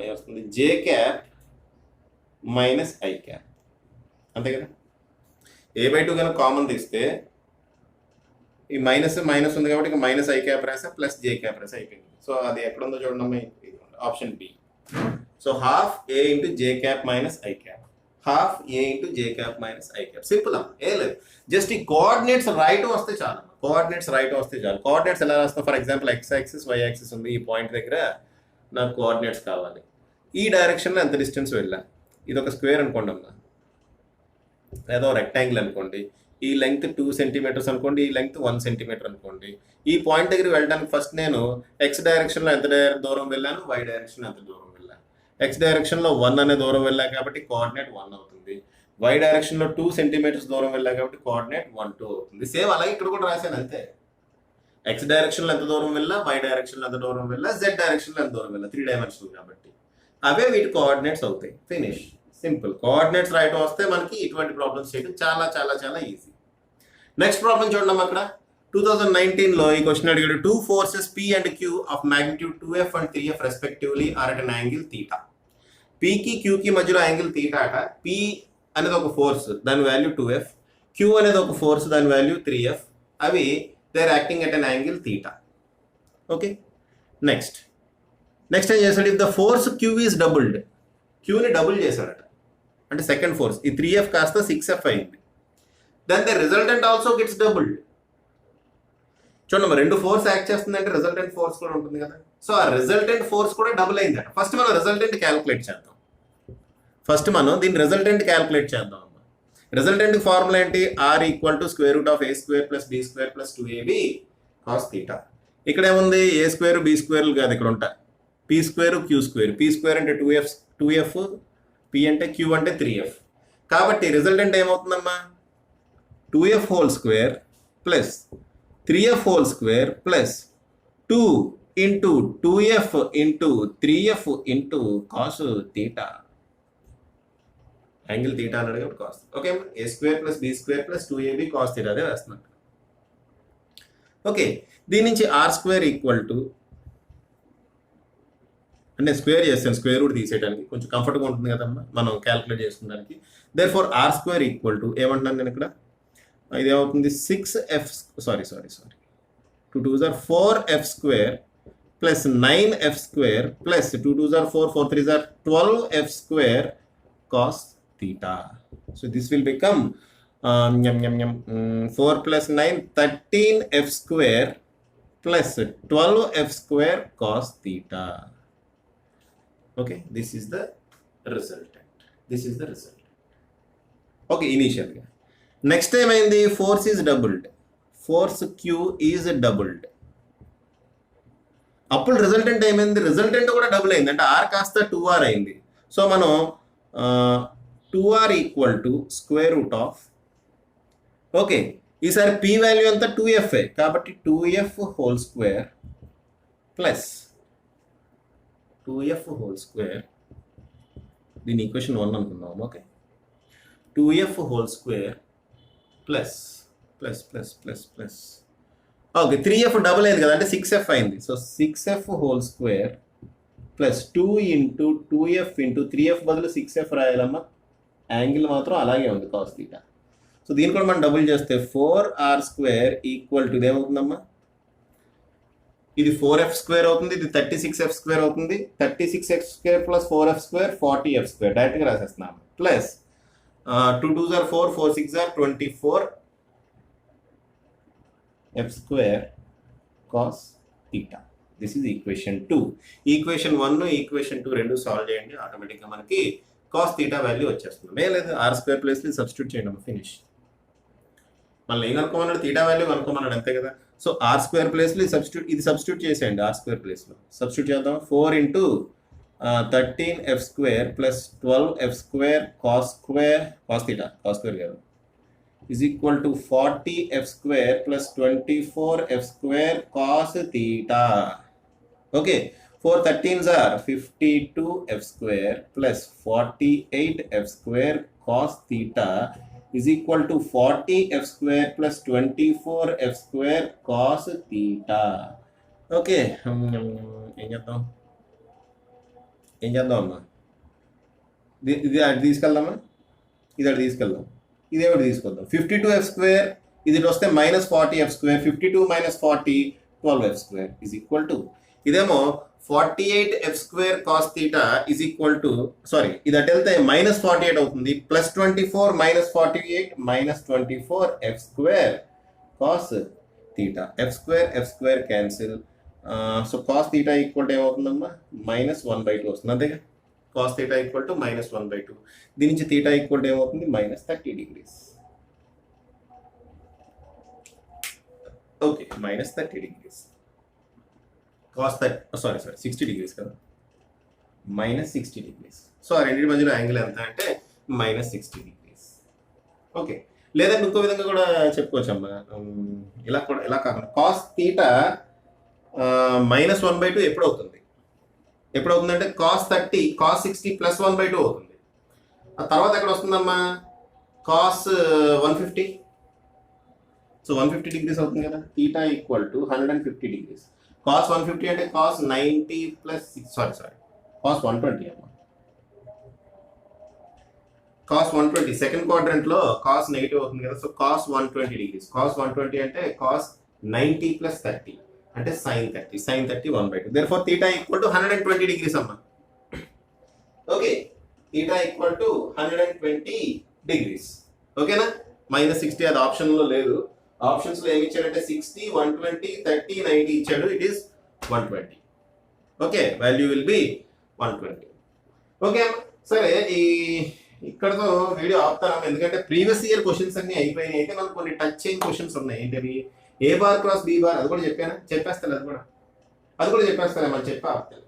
ఏమొస్తుంది J cap minus I cap, అంతే కదా. ఏ బై టూ కనుక కామన్ తీస్తే ఈ మైనస్ మైనస్ ఉంది కాబట్టి ఇక మైనస్ ఐ క్యాప్ రాసా ప్లస్ జే క్యాప్ రాసా అయిపోయింది. సో అది ఎక్కడ ఉందో చూడండి, option B. So half a into J cap minus I cap, half a into J cap minus I cap. Simple అమ్మా, ఏ లేదు, జస్ట్ ఈ కోఆర్డినేట్స్ రైట్ వస్తే చాలు. కోఆర్డినేట్స్ రైట్ వస్తే చాలు. కోఆర్డినేట్స్ ఎలా రాస్తాం? For example X axis why axis ఉంది, ఈ పాయింట్ దగ్గర నాకు కోఆర్డినేట్స్ కావాలి. ఈ డైరెక్షన్లో ఎంత డిస్టెన్స్ వెళ్ళా, ఇది ఒక స్క్వేర్ అనుకోండి అమ్మా, ఏదో రెక్టాంగిల్ అనుకోండి. ఈ లెంగ్త్ 2 సెంటీమీటర్స్ అనుకోండి, ఈ లెంగ్త్ 1 సెంటీమీటర్ అనుకోండి. ఈ పాయింట్ దగ్గర వెళ్ళడానికి ఫస్ట్ నేను ఎక్స్ డైరెక్షన్లో ఎంత దూరం వెళ్ళాను, వై డైరెక్షన్లో ఎంత దూరం వెళ్ళాను. ఎక్స్ డైరెక్షన్లో 1 అనే దూరం వెళ్ళా కాబట్టి కోఆర్డినేట్ 1 అవుతుంది. వై డైరెక్షన్లో 2 సెంటీమీటర్స్ దూరం వెళ్ళా కాబట్టి కోఆర్డినేట్ 1 2 అవుతుంది. సేమ్ అలాగే ఇక్కడ కూడా రాశాను అంతే. ఎక్స్ డైరెక్షన్లో ఎంత దూరం వెళ్ళా, వై డైరెక్షన్లో ఎంత దూరం వెళ్ళా, జెడ్ డైరెక్షన్లో ఎంత దూరం వెళ్ళా, 3 డైమెన్షనల్ కాబట్టి అవే వీటి కోఆర్డినేట్స్ అవుతాయి. Finish, simple. కోఆర్డినేట్స్ రైట్ వస్తే మనకి ఇటువంటి ప్రాబ్లమ్స్ చేయడం చాలా చాలా చాలా ఈజీ. నెక్స్ట్ ప్రాబ్లం చూడండి అక్కడ 2019లో ఈ క్వశ్చన్ అడిగాడు. 2 forces P and Q of magnitude 2F and 3F respectively are at an angle theta. Pకి Qకి మధ్యలో యాంగిల్ థీటా అట. P అనేది ఒక ఫోర్స్, దాని వాల్యూ 2F. Q అనేది ఒక ఫోర్స్, దాని వాల్యూ 3F. అవి they are acting at an angle theta. Okay, next ఏం చేశాడు? If the force Q is doubled, Qని డబుల్ చేశాడట, అంటే సెకండ్ ఫోర్స్ ఈ 3F కాస్త 6F అయింది. Then the resultant also gets doubled. చూడండి, రెండు ఫోర్స్ యాక్ట్ చేస్తుందంటే రిజల్టెంట్ ఫోర్స్ కూడా ఉంటుంది కదా. సో ఆ రిజల్టెంట్ ఫోర్స్ కూడా డబుల్ అయిందట. ఫస్ట్ మనం రిజల్టెంట్ క్యాలిక్యులేట్ చేద్దాం. దీని రిజల్టెంట్ క్యాలిక్యులేట్ చేద్దాం. రిజల్టెంట్ ఫార్ములా ఏంటి? R equal to square root of A square plus B square plus 2ab cos theta. ఇక్కడ ఏముంది? ఏ స్క్వేర్ బి స్క్వేర్లు కాదు, ఇక్కడ ఉంటాయి P square Q square. P square అంటే 2f, పి అంటే క్యూ అంటే 3f. కాబట్టి రిజల్టెంట్ ఏమవుతుందమ్మా? 2f whole square plus 3f whole square plus 2 into 2f into 3f into cos theta. Angle theta అన్నాడు కాబట్టి cos. Okay, a square plus B square plus 2ab cos theta అదే వేస్తున్నాడు. Okay, దీని నుంచి R square equal to, అంటే square చేస్తాను, square root తీసేయడానికి కొంచెం కంఫర్ట్గా ఉంటుంది కదమ్మా మనం క్యాలిక్యులేట్ చేసుకోవడానికి. Therefore R square equal to ఏమంటున్నాను నేను ఇక్కడ, ఇది ఏమవుతుంది? 6f, sorry 2 2s are 4f square plus 9f square plus 2 2s are 4, 4 3s are 12f square cos theta. So this will become 4 plus 9 13f square plus 12f square cos theta. Okay, this is the resultant. Okay, initially. Next ఏమైంది? Force is doubled, force Q is doubled. అప్పుడు resultant ఏమైంది? Resultant కూడా double అయింది, అంటే R కాస్త 2r అయింది. So మనం 2r equal to square root of, okay ఈసారి పి వాల్యూ అంతా 2f కాబట్టి 2f whole square plus 2f whole square, దీని ఈక్వేషన్ 1 అనుకుందాం. Okay, 2f whole square plus plus plus plus plus, okay 3f double అయింది కదా, అంటే 6f అయింది. So 6f whole square plus 2 into 2f into 3f బదులు 6f రాయాలమ్మా. Angle మాత్రం అలాగే ఉంది కాస్ థీటా. సో దీన్ని కూడా మనం డబుల్ చేస్తే 4r స్క్వేర్ ఈక్వల్ టు ఏమవుతుందమ్మా? ఇది 4f స్క్వేర్ అవుతుంది, ఇది 36f స్క్వేర్ అవుతుంది. 36f square plus 4f square 40f square డైరెక్ట్గా రాసేస్తున్నాము. Plus 2 2s are 4, 4 6s are 24f square cos theta. This is equation 2. Equation 1, equation 2 రెండు సాల్వ్ చేయండి, ఆటోమేటిక్గా మనకి cos theta వాల్యూ వచ్చేస్తుంది. లేదు ఆర్ స్క్వేర్ ప్లేస్లో సబ్స్టిట్యూట్ చేయండి, ఫినిష్. మళ్ళీ ఏం కనుక్కోమన్నాడు? థీటా వాల్యూ కనుక్కోమన్నాడు, అంతే కదా. సో ఆర్ స్క్వేర్ ప్లేస్లో ఇది సబ్స్టిట్యూట్ చేసేయండి, ఆర్ స్క్వేర్ ప్లేస్లో సబ్స్టిట్యూట్ చేద్దాం. 4 into 13f square plus 12f square cos theta కాదు is equal to 40f square plus 24f square cos theta. Okay, 4 13s are 52f square plus 48f square cos theta is equal to 40f square plus 24f square cos theta. Okay, ఏం చేద్దాం అమ్మా, ఇది అటు తీసుకెళ్దామా, ఇది అటు తీసుకెళ్దాం, ఇదే ఒకటి తీసుకొద్దాం. 52f స్క్వేర్ ఇది వస్తే -40f square, 52 - 40 12f square is equal to, ఇదేమో 48f square cos theta is equal to, sorry ఇది అటు వెళ్తే -48 అవుతుంది, +24 - 48 -24f square cos theta, f square cancel. So cos theta equal to ఏమవుతుందమ్మా, -1/2 వస్తుంది అంతేగా. కాస్ థీటా ఈక్వల్ టు -1/2, దీని నుంచి థీటా ఈక్వల్ టు ఏమవుతుంది, -30 degrees. Okay, -30 degrees. Cos 60 degrees కదా, -60 degrees. సో ఆ రెండింటి మధ్యలో యాంగిల్ ఎంత అంటే -60 degrees. ఓకే, లేదంటే ఇంకో విధంగా కూడా చెప్పుకోవచ్చమ్మా, ఇలా కాకుండా కాస్ థీటా -1/2 ఎప్పుడు అవుతుందంటే cos 30 cos 60 + 1/2 అవుతుంది. ఆ తర్వాత ఎక్కడ వస్తుందమ్మా, cos 150. సో 150 degrees అవుతుంది కదా, theta equal to 150 degrees. cos 150 అంటే cos 90 + cos 120 అమ్మా. cos 120 సెకండ్ క్వాడ్రంట్ లో cos నెగిటివ్ అవుతుంది కదా, సో cos 120 degrees. cos 120 అంటే cos 90 + 30 అంటే sin 30 1/2. therefore theta equal to 120 degrees అమ్మా. Okay, theta equal to 120 degrees. ఓకేనా, -60 అది ఆప్షన్ లో లేదు. ఆప్షన్స్ లో ఏమి ఇచ్చాడంటే 60 120 30 90 ఇచ్చాడు, it is 120. Okay, value will be 120. Okay అమ్మా, సరే ఇక్కడతో వీడియో ఆపుతాను, ఎందుకంటే ప్రీవియస్ ఇయర్ క్వశ్చన్స్ అన్ని అయిపోయినాయి. అయితే మనకు కొన్ని టచ్ చేంజ్ క్వశ్చన్స్ ఉన్నాయి. ఏంటవి, ఏ బార్ క్రాస్ బి బార్, అది కూడా చెప్పేస్తాను మనం చెప్పి ఆపుతాను.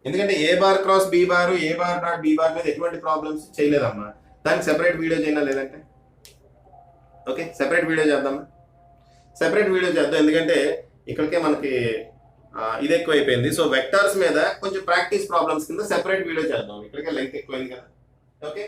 ఎందుకంటే ఏ బార్ క్రాస్ బి బార్, ఏ బార్ డాట్ బి బార్ మీద ఎటువంటి ప్రాబ్లమ్స్ చేయలేదమ్మా. దానికి సెపరేట్ వీడియో చేయనా లేదంటే, ఓకే సెపరేట్ వీడియో చేద్దాం, ఎందుకంటే ఇక్కడికే మనకి ఇది ఎక్కువ అయిపోయింది. సో వెక్టార్స్ మీద కొంచెం ప్రాక్టీస్ ప్రాబ్లమ్స్ కింద సెపరేట్ వీడియో చేద్దాం, ఇక్కడికే లెంగ్త్ ఎక్కువైంది కదా. ఓకే.